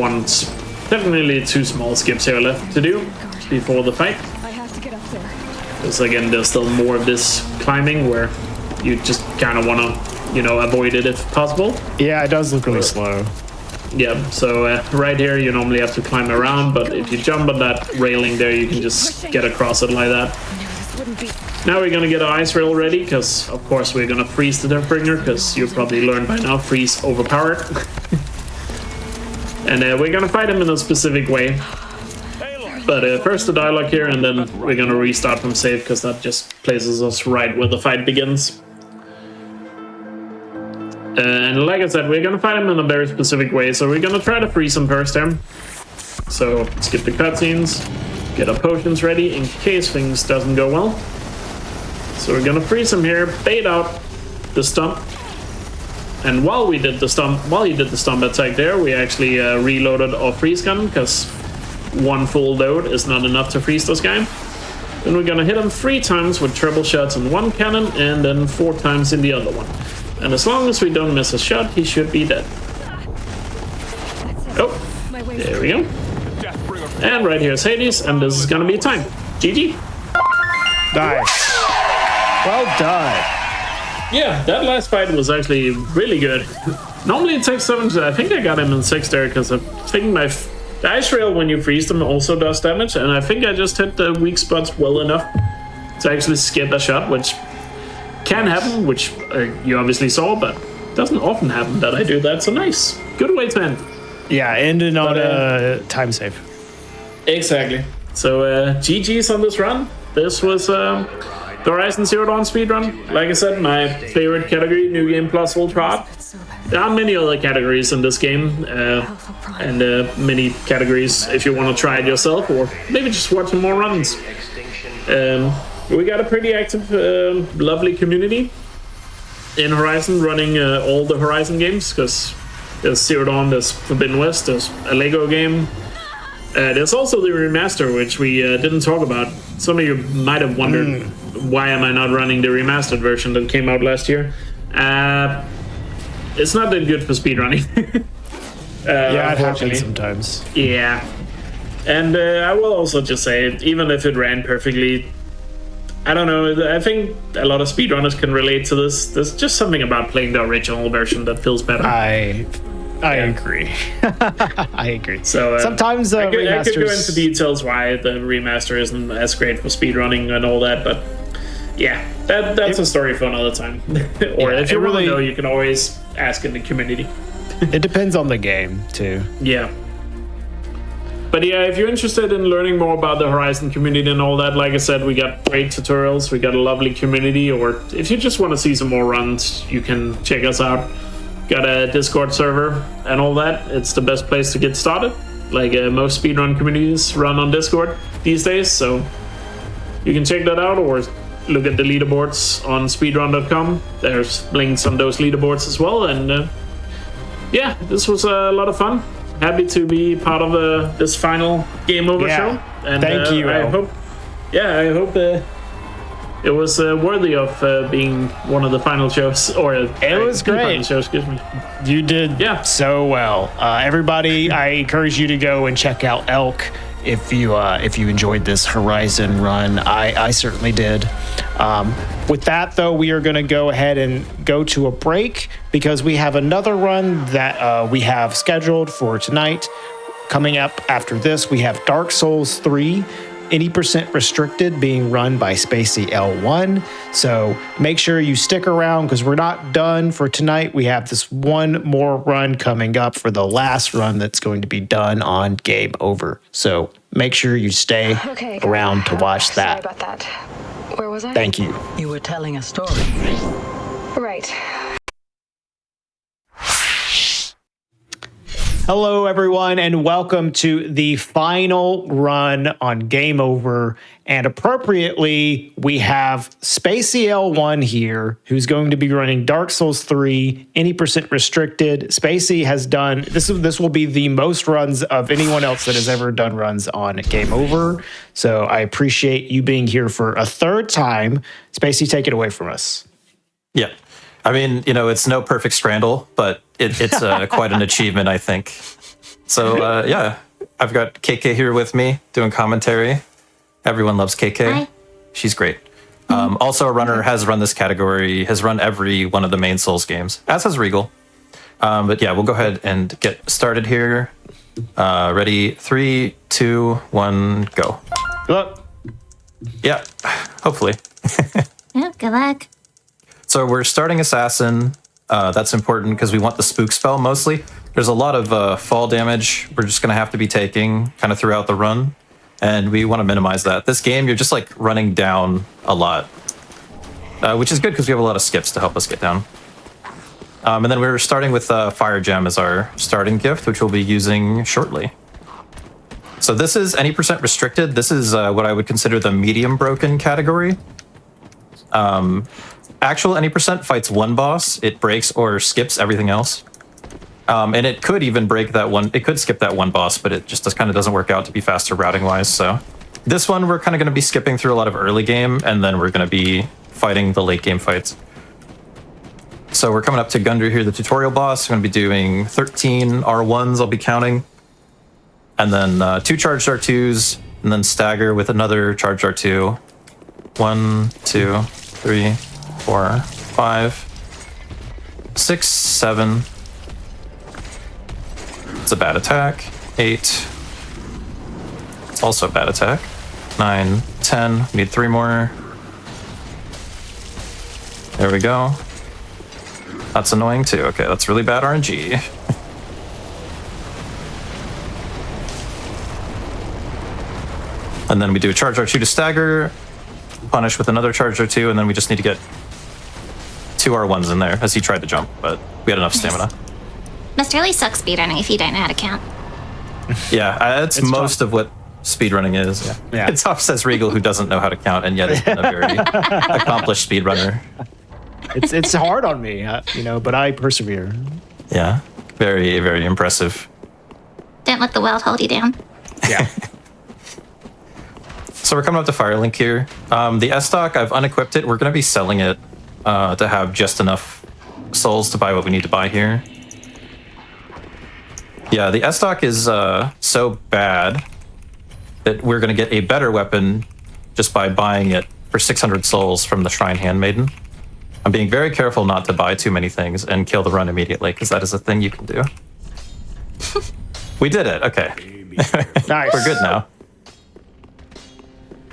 definitely 2 small skips here left to do before the fight. I have to get up there. Because again, there's still more of this climbing where you just kind of want to, avoid it if possible. Yeah, it does look really slow. Yeah, so right here you normally have to climb around, but if you jump on that railing there, you can just get across it like that. Now we're gonna get our ice rail ready, because of course we're gonna freeze the Deathbringer, because you probably learned by now, freeze overpowered. And we're gonna fight him in a specific way. But first the dialogue here, and then we're gonna restart from save, because that just places us right where the fight begins. And like I said, we're gonna fight him in a very specific way, so we're gonna try to freeze him first here. So skip the cutscenes, get our potions ready in case things doesn't go well. So we're gonna freeze him here, bait out the stump. And while he did the stump attack there, we actually reloaded our freeze gun, because 1 full load is not enough to freeze this guy. Then we're gonna hit him 3 times with triple shots in one cannon, and then 4 times in the other one. And as long as we don't miss a shot, he should be dead. Oh, there we go. And right here's Hades, and this is gonna be time. GG. Nice. Well done. Yeah, that last fight was actually really good. Normally it takes 7, I think I got him in 6 there, because I think the ice rail, when you freeze them, also does damage, and I think I just hit the weak spots well enough to actually skip a shot, which can happen, which you obviously saw, but doesn't often happen that I do that, so nice. Good way to end. Yeah, ended on a time save. Exactly. So GG's on this run. This was the Horizon Zero Dawn speedrun. Like I said, my favorite category, New Game Plus Ultra Hard. There are many other categories in this game, and many categories if you want to try it yourself, or maybe just watch some more runs. We got a pretty active, lovely community in Horizon, running all the Horizon games, because there's Zero Dawn, there's Forbidden West, there's a Lego game. There's also the remaster, which we didn't talk about. Some of you might have wondered, why am I not running the remastered version that came out last year? It's not that good for speedrunning. Yeah, it happens sometimes. Yeah. And I will also just say, even if it ran perfectly, I don't know, I think a lot of speedrunners can relate to this. There's just something about playing the original version that feels better. I agree. I agree. So sometimes I could go into details why the remaster isn't as great for speedrunning and all that, but yeah, that's a story for another time. Or if you really know, you can always ask in the community. It depends on the game too. Yeah. But yeah, if you're interested in learning more about the Horizon community and all that, like I said, we got great tutorials, we got a lovely community, or if you just want to see some more runs, you can check us out. Got a Discord server and all that. It's the best place to get started. Like most speedrun communities run on Discord these days, so you can check that out, or look at the leaderboards on speedrun.com. There's links on those leaderboards as well, and yeah, this was a lot of fun. Happy to be part of this final Game Over show. And thank you. I hope it was worthy of being one of the final shows, or it was great. Final show, excuse me. You did so well. Everybody, I encourage you to go and check out Elk if you enjoyed this Horizon run. I certainly did. With that, though, we are going to go ahead and go to a break because we have another run that we have scheduled for tonight. Coming up after this, we have Dark Souls 3, any percent restricted, being run by Spacey L1. So make sure you stick around because we're not done for tonight. We have this one more run coming up for the last run that's going to be done on Game Over. So make sure you stay around to watch that. Sorry about that. Where was I? Thank you. You were telling a story. Right. Hello, everyone, and welcome to the final run on Game Over. And appropriately, we have Spacey L1 here, who's going to be running Dark Souls 3, any percent restricted. Spacey has done, this will be the most runs of anyone else that has ever done runs on Game Over. So I appreciate you being here for a third time. Spacey, take it away from us. Yeah. I mean, it's no perfect Strandle, but it's quite an achievement, I think. So, yeah, I've got KK here with me doing commentary. Everyone loves KK. Hi. She's great. Also, a runner has run this category, has run every one of the main Souls games, as has Regal. But yeah, we'll go ahead and get started here. Ready? 3, 2, 1, go. Good luck. Yeah, hopefully. Yeah, good luck. So we're starting Assassin. That's important because we want the spook spell mostly. There's a lot of fall damage we're just going to have to be taking kind of throughout the run, and we want to minimize that. This game, you're just like running down a lot, which is good because we have a lot of skips to help us get down. And then we're starting with Fire Gem as our starting gift, which we'll be using shortly. So this is any percent restricted. This is what I would consider the medium broken category. Actual any percent fights one boss. It breaks or skips everything else. And it could even break that one. It could skip that one boss, but it just kind of doesn't work out to be faster routing wise. So this one, we're kind of going to be skipping through a lot of early game, and then we're going to be fighting the late game fights. So we're coming up to Gundry here, the tutorial boss. We're going to be doing 13 R1s, I'll be counting. And then 2 charged R2s, and then stagger with another charged R2. 1, 2, 3, 4, 5, 6, 7. It's a bad attack. 8. It's also a bad attack. 9, 10. We need 3 more. There we go. That's annoying too. Okay, that's really bad RNG. And then we do a charge R2 to stagger, punish with another charge R2, and then we just need to get 2 R1s in there as he tried to jump, but we had enough stamina. Must really suck speedrunning if you don't know how to count. Yeah, that's most of what speedrunning is. Yeah. It's tough, says Regal, who doesn't know how to count and yet has been a very accomplished speedrunner. It's hard on me, but I persevere. Yeah, very, very impressive. Don't let the world hold you down. Yeah. So we're coming up to Firelink here. The S-Stock, I've unequipped it. We're going to be selling it to have just enough souls to buy what we need to buy here. Yeah, the S-Stock is so bad that we're going to get a better weapon just by buying it for 600 souls from the Shrine Handmaiden. I'm being very careful not to buy too many things and kill the run immediately, because that is a thing you can do. We did it. Okay. Nice. We're good now.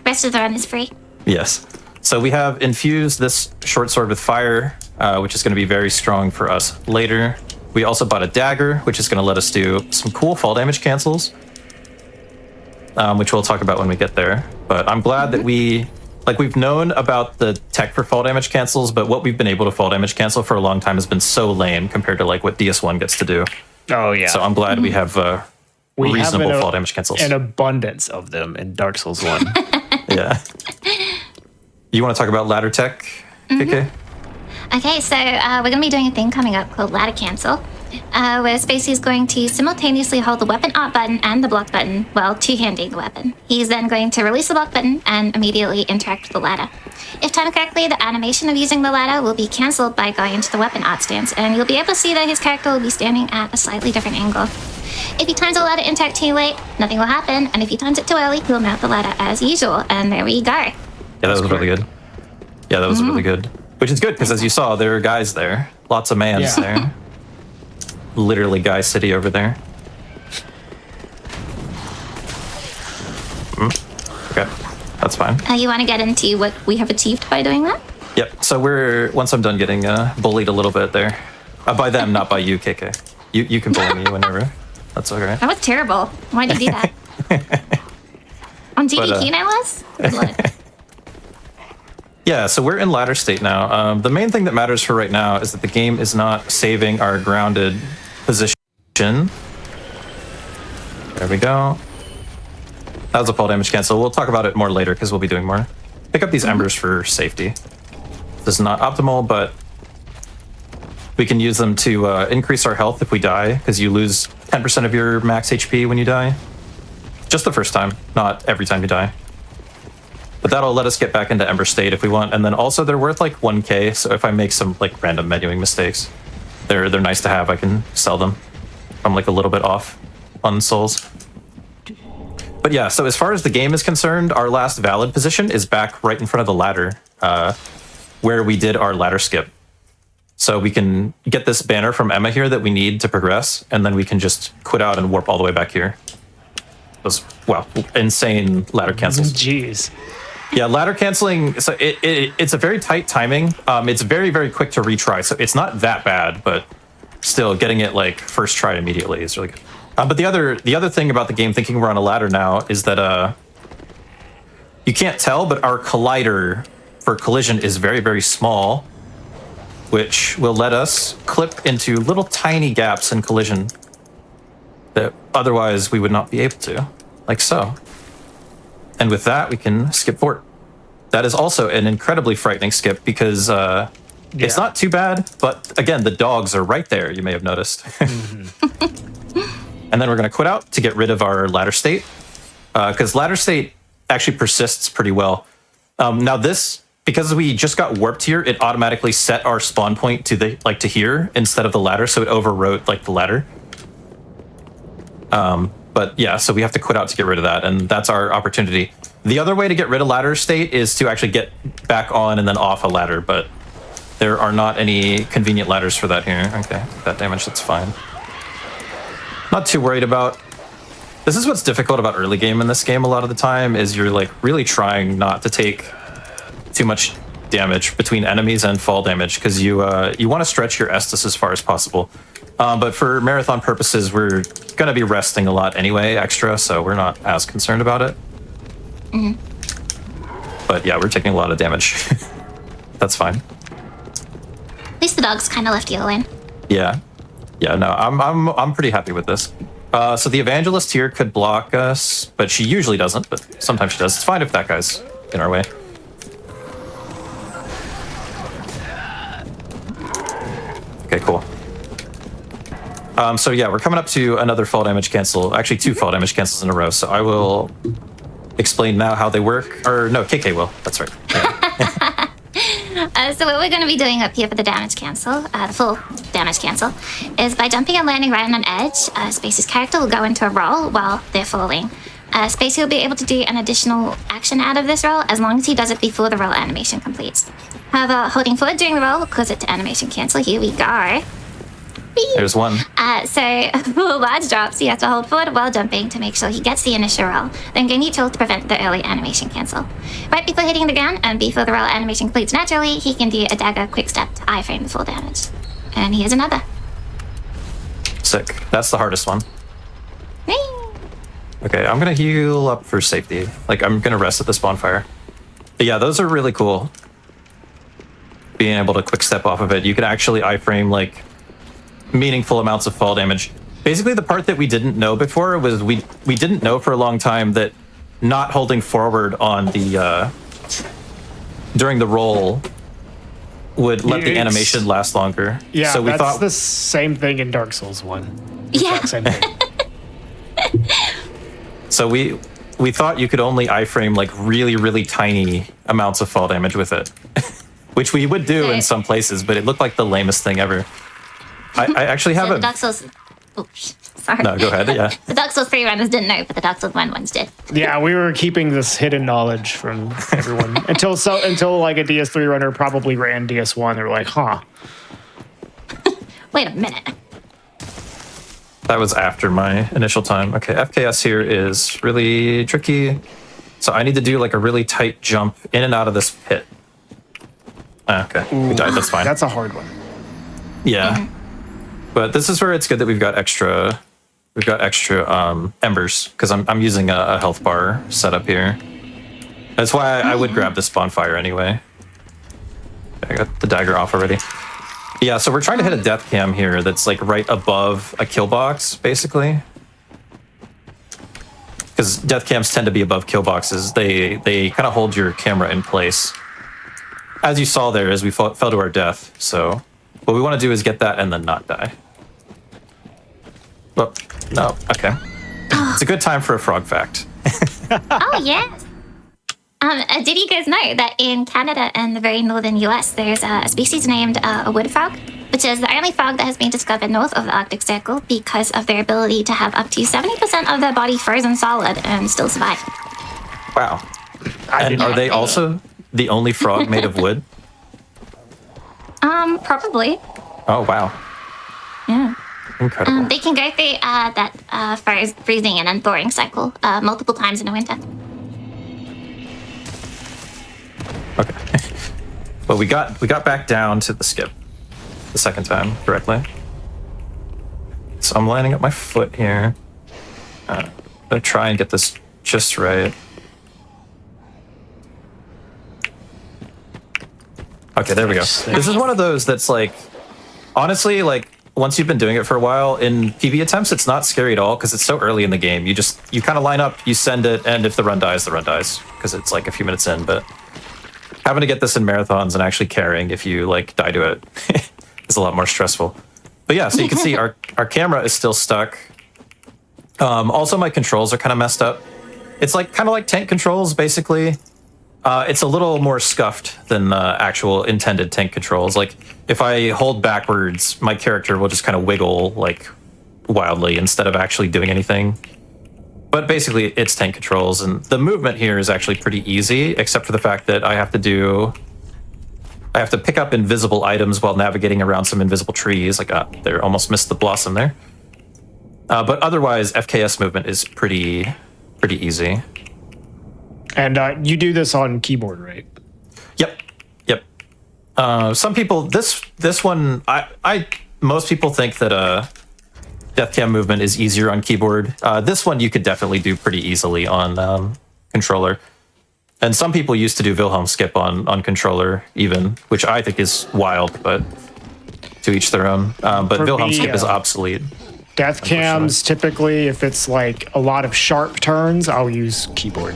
Rest of the run is free. Yes. So we have infused this short sword with fire, which is going to be very strong for us later. We also bought a dagger, which is going to let us do some cool fall damage cancels, which we'll talk about when we get there. But I'm glad that we've known about the tech for fall damage cancels, but what we've been able to fall damage cancel for a long time has been so lame compared to like what DS1 gets to do. Oh, yeah. So I'm glad we have reasonable fall damage cancels. An abundance of them in Dark Souls 1. Yeah. You want to talk about ladder tech, KK? Okay, so we're going to be doing a thing coming up called Ladder Cancel, where Spacey is going to simultaneously hold the weapon up button and the block button while two-handing the weapon. He's then going to release the block button and immediately interact with the ladder. If timed correctly, the animation of using the ladder will be cancelled by going into the weapon art stance, and you'll be able to see that his character will be standing at a slightly different angle. If he times the ladder interact too late, nothing will happen, and if he times it too early, he'll mount the ladder as usual, and there we go. Yeah, that was really good. Yeah, that was really good. Which is good, because as you saw, there are guys there. Lots of mans there. Literally Guy City over there. Okay, that's fine. You want to get into what we have achieved by doing that? Yep, so once I'm done getting bullied a little bit there. By them, not by you, KK. You can bully me whenever. That's all right. That was terrible. Why'd you do that? On GDQ, no less? Good Lord. Yeah, so we're in ladder state now. The main thing that matters for right now is that the game is not saving our grounded position. There we go. That was a fall damage cancel. We'll talk about it more later because we'll be doing more. Pick up these embers for safety. This is not optimal, but we can use them to increase our health if we die, because you lose 10% of your max HP when you die. Just the first time, not every time you die. But that'll let us get back into Ember state if we want. And then also they're worth like 1k, so if I make some like random menuing mistakes, they're nice to have. I can sell them. I'm like a little bit off on souls. But yeah, so as far as the game is concerned, our last valid position is back right in front of the ladder, where we did our ladder skip. So we can get this banner from Emma here that we need to progress, and then we can just quit out and warp all the way back here. Those, wow, insane ladder cancels. Jeez. Yeah, ladder canceling, so it's a very tight timing. It's very, very quick to retry, so it's not that bad, but still getting it like first try immediately is really good. But the other thing about the game, thinking we're on a ladder now, is that you can't tell, but our collider for collision is very, very small, which will let us clip into little tiny gaps in collision that otherwise we would not be able to, like so. And with that, we can skip forward. That is also an incredibly frightening skip because it's not too bad, but again, the dogs are right there, you may have noticed. And then we're going to quit out to get rid of our ladder state, because ladder state actually persists pretty well. Now this, because we just got warped here, it automatically set our spawn point to the to here instead of the ladder, so it overwrote like the ladder. But yeah, so we have to quit out to get rid of that, and that's our opportunity. The other way to get rid of ladder state is to actually get back on and then off a ladder, but there are not any convenient ladders for that here. Okay, that damage, that's fine. Not too worried about. This is what's difficult about early game in this game a lot of the time, is you're like really trying not to take too much damage between enemies and fall damage, because you want to stretch your Estus as far as possible. But for marathon purposes, we're going to be resting a lot anyway, extra, so we're not as concerned about it. But yeah, we're taking a lot of damage. That's fine. At least the dogs kind of left you alone. Yeah. Yeah, no, I'm pretty happy with this. So the evangelist here could block us, but she usually doesn't, but sometimes she does. It's fine if that guy's in our way. Okay, cool. So yeah, we're coming up to another fall damage cancel. Actually, 2 fall damage cancels in a row. So I will explain now how they work. Or no, KK will. That's right. Yeah. So what we're going to be doing up here for the damage cancel, the full damage cancel, is by jumping and landing right on an edge, Spacey's character will go into a roll while they're falling. Spacey will be able to do an additional action out of this roll as long as he does it before the roll animation completes. However, holding forward during the roll will cause it to animation cancel. Here we go. There's one. So for large drops, he has to hold forward while jumping to make sure he gets the initial roll, then gain your tool to prevent the early animation cancel. Right before hitting the ground and before the roll animation completes naturally, he can do a dagger quick step to iframe the full damage. And here's another. Sick. That's the hardest one. Whee! Okay, I'm gonna heal up for safety. Like, I'm gonna rest at this bonfire. But yeah, those are really cool. Being able to quick step off of it. You can actually iframe, like, meaningful amounts of fall damage. Basically, the part that we didn't know before was we didn't know for a long time that not holding forward on the during the roll would let the animation last longer. Yeah, so we that's thought the same thing in Dark Souls 1. Yeah. Exact same thing. So we thought you could only iframe like really tiny amounts of fall damage with it, which we would do in some places, but it looked like the lamest thing ever. I actually have So a... the Dark Souls... Oops, sorry. No, go ahead, yeah. The Dark Souls 3 runners didn't know, but the Dark Souls 1 ones did. Yeah, we were keeping this hidden knowledge from everyone until like a DS3 runner probably ran DS1. They were like, huh. Wait a minute. That was after my initial time. Okay, FKS here is really tricky. So I need to do like a really tight jump in and out of this pit. Okay, we died, that's fine. That's a hard one. Yeah. But this is where it's good that we've got extra embers, because I'm using a health bar setup here. That's why I would grab this bonfire anyway. I got the dagger off already. Yeah, so we're trying to hit a death cam here that's like right above a kill box, basically. Because death cams tend to be above kill boxes. They kind of hold your camera in place. As you saw there, as we fell to our death. So what we want to do is get that and then not die. Oh, no, okay. It's a good time for a frog fact. Oh, yes. Did you guys know that in Canada and the very northern US, there's a species named a wood frog, which is the only frog that has been discovered north of the Arctic Circle because of their ability to have up to 70% of their body frozen solid and still survive. Wow. And are they also the only frog made of wood? Probably. Oh, wow. Yeah. Incredible. They can go through that freezing and then thawing cycle multiple times in the winter. Okay. Well, we got back down to the skip the second time correctly. So I'm lining up my foot here. I'm gonna try and get this just right. Okay, there we go. This is one of those that's like, honestly, like once you've been doing it for a while, in PvE attempts, it's not scary at all because it's so early in the game. You kind of line up, you send it, and if the run dies, because it's like a few minutes in. But having to get this in marathons and actually carrying if you like die to it is a lot more stressful. But yeah, so you can see our camera is still stuck. Also, my controls are kind of messed up. It's like kind of like tank controls, basically. It's a little more scuffed than actual intended tank controls. Like, if I hold backwards, my character will just kind of wiggle, like, wildly instead of actually doing anything. But basically, it's tank controls, and the movement here is actually pretty easy, except for the fact that I have to pick up invisible items while navigating around some invisible trees. Like, there, almost missed the blossom there. But otherwise, FKS movement is pretty easy. And you do this on keyboard, right? Yep. Some people, this one, most people think that death cam movement is easier on keyboard. This one you could definitely do pretty easily on controller. And some people used to do Wilhelm skip on controller even, which I think is wild, but to each their own. But For Wilhelm me, skip is obsolete. Death cams, typically, if it's like a lot of sharp turns, I'll use keyboard.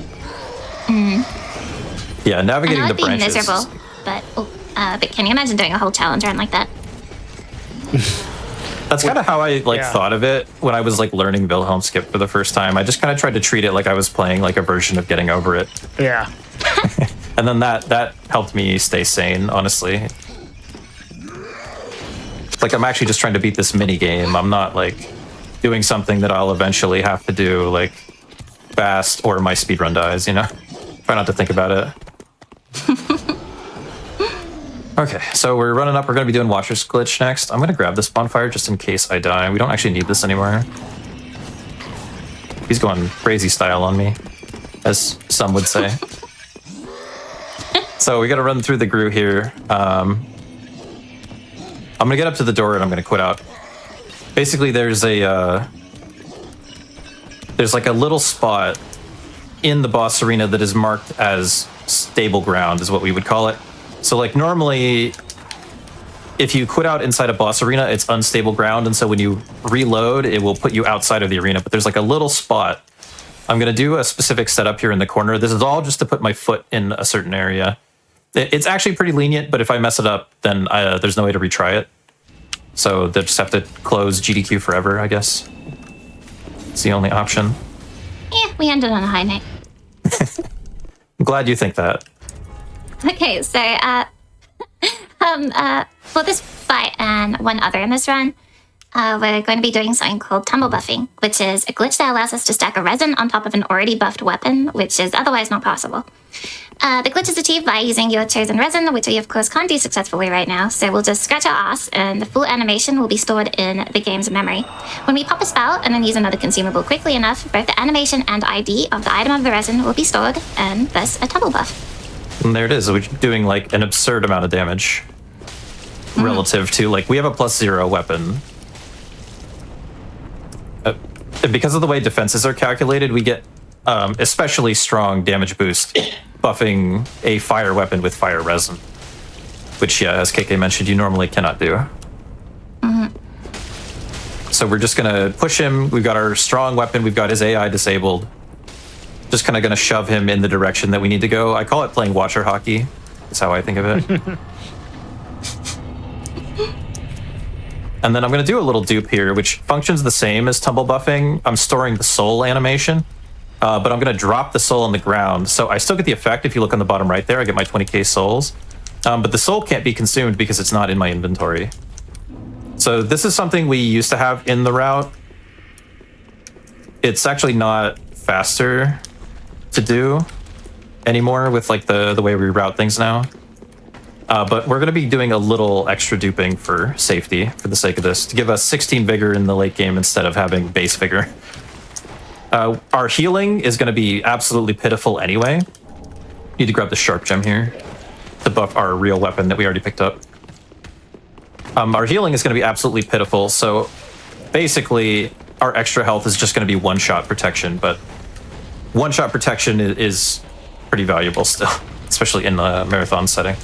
Yeah, navigating I know the it'd be branches. miserable, but can you imagine doing a whole challenge run like that? That's kind of how I Yeah. thought of it when I was like learning Wilhelm skip for the first time. I just kind of tried to treat it like I was playing like a version of Getting Over It. Yeah. And then that helped me stay sane, honestly. Like I'm actually just trying to beat this mini game. I'm not like doing something that I'll eventually have to do like fast or my speedrun dies, you know? Try not to think about it. Okay, so we're running up. We're going to be doing Watcher's Glitch next. I'm going to grab this bonfire just in case I die. We don't actually need this anymore. He's going crazy style on me, as some would say. So we got to run through the Gru here. I'm going to get up to the door and I'm going to quit out. Basically, there's like a little spot in the boss arena that is marked as stable ground, is what we would call it. So like normally, if you quit out inside a boss arena, it's unstable ground. And so when you reload, it will put you outside of the arena. But there's like a little spot. I'm going to do a specific setup here in the corner. This is all just to put my foot in a certain area. It's actually pretty lenient, but if I mess it up, then there's no way to retry it. So they'll just have to close GDQ forever, I guess. It's the only option. Yeah, we ended on a high note. I'm glad you think that. Okay, so for this fight and one other in this run, we're going to be doing something called tumble buffing, which is a glitch that allows us to stack a resin on top of an already buffed weapon, which is otherwise not possible. The glitch is achieved by using your chosen resin, which we of course can't do successfully right now, so we'll just scratch our ass and the full animation will be stored in the game's memory. When we pop a spell and then use another consumable quickly enough, both the animation and ID of the item of the resin will be stored, and thus a tumble buff. And there it is. We're doing like an absurd amount of damage relative to like we have a +0 weapon. Because of the way defenses are calculated, we get especially strong damage boost buffing a fire weapon with fire resin, which, yeah, as KK mentioned, you normally cannot do. So we're just gonna push him. We've got our strong weapon. We've got his AI disabled. Just kind of gonna shove him in the direction that we need to go. I call it playing Watcher hockey. That's how I think of it. And then I'm going to do a little dupe here, which functions the same as tumble buffing. I'm storing the soul animation, but I'm going to drop the soul on the ground. So I still get the effect. If you look on the bottom right there, I get my 20k souls. But the soul can't be consumed because it's not in my inventory. So this is something we used to have in the route. It's actually not faster to do anymore with like the way we route things now. But we're going to be doing a little extra duping for safety for the sake of this, to give us 16 vigor in the late game instead of having base vigor. Our healing is going to be absolutely pitiful anyway. Need to grab the sharp gem here to buff our real weapon that we already picked up. Our healing is going to be absolutely pitiful, so basically our extra health is just going to be one-shot protection, but one-shot protection is pretty valuable still, especially in the marathon setting.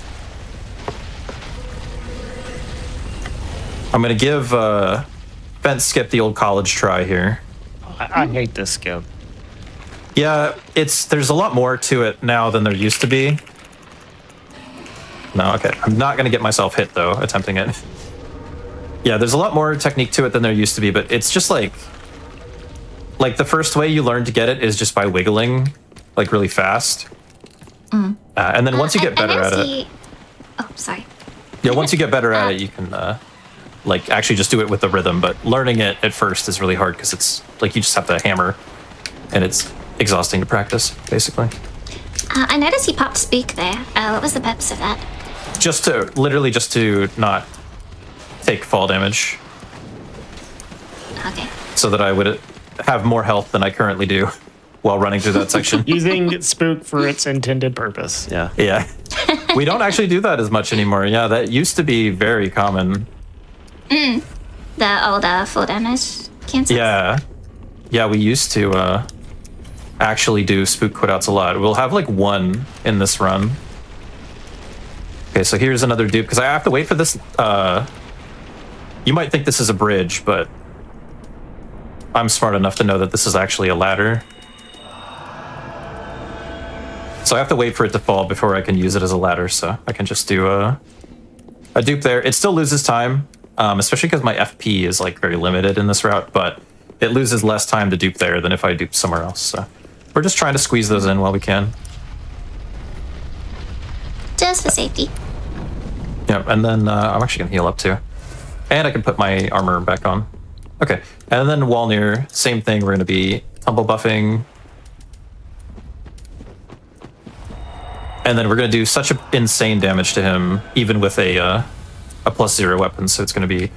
I'm going to give Fence Skip the old college try here. I hate this skip. Yeah, there's a lot more to it now than there used to be. No, okay. I'm not going to get myself hit, though, attempting it. Yeah, there's a lot more technique to it than there used to be, but it's just like the first way you learn to get it is just by wiggling, like, really fast. And then once you get better at it... Oh, sorry. Yeah, once you get better at it, you can... like actually just do it with the rhythm, but learning it at first is really hard because it's like you just have to hammer and it's exhausting to practice, basically. I noticed you popped Spook there. What was the purpose of that? Just to not take fall damage. Okay. So that I would have more health than I currently do while running through that section. Using Spook for its intended purpose. Yeah. Yeah. We don't actually do that as much anymore. Yeah, that used to be very common. The old full damage cancel. Yeah, we used to actually do spook quitouts a lot. We'll have like one in this run. Okay, so here's another dupe, because I have to wait for this. You might think this is a bridge, but I'm smart enough to know that this is actually a ladder. So I have to wait for it to fall before I can use it as a ladder, so I can just do a dupe there. It still loses time, especially because my FP is like very limited in this route, but it loses less time to dupe there than if I dupe somewhere else. So we're just trying to squeeze those in while we can. Just for safety. Yep, and then I'm actually gonna heal up too. And I can put my armor back on. Okay, and then Walnir, same thing, we're gonna be tumble buffing. And then we're gonna do such insane damage to him, even with a +0 weapon, so it's gonna be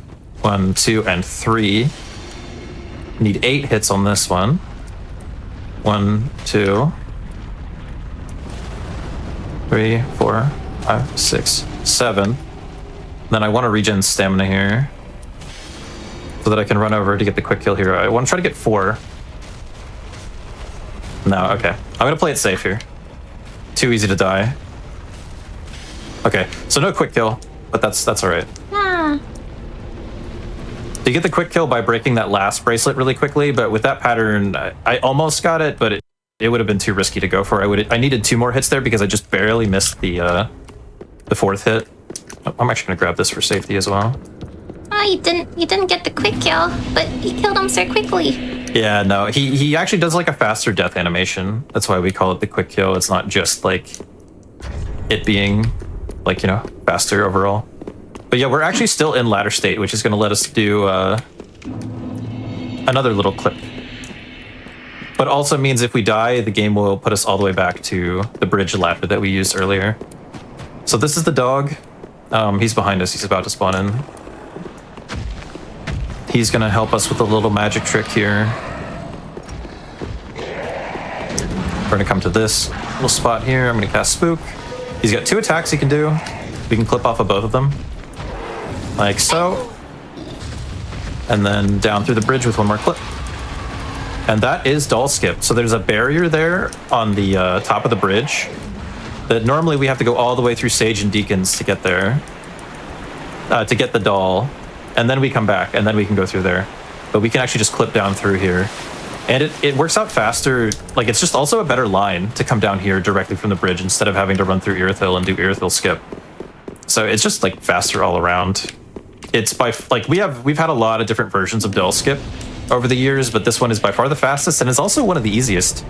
1, 2, and 3. Need 8 hits on this one. 1, 2, 3, 4, 5, 6, 7. Then I want to regen stamina here so that I can run over to get the quick kill here. I want to try to get 4. No, okay. I'm going to play it safe here. Too easy to die. Okay, so no quick kill, but that's all right. Ah. You get the quick kill by breaking that last bracelet really quickly, but with that pattern, I almost got it, but it would have been too risky to go for. I needed 2 more hits there because I just barely missed the 4th hit. I'm actually gonna grab this for safety as well. Oh, you didn't get the quick kill, but you killed him so quickly. Yeah, no, he actually does like a faster death animation. That's why we call it the quick kill. It's not just like it being like, you know, faster overall. But yeah, we're actually still in ladder state, which is gonna let us do another little clip. But also means if we die, the game will put us all the way back to the bridge ladder that we used earlier. So this is the dog. He's behind us. He's about to spawn in. He's gonna help us with a little magic trick here. We're gonna come to this little spot here. I'm gonna cast Spook. He's got 2 attacks he can do. We can clip off of both of them. Like so. And then down through the bridge with 1 more clip. And that is doll skip. So there's a barrier there on the top of the bridge that normally we have to go all the way through Sage and Deacons to get there, to get the doll, and then we come back, and then we can go through there. But we can actually just clip down through here. And it works out faster. Like, it's just also a better line to come down here directly from the bridge instead of having to run through Irithyll and do Irithyll skip. So it's just, like, faster all around. It's by, like, we've had a lot of different versions of doll skip over the years, but this one is by far the fastest, and it's also one of the easiest.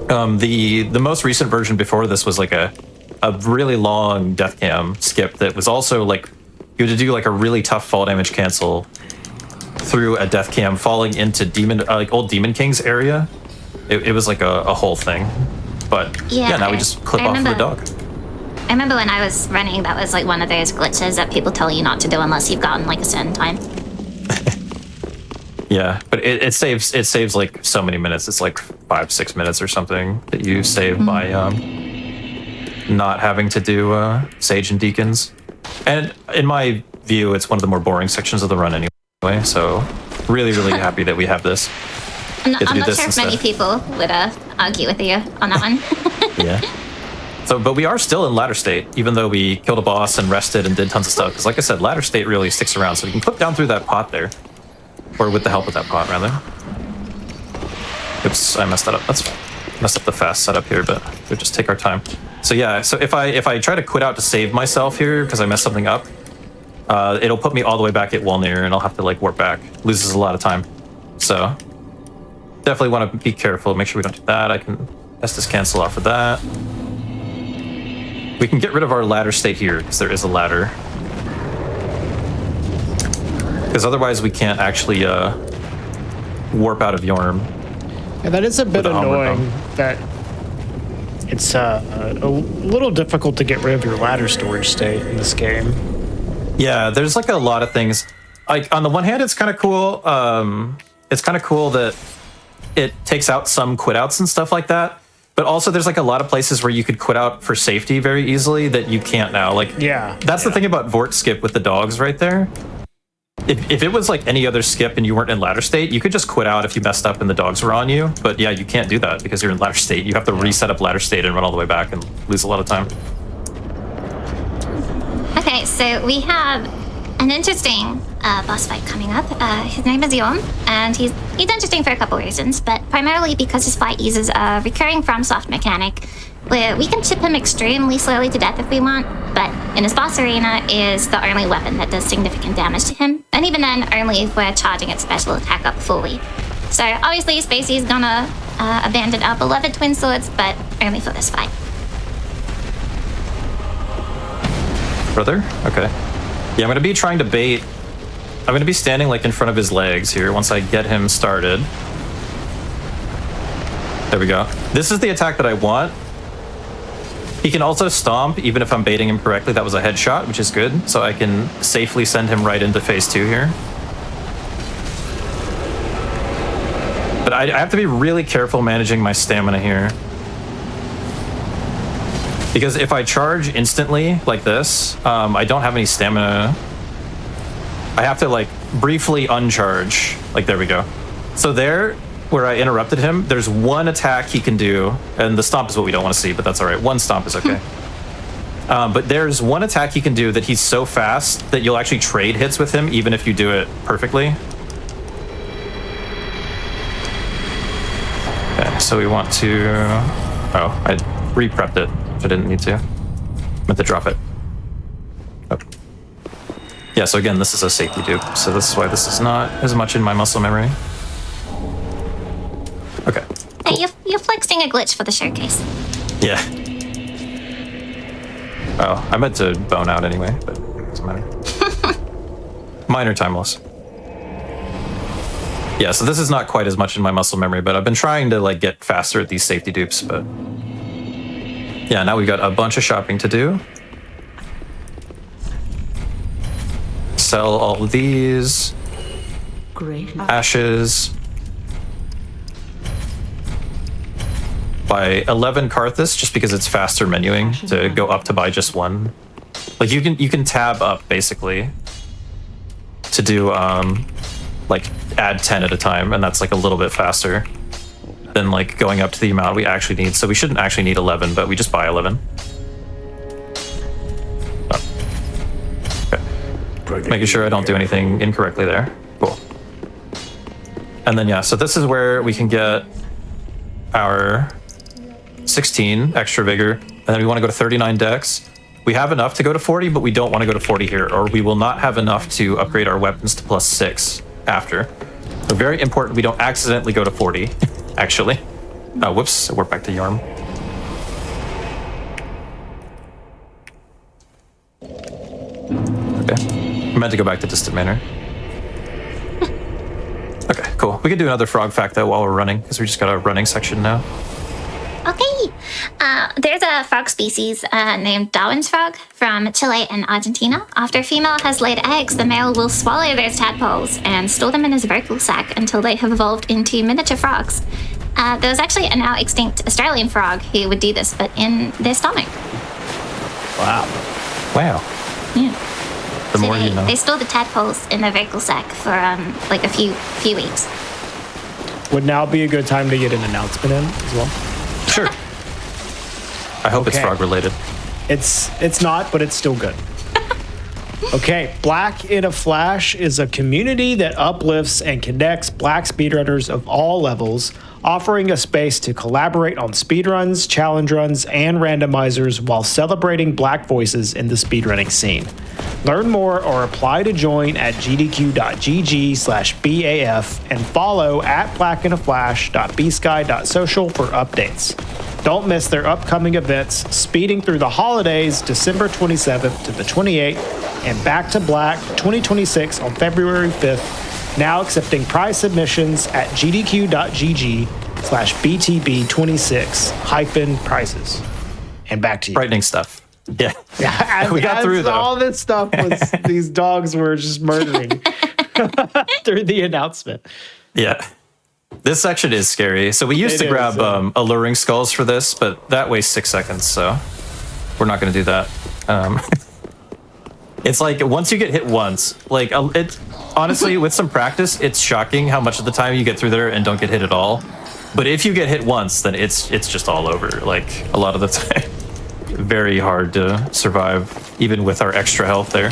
The most recent version before this was like a really long death cam skip that was also like you had to do like a really tough fall damage cancel through a death cam falling into like old Demon King's area. It was like a whole thing. But yeah, now we just clip off of the dog. I remember when I was running, that was like one of those glitches that people tell you not to do unless you've gotten like a certain time. Yeah, but it saves like so many minutes. It's like 5-6 minutes or something that you save by not having to do Sage and Deacons. And in my view, it's one of the more boring sections of the run anyway. So really happy that we have this. I'm not sure if many people would argue with you on that one. Yeah. So, but we are still in ladder state, even though we killed a boss and rested and did tons of stuff. Because like I said, ladder state really sticks around. So we can clip down through that pot there. Or with the help of that pot, rather. Oops, I messed that up. That's fine. Messed up the fast setup here, but we'll just take our time. So yeah, so if I try to quit out to save myself here because I messed something up, it'll put me all the way back at Walnir, and I'll have to like warp back. Loses a lot of time. So definitely want to be careful. Make sure we don't do that. I can Estus cancel off of that. We can get rid of our ladder state here because there is a ladder. Because otherwise we can't actually warp out of Yorm. Yeah, that is a bit annoying that it's a little difficult to get rid of your ladder storage state in this game. Yeah, there's like a lot of things. Like on the one hand, it's kind of cool. It's kind of cool that it takes out some quit outs and stuff like that. But also there's like a lot of places where you could quit out for safety very easily that you can't now. Like, that's the thing about Vort skip with the dogs right there. If it was like any other skip and you weren't in ladder state, you could just quit out if you messed up and the dogs were on you. But yeah, you can't do that because you're in ladder state. You have to reset up ladder state and run all the way back and lose a lot of time. Okay, so we have an interesting boss fight coming up. His name is Yon, and he's interesting for a couple reasons, but primarily because his fight uses a recurring FromSoft mechanic where we can chip him extremely slowly to death if we want, but in his boss arena is the only weapon that does significant damage to him, and even then only if we're charging its special attack up fully. So obviously Spacey's gonna abandon our beloved twin swords, but only for this fight. Brother? Okay. Yeah, I'm gonna be trying to bait. I'm gonna be standing like in front of his legs here once I get him started. There we go. This is the attack that I want. He can also stomp even if I'm baiting him correctly. That was a headshot, which is good. So I can safely send him right into phase 2 here. But I have to be really careful managing my stamina here. Because if I charge instantly like this, I don't have any stamina. I have to like briefly uncharge. Like, there we go. So there, where I interrupted him, there's one attack he can do, and the stomp is what we don't want to see, but that's all right. One stomp is okay. But there's one attack he can do that he's so fast that you'll actually trade hits with him, even if you do it perfectly. Okay, so we want to... Oh, I re-prepped it. I didn't need to. Meant to drop it. Oh. Yeah, so again, this is a safety dupe, so this is why this is not as much in my muscle memory. Okay. Cool. Hey, you're flexing a glitch for the showcase. Yeah. Oh, I meant to bone out anyway, but it doesn't matter. Minor time loss. Yeah, so this is not quite as much in my muscle memory, but I've been trying to like get faster at these safety dupes, but... Yeah, now we've got a bunch of shopping to do. Sell all of these. Great. Ashes. Buy 11 Karthus just because it's faster menuing to go up to buy just one. Like you can tab up basically to do like add 10 at a time, and that's like a little bit faster than like going up to the amount we actually need. So we shouldn't actually need 11, but we just buy 11. Oh. Okay. Making sure I don't do anything incorrectly there. Cool. And then yeah, so this is where we can get our 16 extra vigor, and then we want to go to 39 dex. We have enough to go to 40, but we don't want to go to 40 here, or we will not have enough to upgrade our weapons to +6 after. So very important we don't accidentally go to 40, actually. Oh, whoops, we're back to Yarm. Okay, I meant to go back to Distant Manor. Okay, cool. We can do another frog fact though while we're running, because we just got a running section now. Okay. There's a frog species named Darwin's frog from Chile and Argentina. After a female has laid eggs, the male will swallow those tadpoles and store them in his vocal sac until they have evolved into miniature frogs. There's actually a now extinct Australian frog who would do this, but in their stomach. Wow. Wow. Yeah. The more you know. They store the tadpoles in their vocal sac for like a few weeks. Would now be a good time to get an announcement in as well? Sure. I hope it's frog related. It's not, but it's still good. Okay, Black in a Flash is a community that uplifts and connects Black speedrunners of all levels, offering a space to collaborate on speedruns, challenge runs, and randomizers while celebrating Black voices in the speedrunning scene. Learn more or apply to join at gdq.gg/BAF and follow at blackinaflash.bsky.social for updates. Don't miss their upcoming events, Speeding Through the Holidays, December 27th to the 28th, and Back to Black 2026 on February 5th, now accepting prize submissions at gdq.gg/BTB26-prizes. And back to you. Frightening stuff. Yeah. Yeah, we got through though. All this stuff was these dogs were just murdering through the announcement. Yeah. This section is scary. So we used to grab alluring skulls for this, but that wastes 6 seconds, so we're not going to do that. It's like once you get hit once, like it. Honestly, with some practice, it's shocking how much of the time you get through there and don't get hit at all. But if you get hit once, then it's just all over. Like a lot of the time, very hard to survive, even with our extra health there.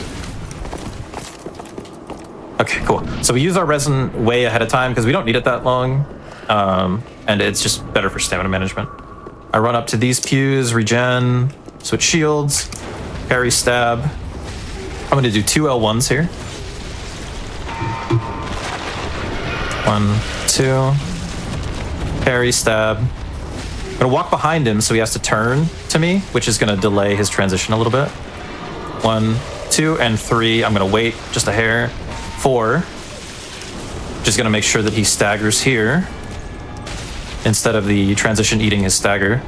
Okay, cool. So we use our resin way ahead of time because we don't need it that long, and it's just better for stamina management. I run up to these pews, regen, switch shields, parry, stab. I'm going to do 2 L1s here. 1, 2. Parry, stab. I'm going to walk behind him so he has to turn to me, which is going to delay his transition a little bit. 1, 2, and 3. I'm going to wait just a hair. 4. Just going to make sure that he staggers here instead of the transition eating his stagger.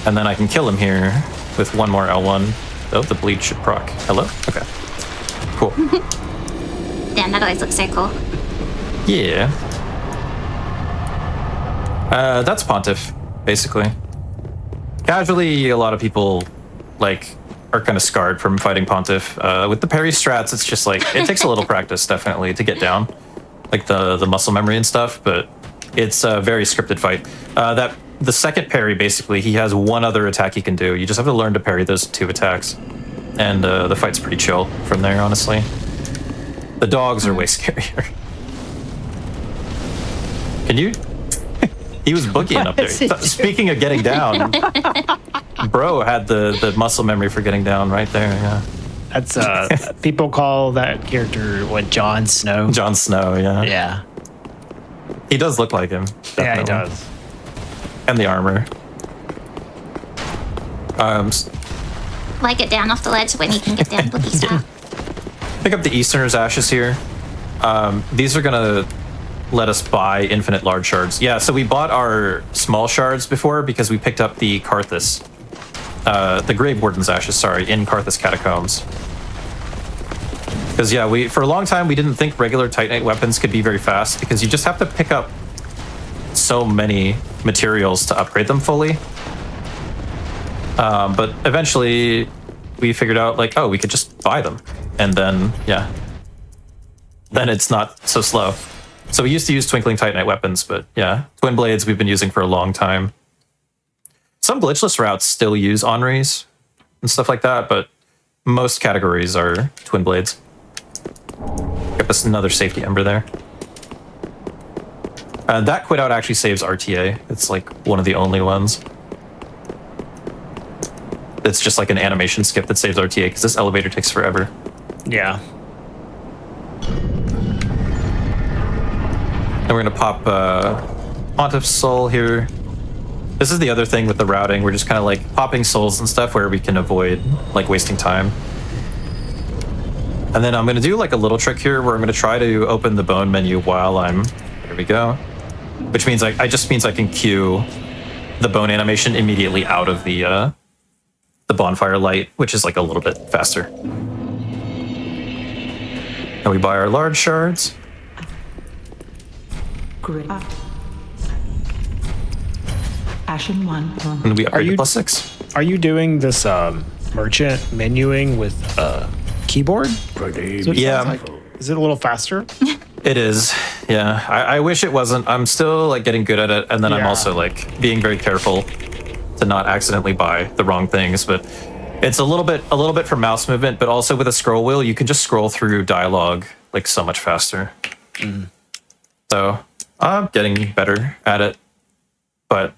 And then I can kill him here with 1 more L1. Oh, the bleed should proc. Hello? Okay. Cool. Damn, that always looks so cool. Yeah. That's Pontiff, basically. Casually, a lot of people, like, are kind of scarred from fighting Pontiff. With the parry strats, it's just like, it takes a little practice, definitely, to get down. Like the muscle memory and stuff, but it's a very scripted fight. The second parry, basically, he has one other attack he can do. You just have to learn to parry those 2 attacks. And the fight's pretty chill from there, honestly. The dogs are way scarier. Can you? He was boogieing up there. Speaking of getting down, bro had the muscle memory for getting down right there, yeah. That's, people call that character, what, Jon Snow? Jon Snow, yeah. Yeah. He does look like him. Definitely. Yeah, he does. And the armor. Like it down off the ledge when he can get down boogie style. Pick up the Easterner's Ashes here. These are gonna let us buy infinite large shards. Yeah, so we bought our small shards before because we picked up the Karthus. The Grave Warden's Ashes, sorry, in Karthus Catacombs. Because, yeah, for a long time, we didn't think regular Titanite weapons could be very fast because you just have to pick up so many materials to upgrade them fully. But eventually, we figured out, like, oh, we could just buy them. And then, yeah. Then it's not so slow. So we used to use Twinkling Titanite weapons, but yeah. Twin Blades we've been using for a long time. Some glitchless routes still use Henris and stuff like that, but most categories are Twin Blades. Get us another safety ember there. That quit out actually saves RTA. It's like one of the only ones. It's just like an animation skip that saves RTA because this elevator takes forever. Yeah. And we're gonna pop Pontiff's Soul here. This is the other thing with the routing. We're just kind of like popping souls and stuff where we can avoid like wasting time. And then I'm gonna do like a little trick here where I'm gonna try to open the bone menu while I'm, there we go. Which means I just means I can cue the bone animation immediately out of the bonfire light, which is like a little bit faster. And we buy our large shards. Great. Ashen 1. And we upgrade to +6. Are you doing this merchant menuing with keyboard? Yeah. Is it a little faster? It is. Yeah. I wish it wasn't. I'm still like getting good at it, and then I'm also like being very careful to not accidentally buy the wrong things, but it's a little bit for mouse movement, but also with a scroll wheel, you can just scroll through dialogue like so much faster. So I'm getting better at it, but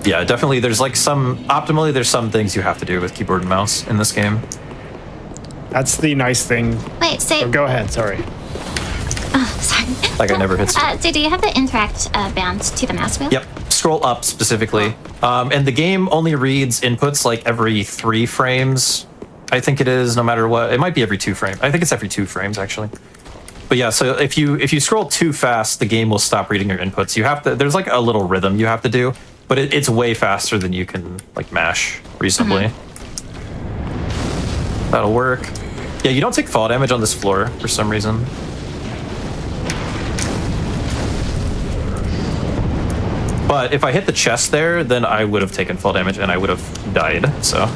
yeah, definitely there's like optimally there's some things you have to do with keyboard and mouse in this game. That's the nice thing. Wait, so... Oh, go ahead, sorry. Oh, sorry. Like I never hit so do you have the interact bound to the mouse wheel? Yep, scroll up specifically. And the game only reads inputs like every 3 frames, I think it is, no matter what. It might be every 2 frames. I think it's every 2 frames, actually. But yeah, so if you scroll too fast, the game will stop reading your inputs. You have to, there's like a little rhythm you have to do, but it's way faster than you can like mash reasonably. That'll work. Yeah, you don't take fall damage on this floor for some reason. But if I hit the chest there, then I would have taken fall damage and I would have died. So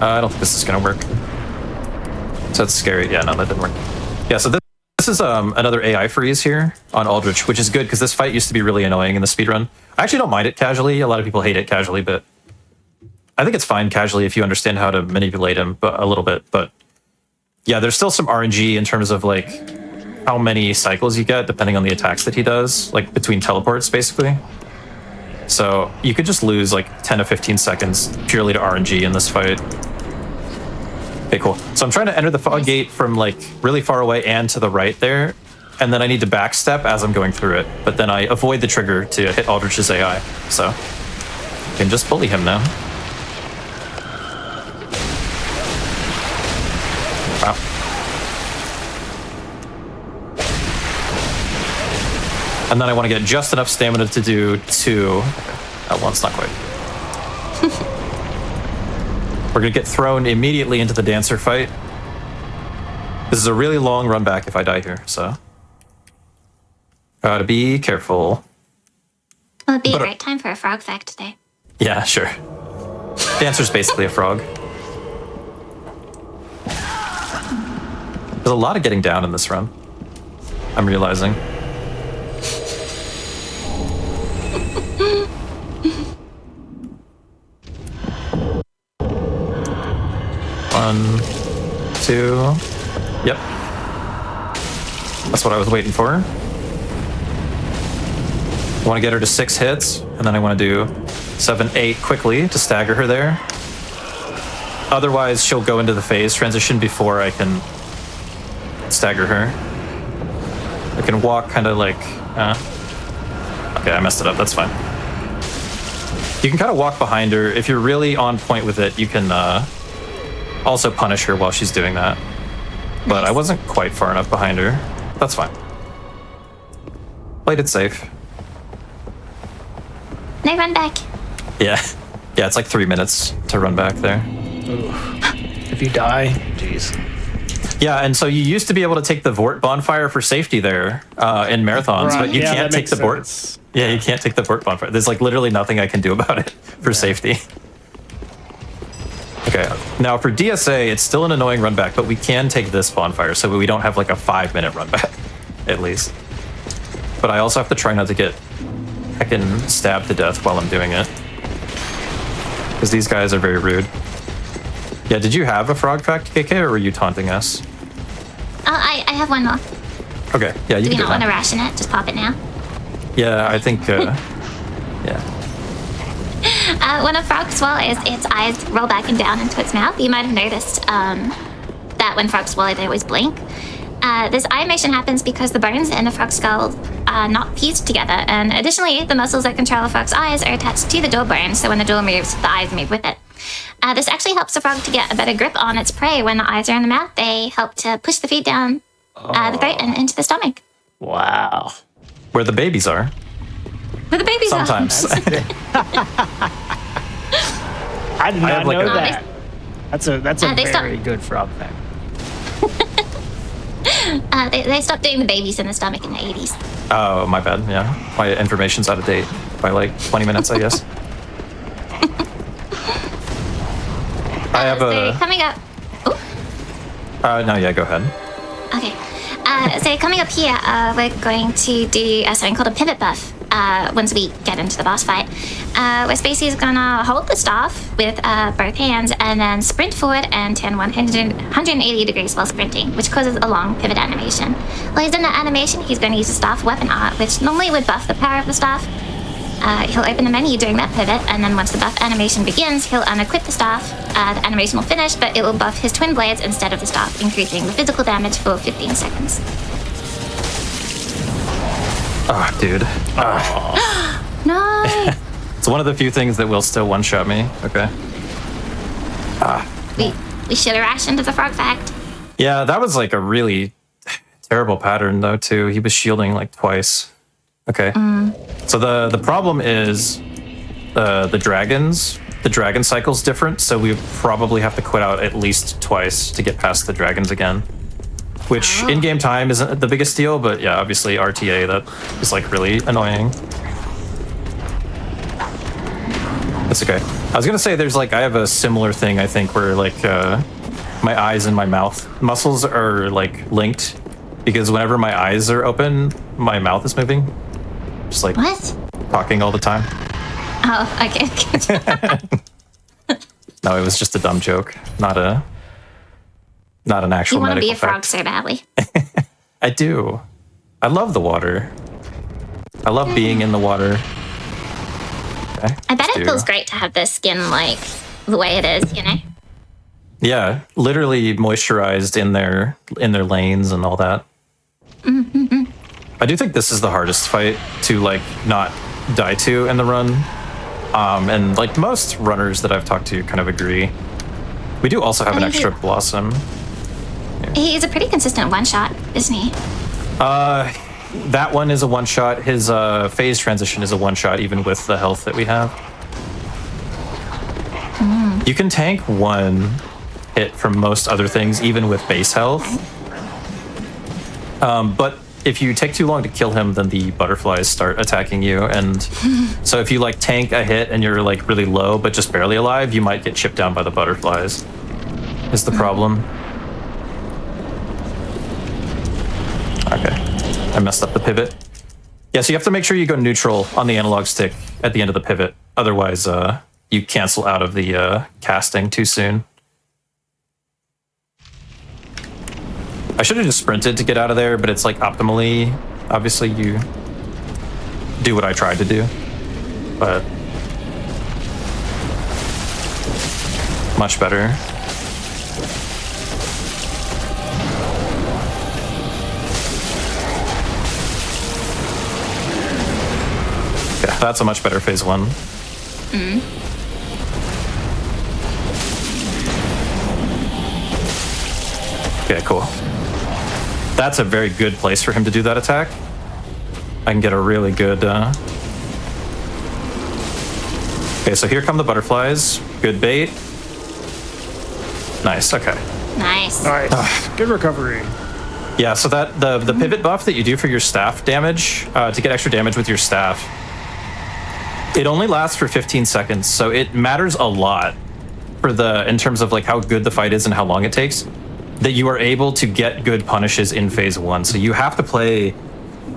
I don't think this is gonna work. So that's scary. Yeah, no, that didn't work. Yeah, so this is another AI freeze here on Aldrich, which is good because this fight used to be really annoying in the speedrun. I actually don't mind it casually. A lot of people hate it casually, but I think it's fine casually if you understand how to manipulate him a little bit. But yeah, there's still some RNG in terms of like how many cycles you get depending on the attacks that he does, like between teleports, basically. So you could just lose like 10 to 15 seconds purely to RNG in this fight. Okay, cool. So I'm trying to enter the fog gate from like really far away and to the right there, and then I need to backstep as I'm going through it. But then I avoid the trigger to hit Aldrich's AI, so I can just bully him now. Wow. And then I want to get just enough stamina to do 2. That one's not quite. We're going to get thrown immediately into the dancer fight. This is a really long run back if I die here, so gotta be careful. Well, it'd be a great time for a frog fact today. Yeah, sure. Dancer's basically a frog. There's a lot of getting down in this run, I'm realizing. One, 2. Yep. That's what I was waiting for. I want to get her to 6 hits, and then I want to do 7, 8 quickly to stagger her there. Otherwise, she'll go into the phase transition before I can stagger her. I can walk kind of like... Okay, I messed it up. That's fine. You can kind of walk behind her. If you're really on point with it, you can also punish her while she's doing that. But I wasn't quite far enough behind her. That's fine. Played it safe. No run back. Yeah. Yeah, it's like 3 minutes to run back there. Ooh. If you die, jeez. Yeah, and so you used to be able to take the Vort bonfire for safety there in marathons, Right. but you can't take the Vort. sense. Yeah, you can't take the Vort bonfire. There's like literally nothing I can do about it for safety. Okay, now for DSA, it's still an annoying run back, but we can take this bonfire so we don't have like a 5-minute run back, at least. But I also have to try not to get heckin' stabbed to death while I'm doing it. Because these guys are very rude. Yeah, did you have a frog fact, KK, or were you taunting us? Oh, I have one more. Okay, yeah, you Do can you do not want to that. ration it? Just pop it now. Yeah, I think, yeah. When a frog swallows, its eyes roll back and down into its mouth. You might have noticed that when frogs swallow, they always blink. This eye motion happens because the bones in the frog's skull are not fused together, and additionally, the muscles that control a frog's eyes are attached to the jaw bone, so when the jaw moves, the eyes move with it. This actually helps the frog to get a better grip on its prey. When the eyes are in the mouth, they help to push the feet down the throat and into the stomach. Wow. Where the babies are. Where the babies Sometimes. I did I not have like know a- that. That's a they stop- very good frog fact. They stopped doing the babies in the stomach in the 80s. Oh, my bad, yeah. My information's out of date by like 20 minutes, I guess. I have So a... coming up... no, yeah, go ahead. Okay. So coming up here, we're going to do something called a pivot buff once we get into the boss fight. Where Spacey is gonna hold the staff with both hands and then sprint forward and turn 180 degrees while sprinting, which causes a long pivot animation. While he's in that animation, he's going to use the staff weapon art, which normally would buff the power of the staff. He'll open the menu during that pivot, and then once the buff animation begins, he'll unequip the staff. The animation will finish, but it will buff his twin blades instead of the staff, increasing the physical damage for 15 seconds. Oh, dude. No! It's one of the few things that will still one-shot me. Okay. We should have rationed the frog fact. Yeah, that was like a really terrible pattern, though, too. He was shielding like twice. Okay. So the problem is the dragons. The dragon cycle's different, so we probably have to quit out at least twice to get past the dragons again. Which in-game time isn't the biggest deal, but yeah, obviously RTA, that is like really annoying. That's okay. I was gonna say there's like, I have a similar thing, I think, where like my eyes and my mouth muscles are like linked, because whenever my eyes are open, my mouth is moving. Just like What? talking all the time. Oh, okay. No, it was just a dumb joke, not an actual You want to medical be a frog fact. so badly. I do. I love the water. I love being in the water. Okay, I bet let's it do- feels great to have this skin like the way it is, you know? Yeah, literally moisturized in their lanes and all that. I do think this is the hardest fight to like not die to in the run. And like most runners that I've talked to kind of agree. We do also have an extra blossom. He's a pretty consistent one-shot, isn't he? That one is a one-shot. His phase transition is a one-shot, even with the health that we have. You can tank one hit from most other things, even with base health. But if you take too long to kill him, then the butterflies start attacking you. And so if you like tank a hit and you're like really low, but just barely alive, you might get chipped down by the butterflies, is the problem. Okay, I messed up the pivot. Yeah, so you have to make sure you go neutral on the analog stick at the end of the pivot. Otherwise, you cancel out of the casting too soon. I should have just sprinted to get out of there, but it's like optimally, obviously you do what I tried to do, but much better. Yeah, that's a much better phase one. Okay, cool. That's a very good place for him to do that attack. I can get a really good... Okay, so here come the butterflies. Good bait. Nice, okay. Nice. Nice. Good recovery. Yeah, so that the pivot buff that you do for your staff damage, to get extra damage with your staff, it only lasts for 15 seconds, so it matters a lot for in terms of like how good the fight is and how long it takes, that you are able to get good punishes in phase one. So you have to play,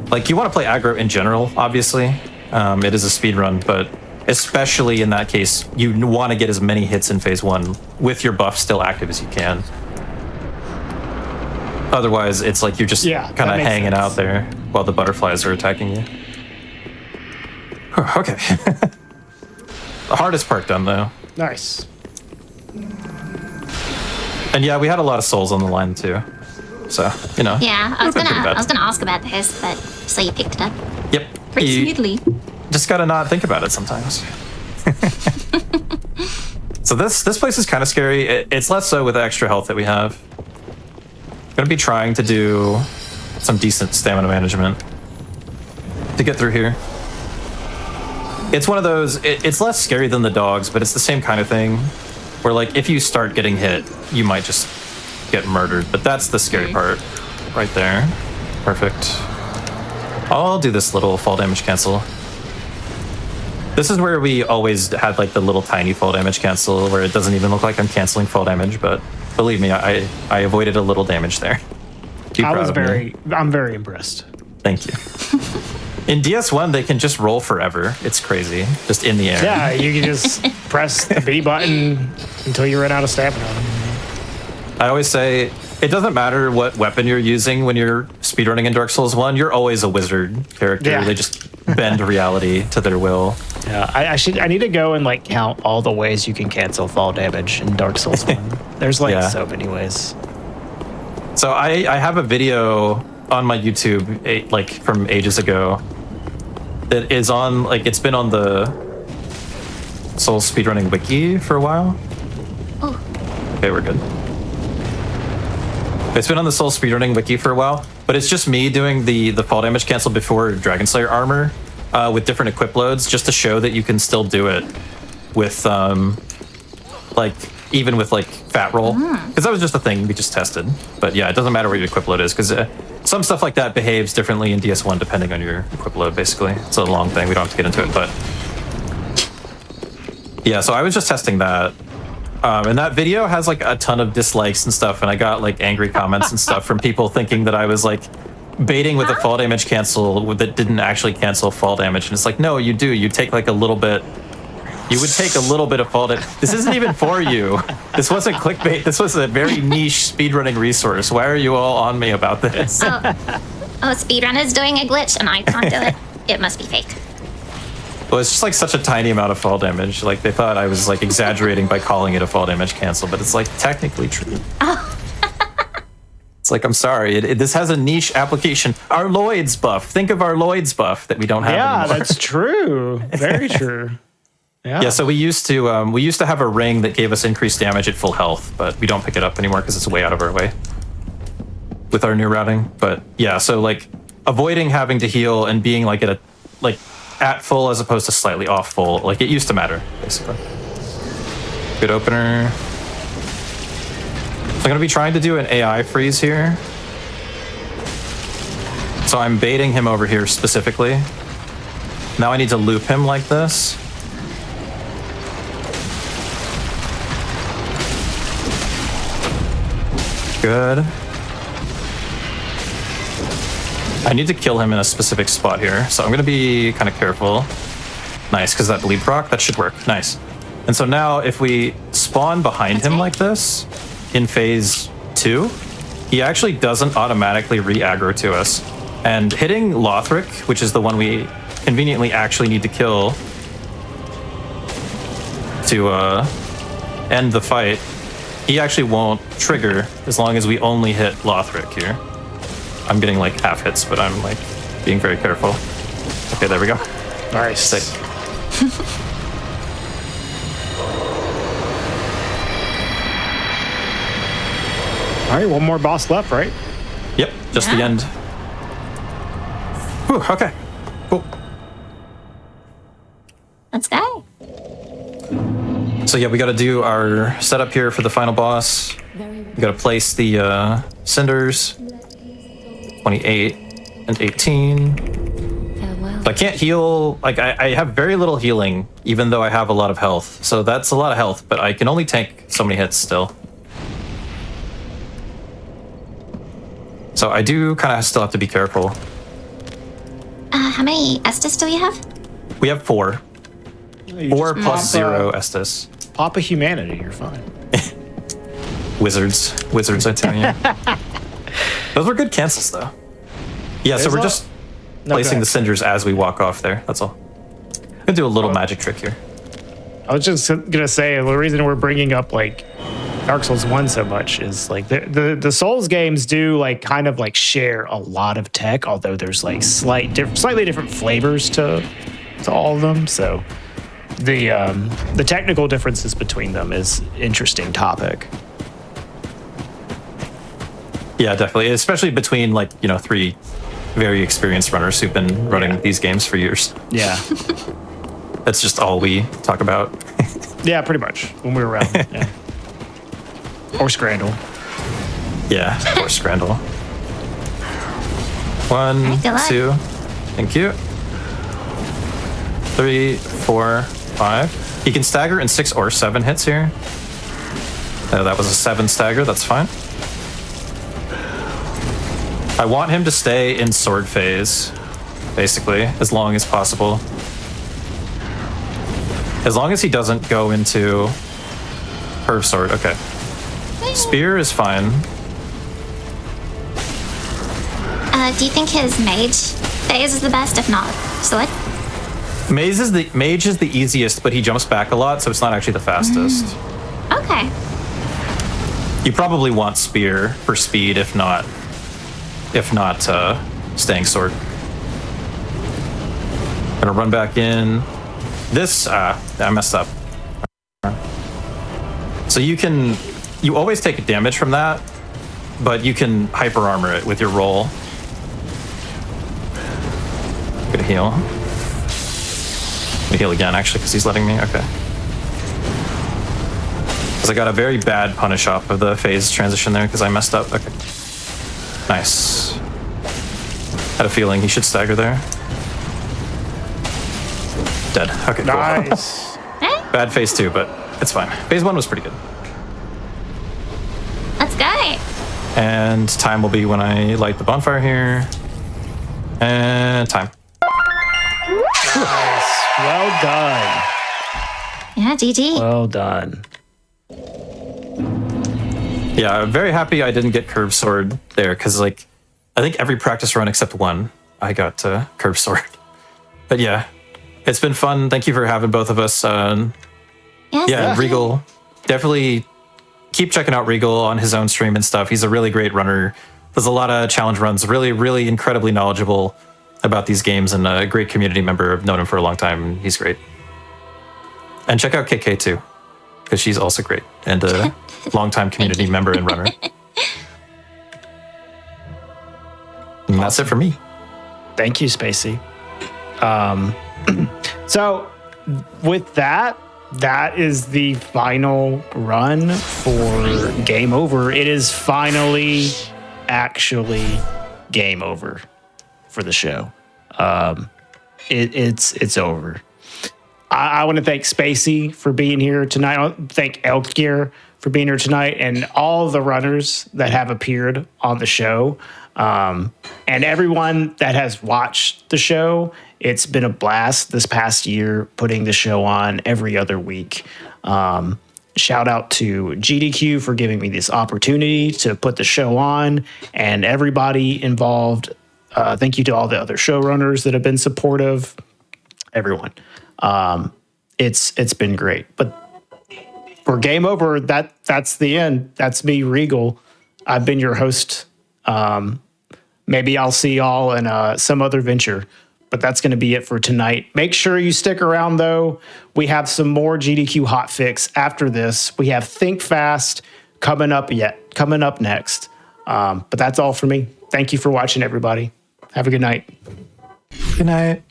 like you want to play aggro in general, obviously. It is a speed run, but especially in that case, you want to get as many hits in phase one with your buff still active as you can. Otherwise, it's like you're just kind of hanging out there while the butterflies are attacking you. Okay. The hardest part done, though. Nice. And yeah, we had a lot of souls on the line, too. So, you know. Yeah, I was would've been pretty bad. gonna ask about this, but so you picked it up. Yep. Pretty smoothly. Just gotta not think about it sometimes. So this place is kind of scary. It's less so with the extra health that we have. Gonna be trying to do some decent stamina management to get through here. It's one of those, it's less scary than the dogs, but it's the same kind of thing where like if you start getting hit, you might just get murdered. But that's the scary part right there. Perfect. I'll do this little fall damage cancel. This is where we always had like the little tiny fall damage cancel where it doesn't even look like I'm canceling fall damage, but believe me, I avoided a little damage there. I'm very impressed. Thank you. In DS1, they can just roll forever. It's crazy. Just in the air. Yeah, you can just press the B button until you run out of stamina. I always say, it doesn't matter what weapon you're using when you're speedrunning in Dark Souls 1, you're always a wizard character. Yeah. They just bend reality to their will. Yeah, I need to go and like count all the ways you can cancel fall damage in Dark Souls 1. There's like so many ways. So I have a video on my YouTube like from ages ago that is on, like it's been on the Souls speedrunning wiki for a while. Oh. Okay, we're good. It's been on the Souls speedrunning wiki for a while, but it's just me doing the fall damage cancel before Dragon Slayer armor with different equip loads, just to show that you can still do it with like even with like fat roll, because that was just a thing we just tested. But yeah, it doesn't matter what your equip load is, because some stuff like that behaves differently in DS1 depending on your equip load. Basically, it's a long thing. We don't have to get into it, but yeah. So I was just testing that, And that video has like a ton of dislikes and stuff, and I got like angry comments and stuff from people thinking that I was like baiting with a fall damage cancel that didn't actually cancel fall damage. And it's like, no, you do. You take like a little bit. You would take a little bit of fall damage. This isn't even for you. This wasn't clickbait. This was a very niche speedrunning resource. Why are you all on me about this? Speedrun is doing a glitch and I can't do it. It must be fake. Well, it's just like such a tiny amount of fall damage. Like they thought I was like exaggerating by calling it a fall damage cancel, but it's like technically true. It's like, I'm sorry, this has a niche application. Our Lloyd's buff. Think of our Lloyd's buff that we don't have anymore. Yeah, that's true. Very true. Yeah, so we used to have a ring that gave us increased damage at full health, but we don't pick it up anymore because it's way out of our way with our new routing. But yeah, so like avoiding having to heal and being like at full as opposed to slightly off full, like it used to matter, basically. Good opener. So I'm gonna be trying to do an AI freeze here. So I'm baiting him over here specifically. Now I need to loop him like this. Good. I need to kill him in a specific spot here, so I'm gonna be kind of careful. Nice, because that bleed proc, that should work. Nice. And so now if we spawn behind him like this in phase 2, he actually doesn't automatically re-aggro to us. And hitting Lothric, which is the one we conveniently actually need to kill to end the fight, he actually won't trigger as long as we only hit Lothric here. I'm getting like half hits, but I'm like being very careful. Okay, there we go. Nice. Sick. All right, one more boss left, right? Yep, just the end. Whew, okay, cool. Let's go. So yeah, we got to do our setup here for the final boss. We got to place the cinders. 28 and 18. So I can't heal. Like I have very little healing, even though I have a lot of health. So that's a lot of health, but I can only tank so many hits still. So I do kind of still have to be careful. How many Estus do we have? We have 4. You 4 just plus pop, 0 Estus. Pop a humanity, you're fine. Wizards, I tell you. Those were good cancels, though. Yeah, so we're just placing the cinders as we walk off there. That's all. I'm gonna do a little magic trick here. I was just gonna say the reason we're bringing up like Dark Souls 1 so much is like the Souls games do like kind of like share a lot of tech, although there's like slightly different flavors to all of them. So the technical differences between them is interesting topic. Yeah, definitely, especially between like 3 very experienced runners who've been running these games for years. Yeah. That's just all we talk about. Yeah, pretty much when we were around. Yeah. Or Scrandle. Yeah, or Scrandle. 1, 2, thank you. 3, 4, 5. He can stagger in 6 or 7 hits here. That was a 7 stagger, that's fine. I want him to stay in sword phase, basically, as long as possible. As long as he doesn't go into curve sword. Okay. Spear is fine. Do you think his mage phase is the best, if not sword? Mage is the easiest, but he jumps back a lot, so it's not actually the fastest. Okay. You probably want spear for speed, if not staying sword. Gonna run back in. This I messed up. So you always take damage from that, but you can hyper armor it with your roll. Gonna heal. Gonna heal again, actually, because he's letting me. Okay. Because I got a very bad punish off of the phase transition there because I messed up. Okay. Nice. Had a feeling he should stagger there. Dead. Okay, cool. Nice. Bad phase too, but It's fine. Phase 1 was pretty good. Let's go. And time will be when I light the bonfire here. And time. Nice. Well done. Yeah, GG. Well done. Yeah, I'm very happy I didn't get curved sword there, because like I think every practice run except one I got curved sword. But yeah, it's been fun. Thank you for having both of us. Yes, Regal, definitely keep checking out Regal on his own stream and stuff. He's a really great runner. Does a lot of challenge runs. Really, really incredibly knowledgeable about these games, and a great community member. I've known him for a long time. He's great. And check out KK too, because she's also great and a longtime community member and runner. And that's it for me. Thank you, Spacey. So with that is the final run for Game Over. It is finally actually game over for the show. It's over. I want to thank Spacey for being here tonight. I want to thank Elkgear for being here tonight, and all the runners that have appeared on the show, and everyone that has watched the show. It's been a blast this past year putting the show on every other week. Shout out to GDQ for giving me this opportunity to put the show on, and everybody involved. Thank you to all the other showrunners that have been supportive. Everyone. It's been great. But for Game Over, that's the end. That's me, Regal. I've been your host. Maybe I'll see y'all in some other venture. But that's going to be it for tonight. Make sure you stick around, though. We have some more GDQ Hotfix after this. We have Think Fast coming up next. But that's all for me. Thank you for watching, everybody. Have a good night. Good night.